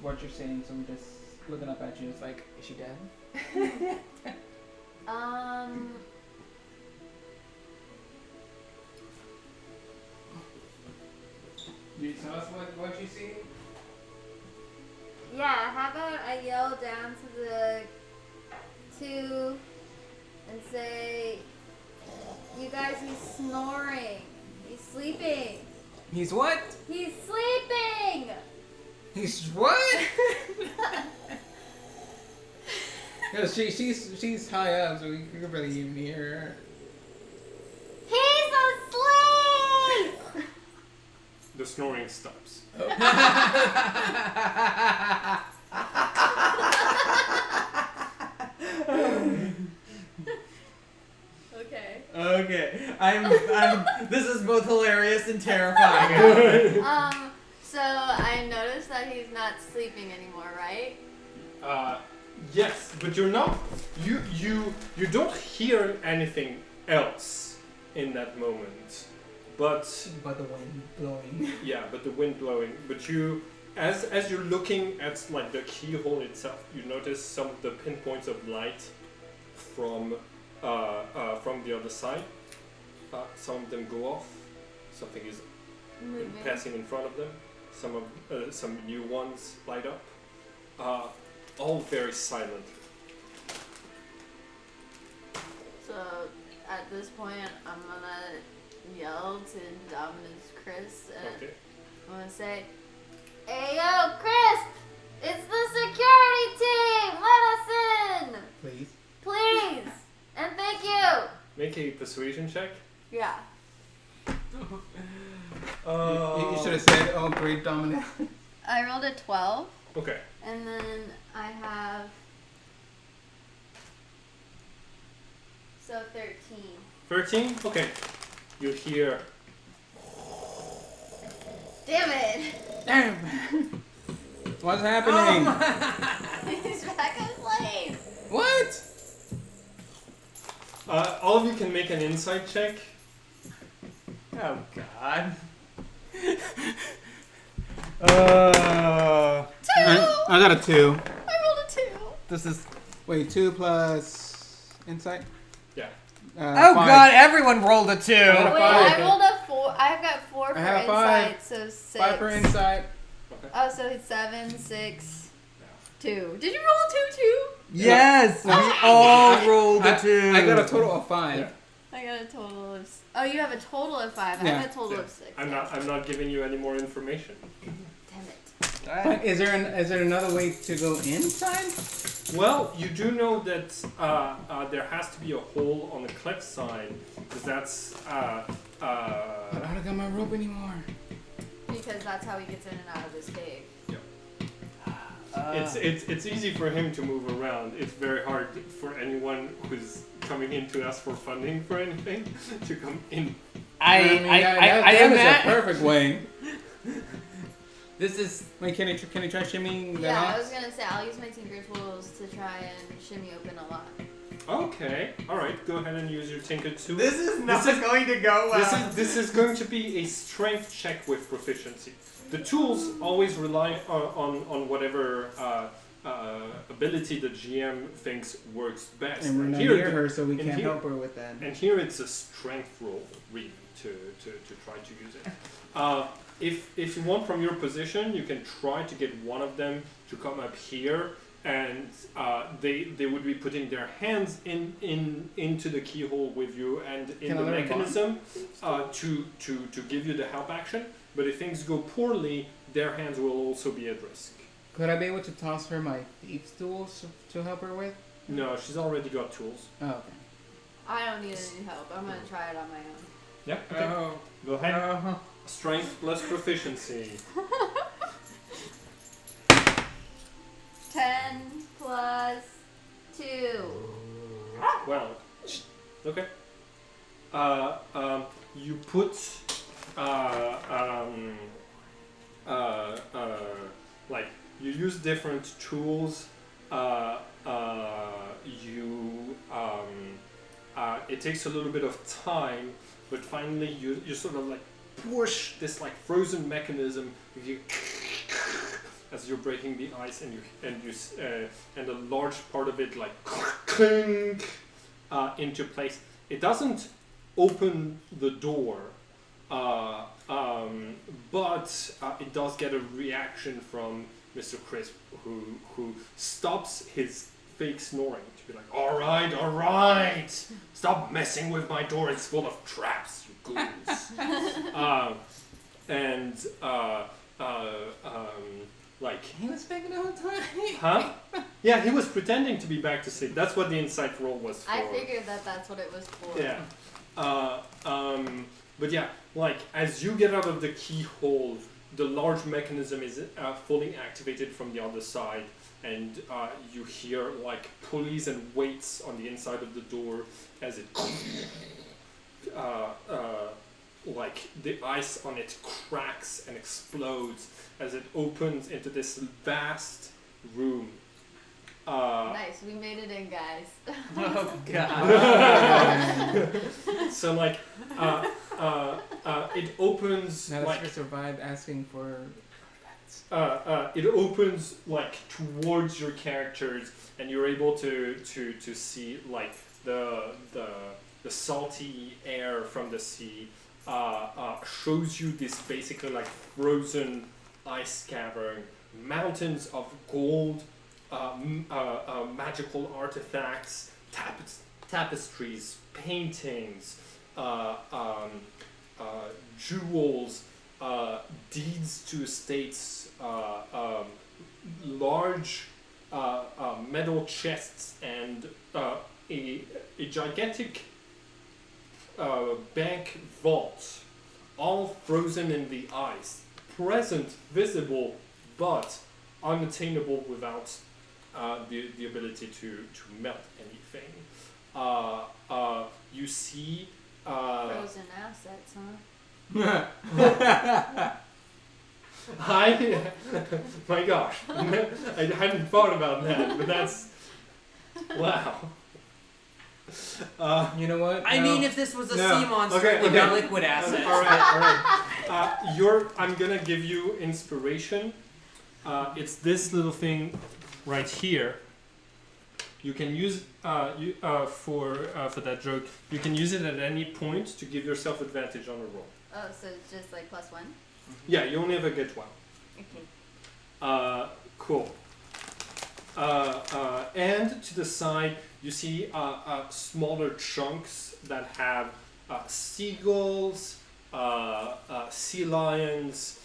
what you're saying, so we're just looking up at you. It's like, is she dead? You tell us what you see? Yeah, how about I yell down to the two and say, you guys, he's snoring. He's sleeping. He's what? He's sleeping! He's what? Because she's high up, so we can barely even hear her. He's asleep! The snoring stops. Okay. Okay. I'm. This is both hilarious and terrifying. So I noticed that he's not sleeping anymore, right? Yes, but you're not. You don't hear anything else in that moment. But the wind blowing. yeah, but the wind blowing. But you, as you're looking at like the keyhole itself, you notice some of the pinpoints of light from the other side. Some of them go off. Something is Moving. passing in front of them. Some new ones light up. All very silently. So at this point, I'm gonna yell to Dominus Chris and Okay. I'm gonna say, hey yo, Chris! It's the security team! Let us in! Please. Please! And thank you! Make a persuasion check. Yeah. You should have said, oh, great dominant. I rolled a 12, Okay. and then I have. So 13. 13? Okay. You hear. Damn it! Damn. What's happening? He's back asleep! What? All of you can make an insight check. Oh God. I got a 2. I rolled a 2. This is. Wait, 2 plus insight? Yeah. Oh 5. god, everyone rolled a 2. Wait, got a 5. I rolled a 4. I've got 4 for I have a 5. insight, so 6. 5 for insight. Okay. Oh, so it's 7, 6, 2. Did you roll a 2 too? Yes, we all rolled a 2. I got a total of 5. Yeah. I got a total of. Oh, you have a total of 5. I Yeah. have a total Yeah. of 6. I'm not giving you any more information. Damn it. But is there another way to go inside? Well, you do know that there has to be a hole on the cliff side, because that's But I don't got my rope anymore. Because that's how he gets in and out of his cave. it's easy for him to move around. It's very hard for anyone who's coming in to ask for funding for anything to come in. I that am is a at. perfect way. This is. Wait, can you try shimmying that Yeah, I off? was gonna say I'll use my tinker tools to try and shimmy open a lock. Okay, all right. Go ahead and use your tinker tool. This is not This is- going to go well. This is going to be a strength check with proficiency. The tools always rely on whatever ability the GM thinks works best. And we're not here near her, so we and can't here- help her with that. And here it's a strength roll, really, to try to use it. If you want from your position, you can try to get one of them to come up here, and they would be putting their hands into the keyhole with you and in Can I the learn mechanism to give you the help action. But if things go poorly, their hands will also be at risk. Could I be able to toss her my thieves' tools to help her with? No, she's already got tools. Oh, okay. I don't need any help. I'm gonna try it on my own. Yeah. Okay. Oh. Go ahead. Strength plus proficiency. 10 plus 2. 12. Okay. You put like you use different tools. It takes a little bit of time, but finally you sort of like push this like frozen mechanism. You as you're breaking the ice, and a large part of it like clink into place. It doesn't open the door, but it does get a reaction from Mr. Crisp, who stops his fake snoring to be like, all right, stop messing with my door. It's full of traps, you goons. Like He was back the whole time. huh? Yeah, he was pretending to be back to sleep. That's what the insight roll was for. I figured that's what it was for. Yeah. But yeah, like as you get out of the keyhole, the large mechanism is fully activated from the other side, and you hear like pulleys and weights on the inside of the door as it like the ice on it cracks and explodes as it opens into this vast room. Nice, we made it in, guys. Oh god. So like it opens Now like let's survive asking for. it opens like towards your characters, and you're able to see like the salty air from the sea shows you this basically like frozen ice cavern, mountains of gold, magical artifacts, tapestries, paintings, jewels, deeds to estates, large metal chests, and a gigantic bank vault, all frozen in the ice, present, visible, but unattainable without the ability to melt anything. You see Frozen assets, huh? my gosh, I hadn't thought about that, but that's wow. You know what? I No. mean, if this was a No. sea monster, Okay, it would okay. be liquid acid. All right. I'm gonna give you inspiration. It's this little thing right here. You can use for that joke. You can use it at any point to give yourself advantage on a roll. Oh, so it's just like +1? Yeah, you only ever get one. Okay. Cool. And to the side, you see smaller chunks that have seagulls, sea lions,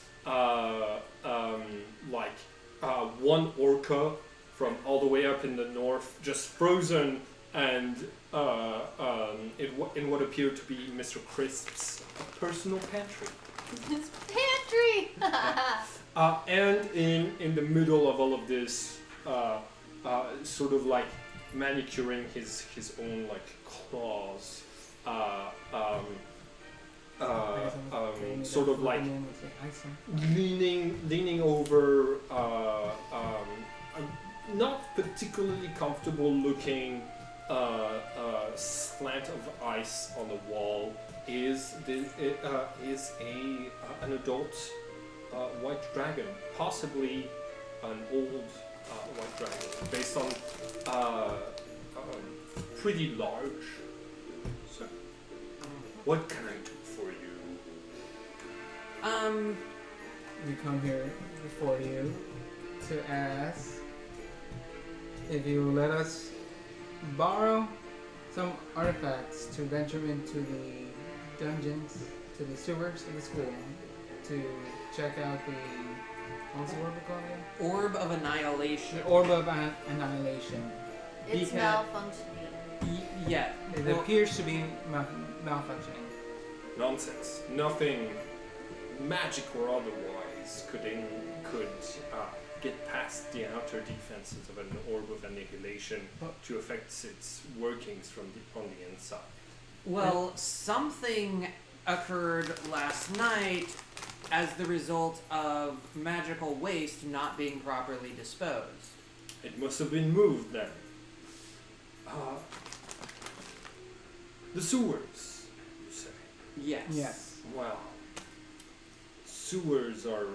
one orca from all the way up in the north, just frozen and in what appeared to be Mr. Crisp's personal pantry. His pantry! And in the middle of all of this, sort of like manicuring his own like claws, sort of like leaning over a not particularly comfortable looking slant of ice on the wall is an adult white dragon, possibly an old white dragon, based on pretty large. So, what can I do for you? We come here before you to ask if you let us borrow some artifacts to venture into the dungeons, to the sewers of the school, to check out the, what's the word we call it? Orb of Annihilation. The Orb of Annihilation. It's Because- malfunctioning. Yeah. It well, appears to be malfunctioning. Nonsense. Nothing, magic or otherwise, could get past the outer defenses of an orb of annihilation to affect its workings on the inside. Well, something occurred last night as the result of magical waste not being properly disposed. It must have been moved then. The sewers, you say? Yes. Yes. Well, sewers are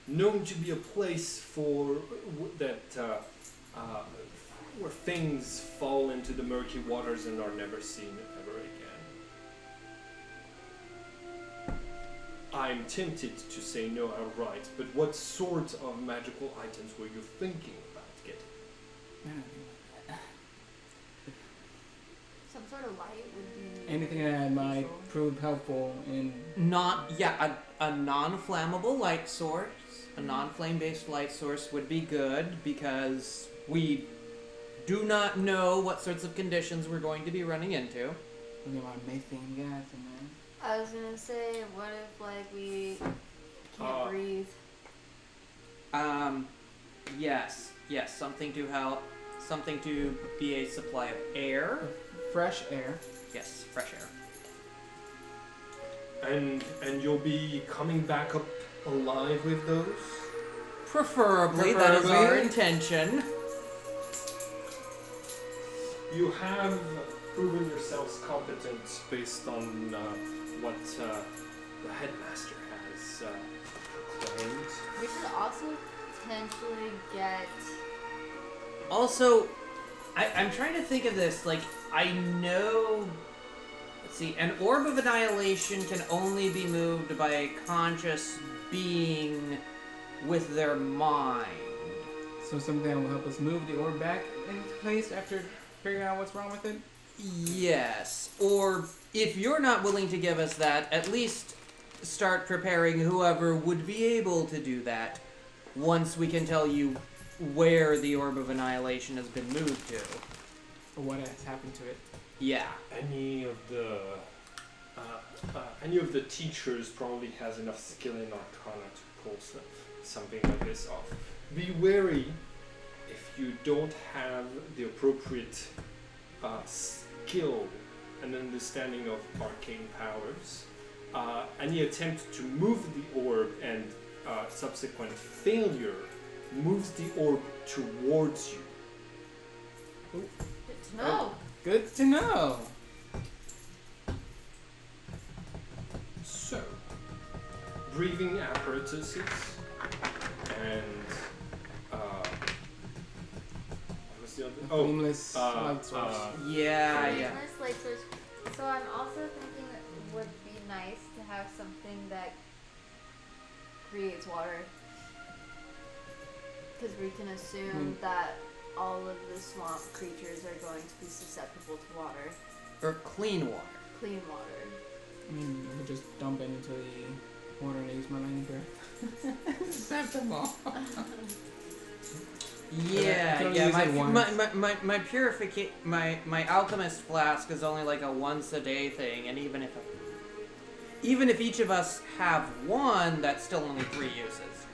known to be a place for where things fall into the murky waters and are never seen ever again. I'm tempted to say no outright, but what sort of magical items were you thinking about getting? Some sort of light would be... Anything that might prove helpful in... A non-flammable light source, a non-flame based light source would be good because we do not know what sorts of conditions we're going to be running into. You know, methane gas in there. I was gonna say, what if, like, we can't breathe? Yes, something to help, something to be a supply of air. Fresh air. Yes, fresh air. And you'll be coming back up alive with those? Preferably, that is our intention. You have proven yourselves competent based on what the headmaster has claimed. We should also potentially get... Also, I'm trying to think of this, like, I know... Let's see, an Orb of Annihilation can only be moved by a conscious being with their mind. So something that will help us move the orb back into place after figuring out what's wrong with it? Yes, or if you're not willing to give us that, at least start preparing whoever would be able to do that once we can tell you where the Orb of Annihilation has been moved to. Or what has happened to it? Yeah. Any of the teachers probably has enough skill in Arcana to pull something like this off. Be wary if you don't have the appropriate skill and understanding of arcane powers. Any attempt to move the orb and subsequent failure moves the orb towards you. Good to know. Good to know. So, breathing apparatuses and what was the the other? A flameless light source. Yeah. Flameless light source. So I'm also thinking it would be nice to have something that Creates water. Because we can assume that all of the swamp creatures are going to be susceptible to water. Or clean water. Clean water. I mean, you could just dump it into the water and use my landing breath. Acceptable. My purification, my alchemist flask is only like a once a day thing, and even if each of us have one, that's still only 3 uses.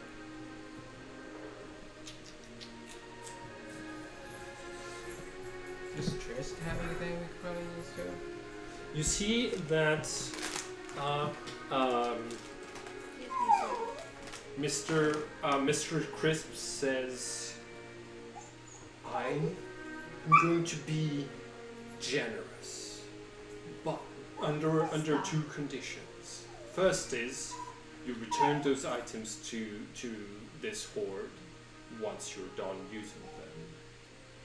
Does Trist have anything we could probably use too? You see that Mr. Crisp says, I'm going to be generous, but under 2 conditions. First is you return those items to this horde once you're done using them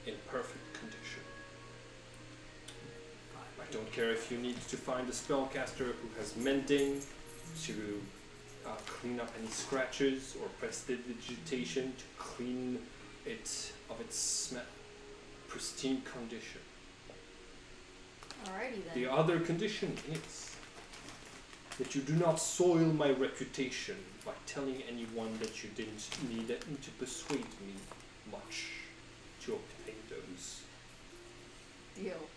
in perfect condition. I don't care if you need to find a spellcaster who has mending to clean up any scratches or prestidigitation to clean it of its smell. Pristine condition. Alrighty then. The other condition is that you do not soil my reputation by telling anyone that you didn't need it to persuade me much to obtain those. Deal.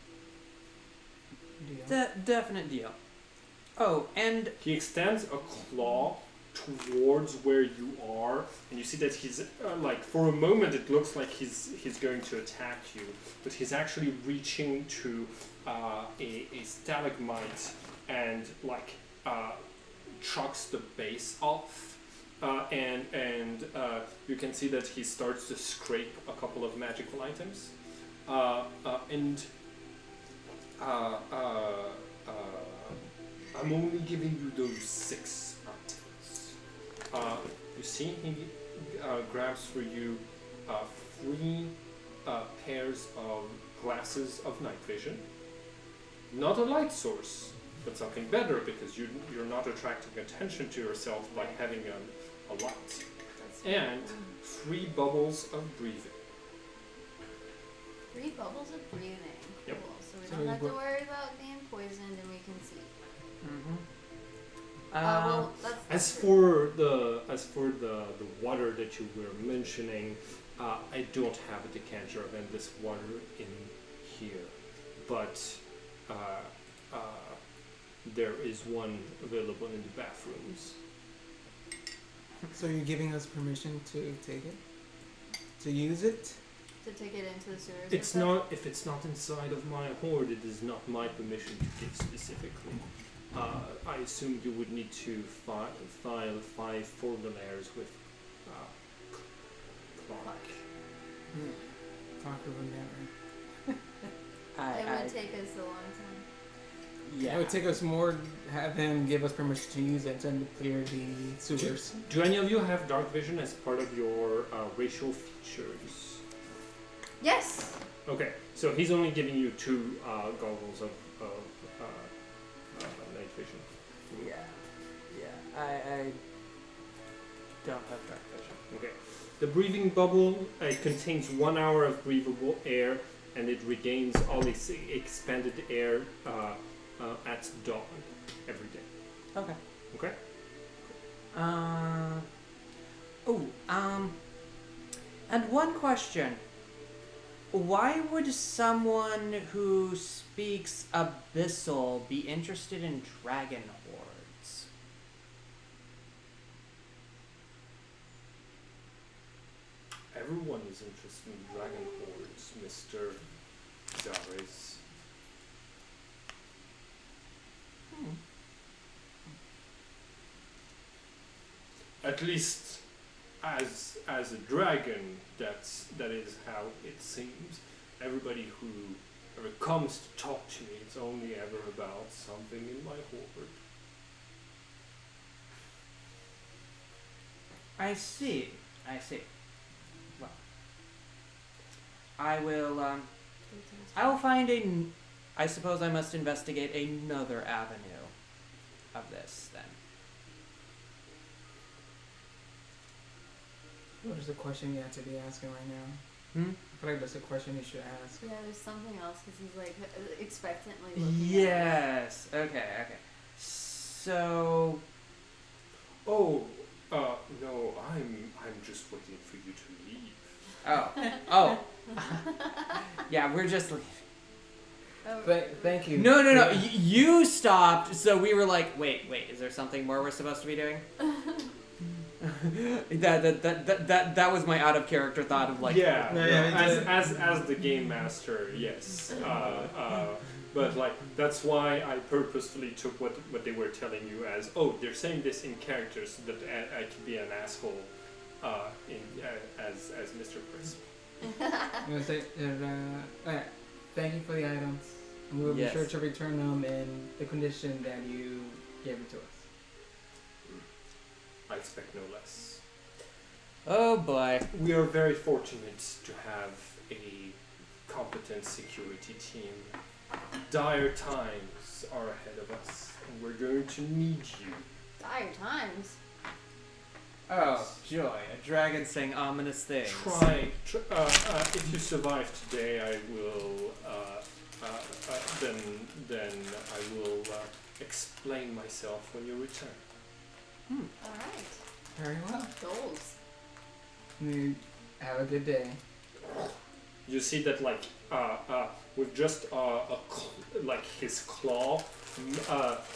Definite deal. Oh, and He extends a claw towards where you are, and you see that he's like, for a moment it looks like he's going to attack you, but he's actually reaching to a stalagmite and like chucks the base off, and you can see that he starts to scrape a couple of magical items, and I'm only giving you those 6 items. You see, he grabs for you 3 pairs of glasses of night vision. Not a light source, but something better because you're not attracting attention to yourself by having a light. And 3 bubbles of breathing. 3 bubbles of breathing. Yep. Cool. So we So don't we have to work- worry about being poisoned and we can see. Mm-hmm. As for the water that you were mentioning, I don't have a decanter of endless water in here, but there is one available in the bathrooms. So you're giving us permission to take it? To use it? To take it into the sewers. It's not, if it's not inside of my hoard, it is not my permission to give specifically. I assume you would need to file 5 formularies with Clark. Talk of a never. It would take us a long time. Yeah. It would take us more have him give us permission to use it and clear the sewers. Do any of you have dark vision as part of your racial features? Yes. Okay, so he's only giving you 2 goggles of night vision. I don't have dark vision. Okay. The breathing bubble contains 1 hour of breathable air, and it regains all its expanded air at dawn every day. Okay. Okay. And one question. Why would someone who speaks Abyssal be interested in dragon hordes? Everyone is interested in dragon hordes, Mr. Zares. At least, as a dragon, that is how it seems. Everybody who ever comes to talk to me, it's only ever about something in my hoard. I see. Well, I will find I suppose I must investigate another avenue of this then. What is the question you have to be asking right now? I feel like that's a question you should ask. Yeah, there's something else because he's like expectantly looking. Yes. Okay. So. Oh, no, I'm just waiting for you to leave. Oh. Yeah, we're just leaving. Thank you. No. You stopped, so we were like, wait. Is there something more we're supposed to be doing? That was my out of character thought of like. Yeah. Yeah, As the game master, yes. But like that's why I purposefully took what they were telling you as they're saying this in characters so that I could be an asshole as Mr. Crisp. I'm gonna say, thank you for the items. And we'll be sure to return them in the condition that you gave it to us. I expect no less. Oh boy. We are very fortunate to have a competent security team. Dire times are ahead of us, and we're going to need you. Dire times. Oh joy! A dragon saying ominous things. If you survive today, I will. Then I will explain myself when you return. All right. Very well. Goals. Have a good day. You see that with just his claw,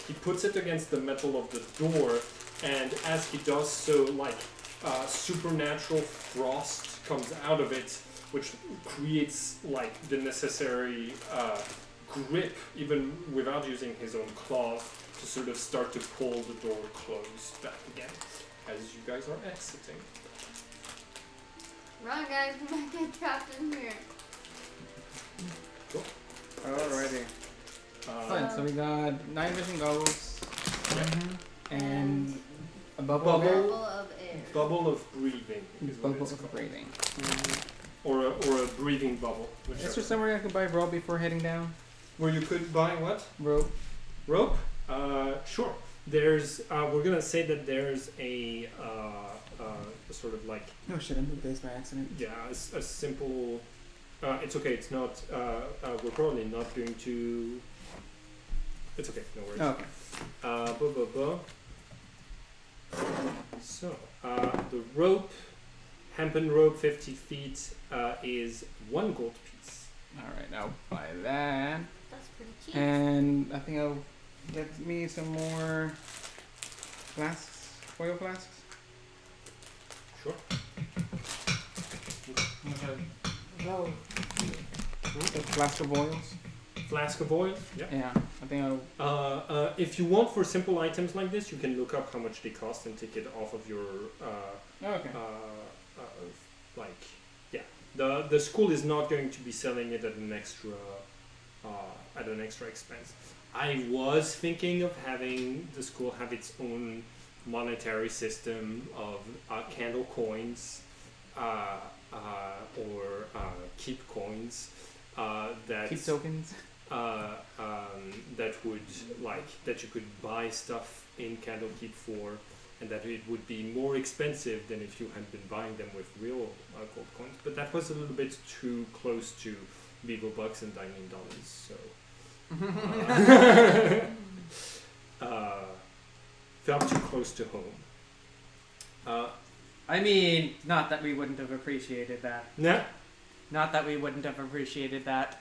he puts it against the metal of the door, and as he does so, supernatural frost comes out of it, which creates the necessary grip, even without using his own claws, to sort of start to pull the door closed back again as you guys are exiting. Run, guys! We might get trapped in here. Cool. Alrighty. Fine. So we got night vision goggles and a bubble. Bubble of air. Bubble of breathing. Is what Bubble it's of called. breathing. Or a breathing bubble. Is there somewhere I could buy rope before heading down? Where you could buy what? Rope. Rope? Sure. There's. We're gonna say that there's a sort of like. Oh shit! I moved this by accident. Yeah, a simple. It's okay. It's not. We're probably not going to. It's okay. No worries. Okay. So the rope, hempen rope, 50 feet, is 1 gold piece. All right. I'll buy that. That's pretty cheap. And I think I'll get me some more flasks, oil flasks. Sure. No. A flask of oils. Flask of oil. Yeah. Yeah, I think I'll. If you want for simple items like this, you can look up how much they cost and take it off of your. Okay. The school is not going to be selling it at an extra expense. I was thinking of having the school have its own monetary system of candle coins, or keep coins. Keep tokens. That would that you could buy stuff in Candlekeep for, and that it would be more expensive than if you had been buying them with real gold coins. But that was a little bit too close to Beaver bucks and diamond dollars, so felt too close to home. I mean, not that we wouldn't have appreciated that. Nah. Not that we wouldn't have appreciated that.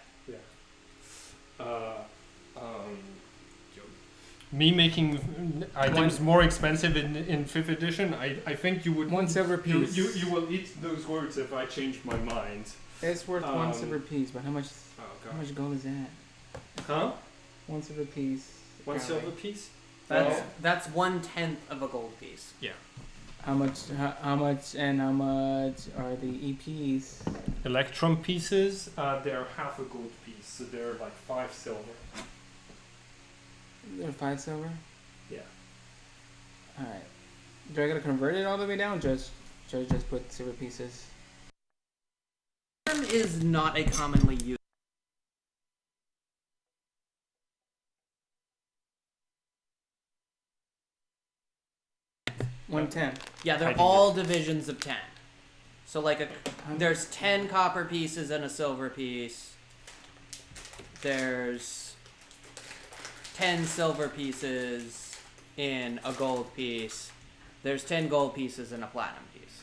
Me making items more expensive in 5th edition, I think you would. 1 silver piece. You will eat those words if I change my mind. It's worth 1 silver piece, but how much? Oh How much gold is that? Huh? 1 silver piece. 1 silver piece? That's 1/10 of a gold piece. Yeah. How much? How much? And how much are the EPs? Electrum pieces, they're half a gold piece, so they're like 5 silver. They're 5 silver. Yeah. All right. Do I gotta convert it all the way down? Just put silver pieces. Iron is not a commonly used. 110. Yeah, they're Hiding all divisions of 10. So like there's 10 copper pieces and a silver piece. There's 10 silver pieces in a gold piece. There's 10 gold pieces in a platinum piece.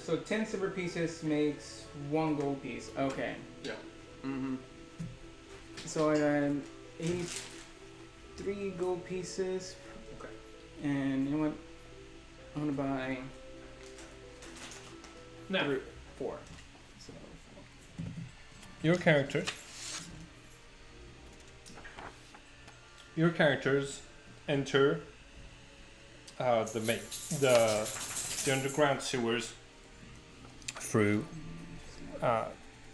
So 10 silver pieces makes 1 gold piece. Okay. Yeah. Mm-hmm. So I got 3 gold pieces. Okay. And you know what? I'm gonna buy Now, 4. so, your characters enter the underground sewers through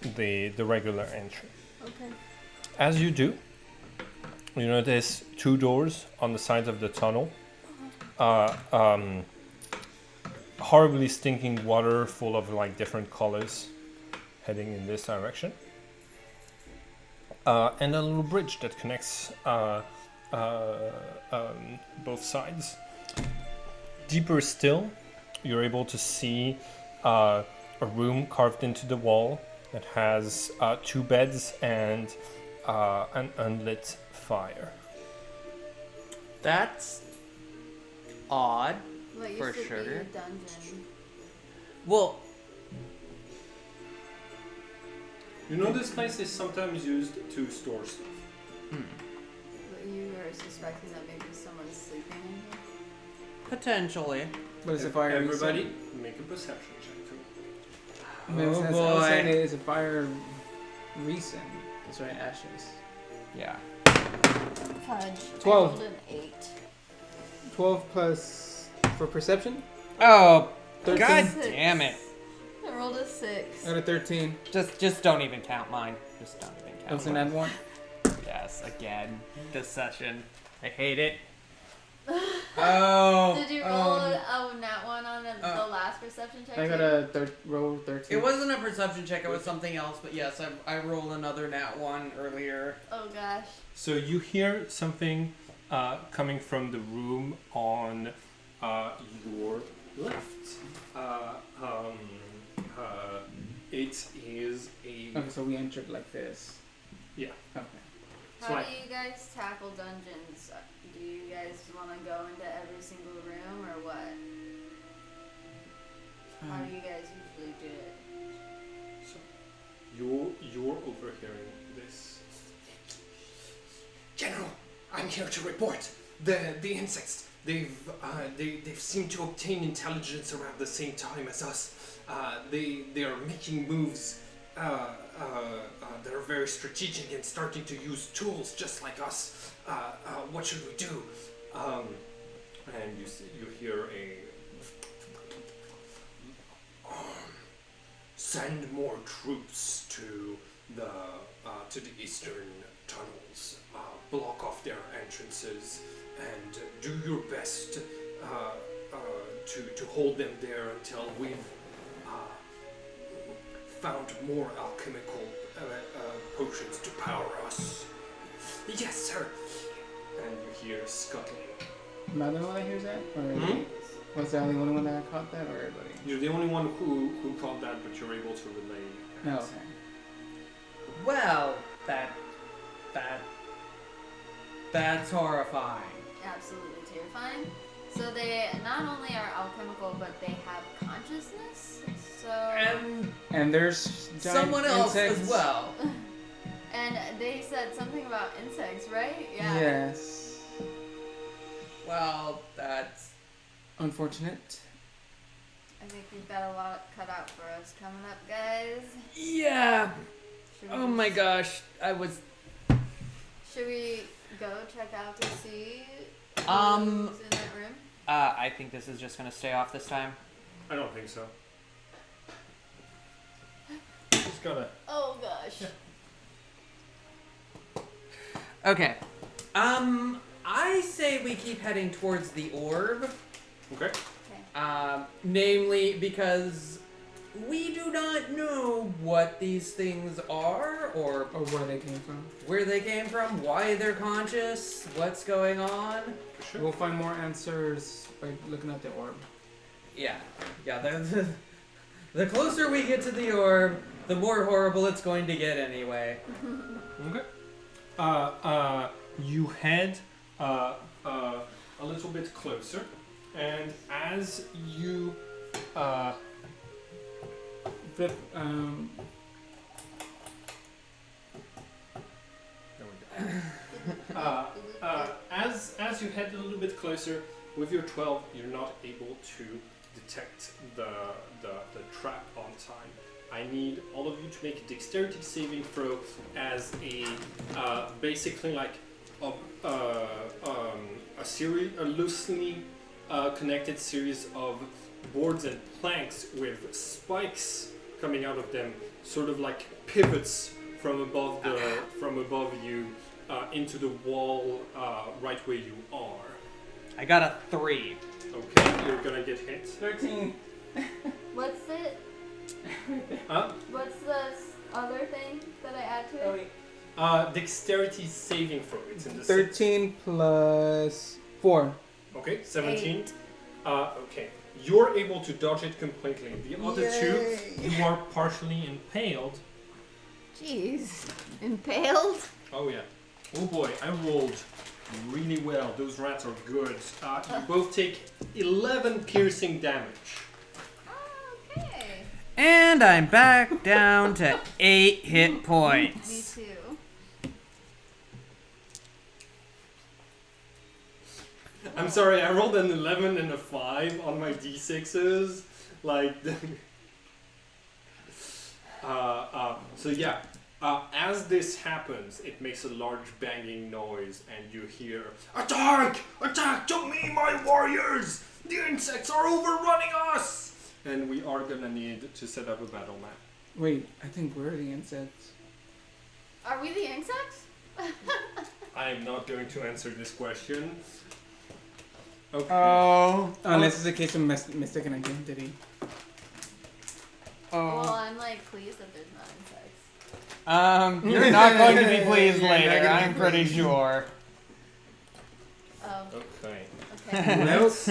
the regular entry. Okay. As you do, you notice 2 doors on the sides of the tunnel. Horribly stinking water full of like different colors heading in this direction. And a little bridge that connects both sides. Deeper still, you're able to see a room carved into the wall that has 2 beds and an unlit fire. That's odd. What used For to sure. be a dungeon. Well, You know this place is sometimes used to store stuff. But you were suspecting that maybe someone's sleeping in here? potentially. but it's a fire. Everybody, make a perception check for me. I Oh, was saying boy. it's a fire recent. That's right, ashes. Yeah. Fudge. 12. I rolled an 8. 12 plus for perception. Oh, 13. god 6. damn it. I rolled a 6. I got a 13. Just don't even count mine. Just don't even count That was an mine. add 1. Yes, again. This session. I hate it. Oh. Did you roll a nat 1 on the last perception check? I got too? a roll 13. It wasn't a perception check, it was something else, but yes, I rolled another nat 1 earlier. Oh gosh. So you hear something coming from the room on your left. It is a Okay, so we entered like this. yeah. Okay. How like- do you guys tackle dungeons? Do you guys want to go into every single room or what? How do you guys usually do it? So you're overhearing this. General, I'm here to report the insects. They've seemed to obtain intelligence around the same time as us. They are making moves that are very strategic and starting to use tools just like us. What should we do? And you hear a send more troops to the eastern tunnels. Block off their entrances and do your best to hold them there until we've found more alchemical potions to power us. Yes, sir. And you hear scuttling. Am I the only one that hears that? Or Hmm? was I the only one that caught that, or everybody? You're the only one who caught that, but you're able to relay. No. Okay. Well, that's horrifying. Absolutely terrifying. So they not only are alchemical, but they have consciousness. So And there's giant someone else insects. as well. and they said something about insects, right? Yeah. Yes. Well, that's Unfortunate. I think we've got a lot cut out for us coming up, guys. yeah. Should we Oh my gosh, Should we go check out to see who's Um, in that room? I think this is just gonna stay off this time. I don't think so. Just gotta. Oh gosh. Okay. I say we keep heading towards the orb. Okay. Namely because we do not know what these things are or Or where they came from. where they came from, why they're conscious, what's going on. For sure. We'll find more answers by looking at the orb. Yeah. The closer we get to the orb, the more horrible it's going to get anyway. Okay. You head a little bit closer, and as you Flip, there we go. As you head a little bit closer with your 12, you're not able to detect the trap on time. I need all of you to make a dexterity saving throw as a basically like a loosely connected series of boards and planks with spikes coming out of them, sort of like pivots from above you into the wall right where you are. I got a 3. Okay, you're gonna get hit. 13. What's it? What's the other thing that I add to it? Dexterity saving throw. It's in the 13 plus 4. Okay, 17. 8. Okay, you're able to dodge it completely. The other two, Yay. you are partially impaled. Jeez. Impaled? Oh yeah. Oh boy, I rolled really well. Those rats are good. You both take 11 piercing damage. Okay. And I'm back down to 8 hit Me points. too. I'm sorry, I rolled an 11 and a 5 on my d6s. Like, so yeah. As this happens, it makes a large banging noise, and you hear, "Attack! Attack to me, my warriors! The insects are overrunning us!" And we are gonna need to set up a battle map. Wait, I think we're the insects. Are we the insects? I am not going to answer this question. Okay. Oh. Unless it's a case of mistaken identity. Well, I'm like pleased that there's not insects. You're not going to be pleased You're not later, gonna be I'm pretty pleased. sure. Oh, Okay. okay. Let's.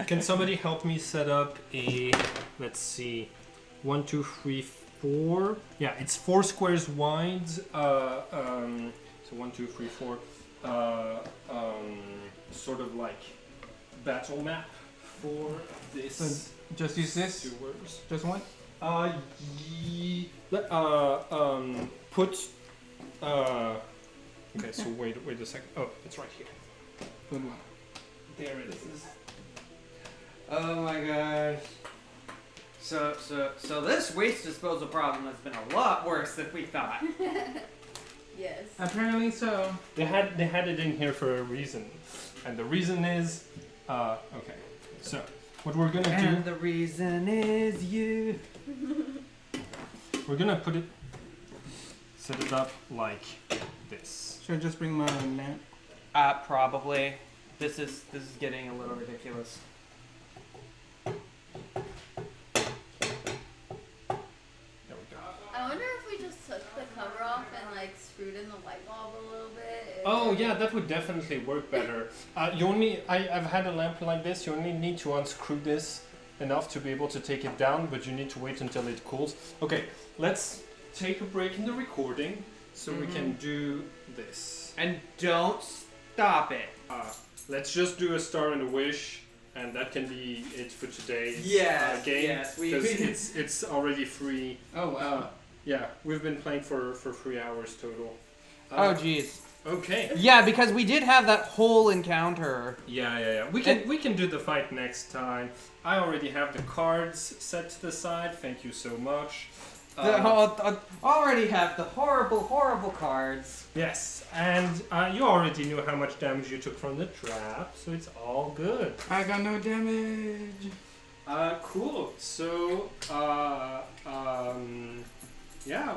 Can somebody help me set up a? Let's see, 1, 2, 3, 4. Yeah, it's 4 squares wide. So 1, 2, 3, 4. Sort of like battle map for this. So just use this? Sewers. Just one? Put. Okay, so wait a second. Oh, it's right here. Good one. There it is. Oh my gosh. So this waste disposal problem has been a lot worse than we thought. Yes. Apparently so. They had it in here for a reason, and the reason is, okay. So what we're gonna And the reason is you. we're gonna set it up like this. Should I just bring my lamp? Probably. This is getting a little ridiculous. There we go. I wonder if we just took the cover off and like screwed in the light bulb a little bit. Oh yeah, that would definitely work better. I've had a lamp like this. You only need to unscrew this enough to be able to take it down, but you need to wait until it cools. Okay, let's take a break in the recording so we can do this. And don't stop it. Let's just do a star and a wish, and that can be it for today's Yes, game. yes, we- Because it's already free. Oh wow. Yeah, we've been playing for 3 hours total. Oh jeez. Okay. Yeah, because we did have that whole encounter. Yeah. We can do the fight next time. I already have the cards set to the side. Thank you so much. Already have the horrible cards. Yes, and you already knew how much damage you took from the trap, so it's all good. I got no damage. Cool. So, yeah.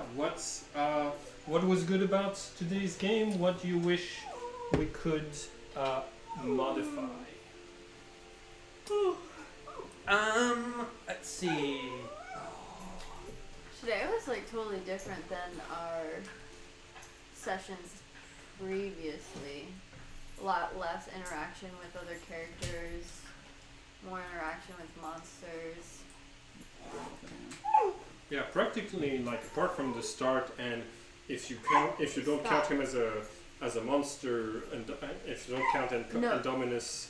What was good about today's game? What do you wish we could modify? Let's see. Today was like totally different than our sessions previously. A lot less interaction with other characters, more interaction with monsters. Yeah, practically like apart from the start, and if you don't count him as a monster, and if you don't count Indominus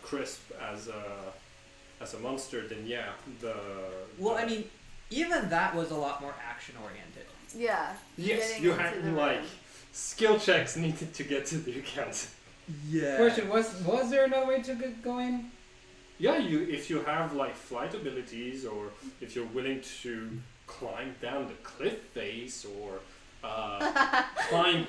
Crisp as a monster, then yeah, I mean, even that was a lot more action oriented. Yeah. yes, you had like skill checks needed to get to the account. Yeah. Question: Was there no way to get going? Yeah, if you have like flight abilities, or if you're willing to climb down the cliff face, or climb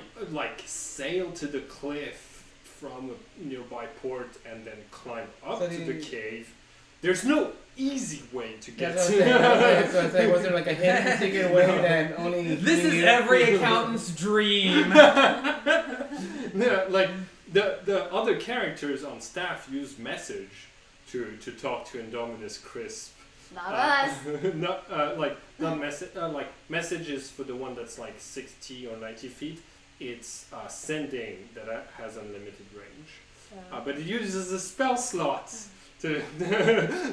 sail to the cliff from a nearby port and then climb up So to the cave. There's no easy way to get That's to. what I'm saying. Was there like a hidden secret way that only? This is every accountant's dream. No, like the other characters on staff use message to talk to Indominus Crisp. Not us. Not messages for the one that's like 60 or 90 feet. It's sending that has unlimited range, but it uses a spell slot to.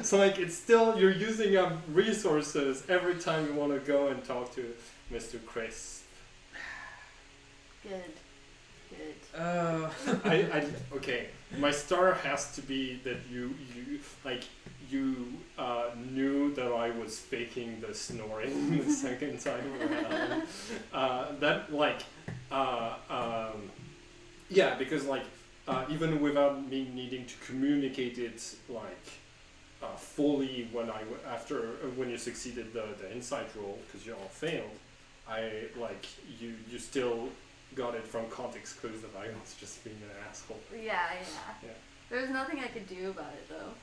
So like it's still you're using up resources every time you want to go and talk to Mr. Crisp. Good. Okay. My star has to be that you knew that I was faking the snoring the second time around. Because even without me needing to communicate it fully when you succeeded the insight roll because you all failed, you still got it from context clues that I was just being an asshole. Yeah. There's nothing I could do about it though.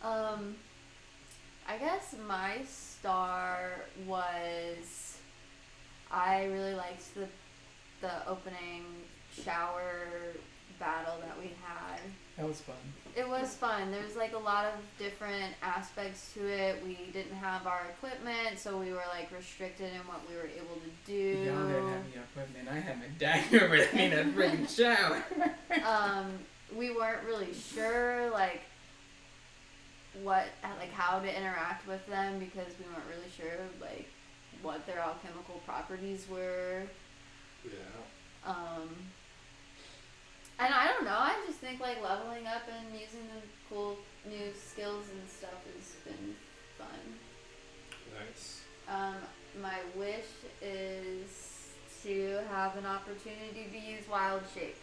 I guess my star was I really liked the opening shower battle that we had. That was fun. It was fun. There was like a lot of different aspects to it. We didn't have our equipment, so we were like restricted in what we were able to do. Y'all didn't have your equipment. I had my dagger in a freaking shower. We weren't really sure how to interact with them because we weren't really sure what their alchemical properties were. Yeah. And I don't know, I just think leveling up and using the cool new skills and stuff has been fun. Nice. My wish is to have an opportunity to use Wild Shape.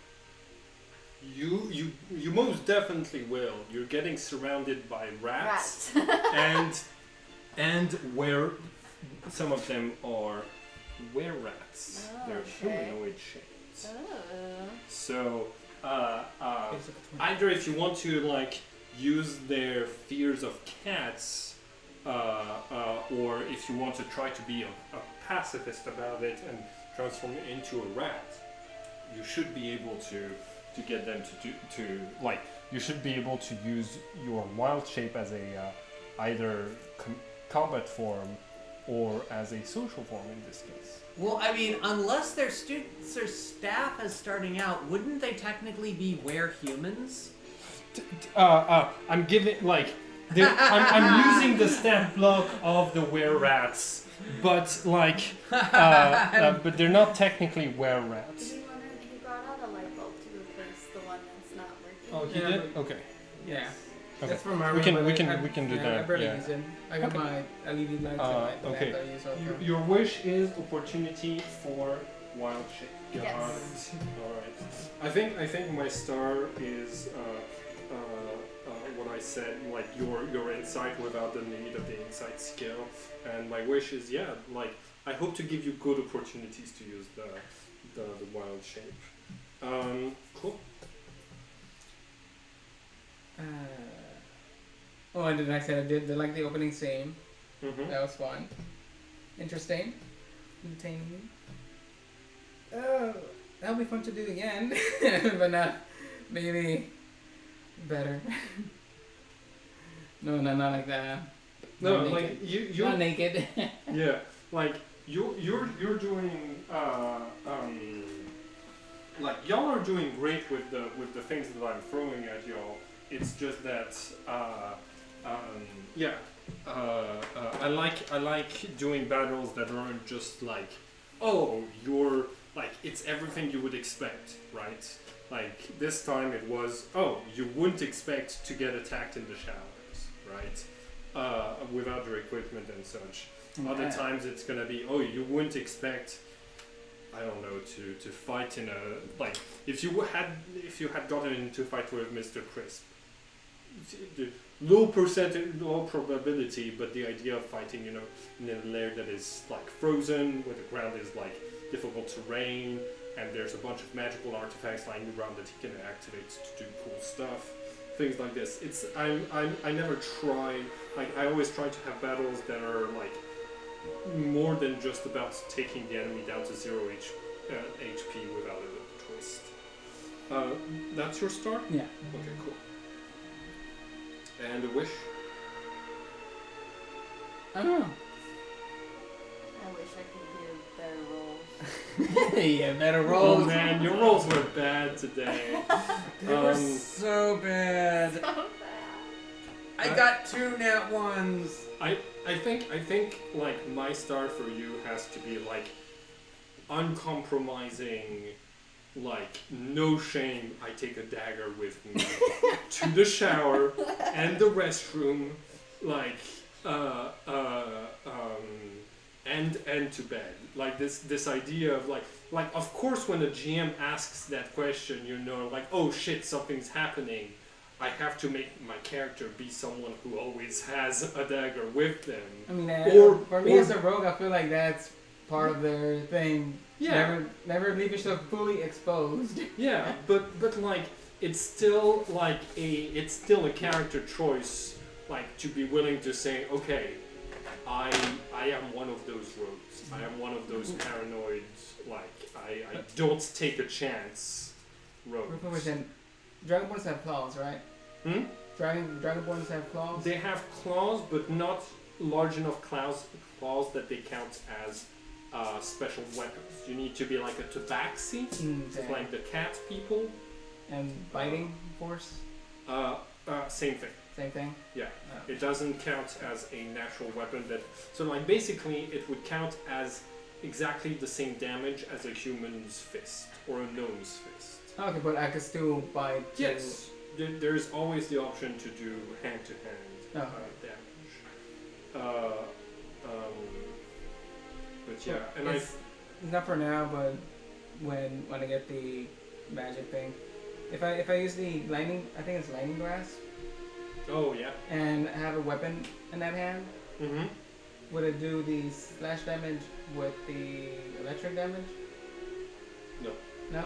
You most definitely will. You're getting surrounded by rats. and where some of them are were-rats. Oh, They're okay. humanoid shapes. Oh. So either if you want to use their fears of cats, or if you want to try to be a pacifist about it and transform it into a rat, you should be able to get them you should be able to use your wild shape as a either combat form or as a social form in this case. Well, I mean, unless their staff is starting out, wouldn't they technically be were-humans? I'm giving I'm using the stat block of the were-rats, but but they're not technically were-rats. He brought out a light bulb to replace the one that's not working. Oh, he Yeah, did? Okay. Yeah. Okay. That's from our We can room, but we can do I that. barely Yeah. use it. I got Okay. my LED lights and my Okay. lamp I use all the time. Your wish is opportunity for wild shape. Yes. All right. I think my star is what I said, your insight without the need of the insight skill, and my wish is I hope to give you good opportunities to use the wild shape. Cool. And then I said I did the opening scene. Mm-hmm. That was fun. Interesting. Entertaining. Oh, that'll be fun to do again. But not maybe better. No, not like that. No, Not like naked. you Not naked. yeah, like you're doing like y'all are doing great with the things that I'm throwing at y'all. It's just that yeah, I like doing battles that aren't just like, oh, you're like it's everything you would expect, right? Like this time it was, oh, you wouldn't expect to get attacked in the showers, right? Without your equipment and such. Other Yeah. times it's gonna be, oh, you wouldn't expect, I don't know, to fight in a like if you had gotten into a fight with Mr. Crisp, the low percentage, low probability, but the idea of fighting, you know, in a lair that is like frozen, where the ground is like difficult terrain, and there's a bunch of magical artifacts lying around that he can activate to do cool stuff. Things like this. It's I never try, like I always try to have battles that are like more than just about taking the enemy down to 0 HP without a twist. That's your start? Yeah. Okay, cool. And a wish? I don't know. I wish I could do better rolls. Yeah, better Oh rolls. man, your rolls were bad today. They were so bad. So bad. I got 2 nat 1s. I think like my star for you has to be like uncompromising, like no shame. I take a dagger with me to the shower and the restroom, like and to bed. Like this idea of like of course when a GM asks that question, you know, like, oh shit, something's happening. I have to make my character be someone who always has a dagger with them. I mean, Or- for me or- as a rogue, I feel like that's part of their thing. Yeah. Never leave yourself fully exposed. Yeah, but like it's still like it's still a character choice, like to be willing to say, okay, I am one of those rogues. I am one of those paranoids. Like I don't take a chance. Rogues. 100%. Dragonborns have claws, right? Hmm? Dragonborns have claws. They have claws, but not large enough claws that they count as special weapons. You need to be like a tabaxi, Same. like the cat people. And biting force, Same thing. same thing. Yeah. Oh. It doesn't count as a natural weapon. So like basically it would count as exactly the same damage as a human's fist or a gnome's fist. Okay, but I could still bite. Yes. There's always the option to do hand-to-hand damage. But yeah, and it's not for now, but when I get the magic thing, if I use the lightning, I think it's lightning grasp, oh yeah. and have a weapon in that hand, Mm-hmm. would it do the slash damage with the electric damage? No. No.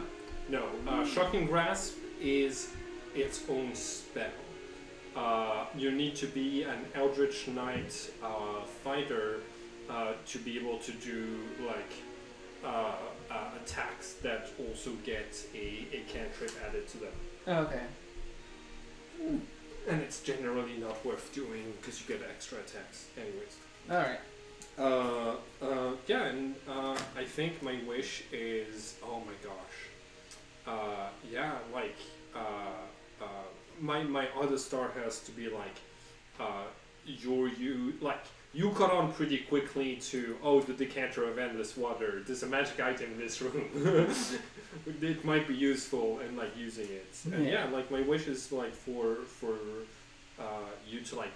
No. Shocking Grasp is its own spell. You need to be an Eldritch Knight fighter to be able to do like attacks that also get a cantrip added to them. Oh, okay. And it's generally not worth doing because you get extra attacks anyways. All right. Yeah, and I think my wish is, oh my gosh. Yeah, like my other star has to be like you caught on pretty quickly to, oh, the decanter of endless water. There's a magic item in this room. It might be useful, and like using it. And yeah, like my wish is like for you to like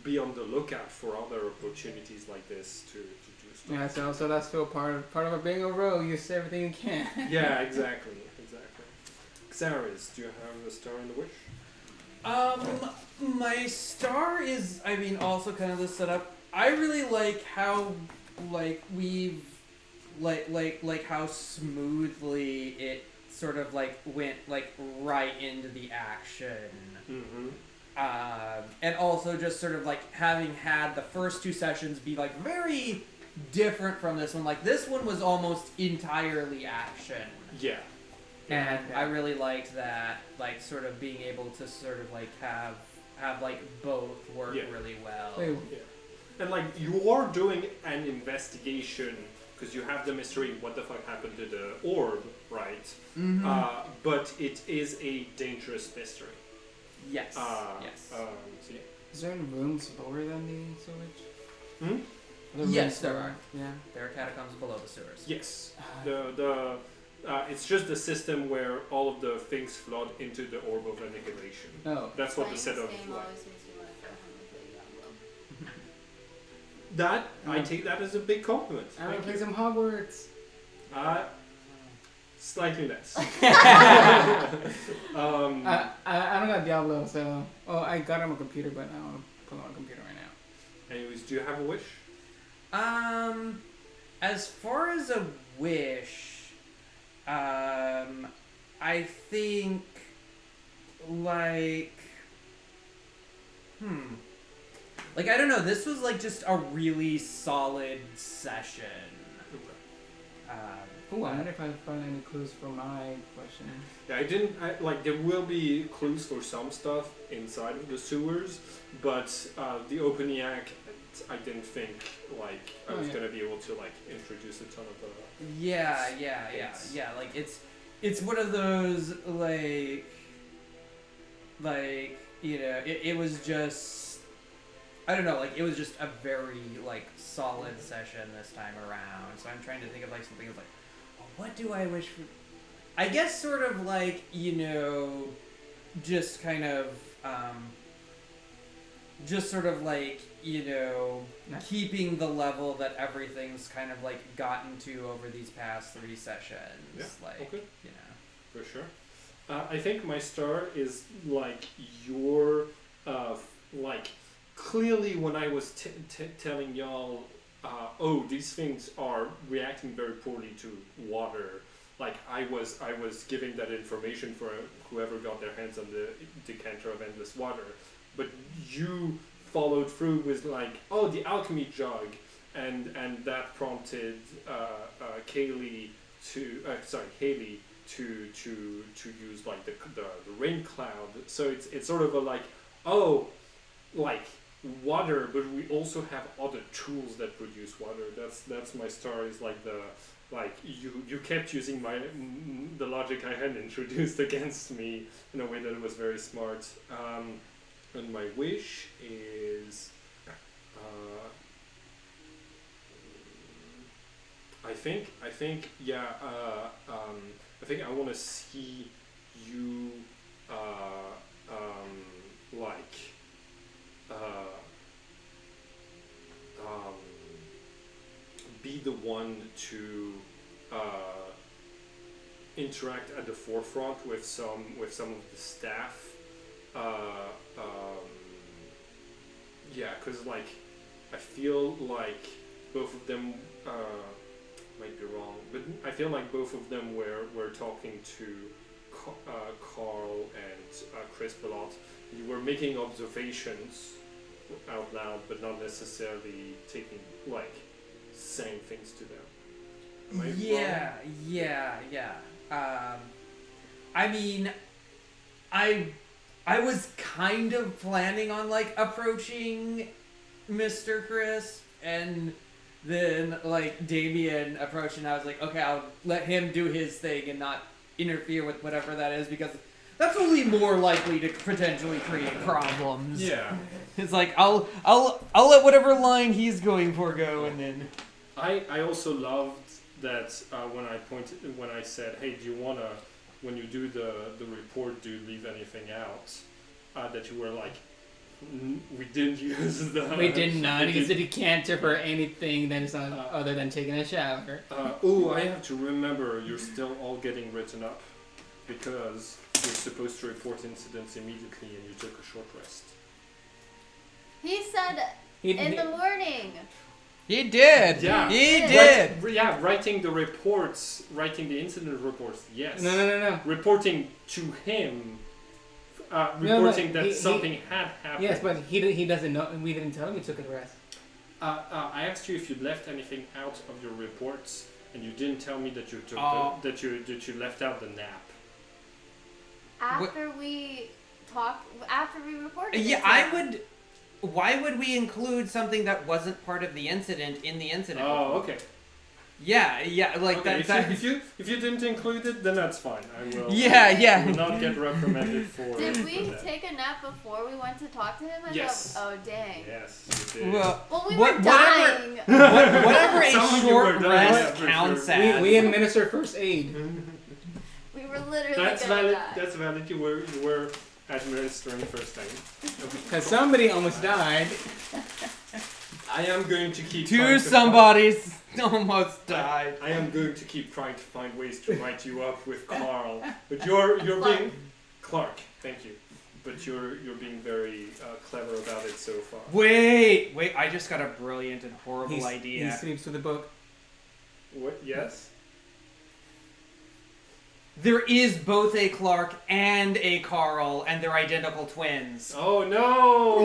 be on the lookout for other opportunities like this to do stuff. Yeah, so that's still part of being a rogue. You say everything you can. Yeah, exactly. Xaris, do you have the star in the wish? My star is, I mean, also kind of the setup. I really like how, like, we've, like how smoothly it sort of, like, went, like, right into the action. Mm-hmm. And also just sort of, like, having had the first 2 sessions be, like, very different from this one. Like, this one was almost entirely action. Yeah. And I really liked that, like, sort of being able to sort of, like, have like, both work Yeah. really well. Wait, Yeah. And like you are doing an investigation because you have the mystery. What the fuck happened to the orb, right? But it is a dangerous mystery. Yes. Yes. So yeah. Is there any rooms lower than the sewage? Hmm? Are there Yes, rooms there lower? are. Yeah. There are catacombs below the sewers. Yes. It's just the system where all of the things flood into the orb of annihilation. Oh. That's what the Playing setup this is game like. always makes me want to go home and play Diablo. That I take that as a big compliment. I want to Thank play you. some Hogwarts. Slightly less. I don't got Diablo, so I got it on my computer, but I don't want to put it on my computer right now. Anyways, do you have a wish? As far as a wish, I think, like, like, I don't know, this was, like, just a really solid session. Ooh, I wonder if I found any clues for my question. Yeah, like, there will be clues for some stuff inside of the sewers, but the opening act, I didn't think, like, I was gonna be able to, like, introduce a ton of the... Yeah, like, it's one of those, like, you know, it was just, I don't know, like, it was just a very, like, solid session this time around, so I'm trying to think of, like, something that's like, what do I wish for? I guess sort of like, you know, just kind of, just sort of like, you know, keeping the level that everything's kind of like gotten to over these past 3 sessions. Yeah, like, okay. you know. For sure. I think my star is, like, your, like, clearly when I was telling y'all, oh, these things are reacting very poorly to water. Like I was giving that information for whoever got their hands on the decanter of endless water, but you followed through with like, oh, the alchemy jug, and that prompted Haley to use like the rain cloud. So it's sort of a like, oh, like water, but we also have other tools that produce water. That's my star, is like the like you kept using the logic I had introduced against me in a way that was very smart. And my wish is I think I want to see you like be the one to interact at the forefront with some of the staff. Yeah, because like I feel like both of them might be wrong, but I feel like both of them were talking to Carl and Chris a lot. You were making observations out loud, but not necessarily saying things to them. Am I wrong? Yeah. I mean, I was kind of planning on like approaching Mr. Chris, and then like Damien approached, and I was like, okay, I'll let him do his thing and not interfere with whatever that is, because that's only more likely to potentially create problems. Yeah. It's like I'll let whatever line he's going for go, and then I also loved that when I said, hey, do you wanna, when you do the report, do you leave anything out? That you were like, we didn't use the. We did not use the decanter for anything that is other than taking a shower. I have to remember, you're still all getting written up because you're supposed to report incidents immediately, and you took a short rest. He said in the morning. he did. Yeah. He did. Writing the reports, writing the incident reports. Yes. No. Reporting to him. Reporting that something had happened. Yes, but he doesn't know. We didn't tell him he took a rest. I asked you if you left anything out of your reports, and you didn't tell me that you took that you left out the nap. After we talked, after we reported. Yeah, it to I him. would. Why would we include something that wasn't part of the incident in the incident? Oh, okay. Yeah, like Okay, that. if you didn't include it, then that's fine. I will. Yeah. I will not get reprimanded for. Did for we that. take a nap before we went to talk to him? Yes. Oh dang. Yes, you did. Well, Well, we What- were whatever- dying. whatever a Some of you short were dying, rest yeah, for counts sure. as. We administer first aid. We were literally That's gonna valid. die. That's valid. You were administering first aid. Because somebody almost died. I am going to keep. Two trying to somebodies almost died. I am going to keep trying to find ways to write you up with Carl, but you're being Clark. Thank you, but you're being very clever about it so far. Wait! I just got a brilliant and horrible He idea. sleeps with the book. What? Yes. There is both a Clark and a Carl, and they're identical twins. Oh no!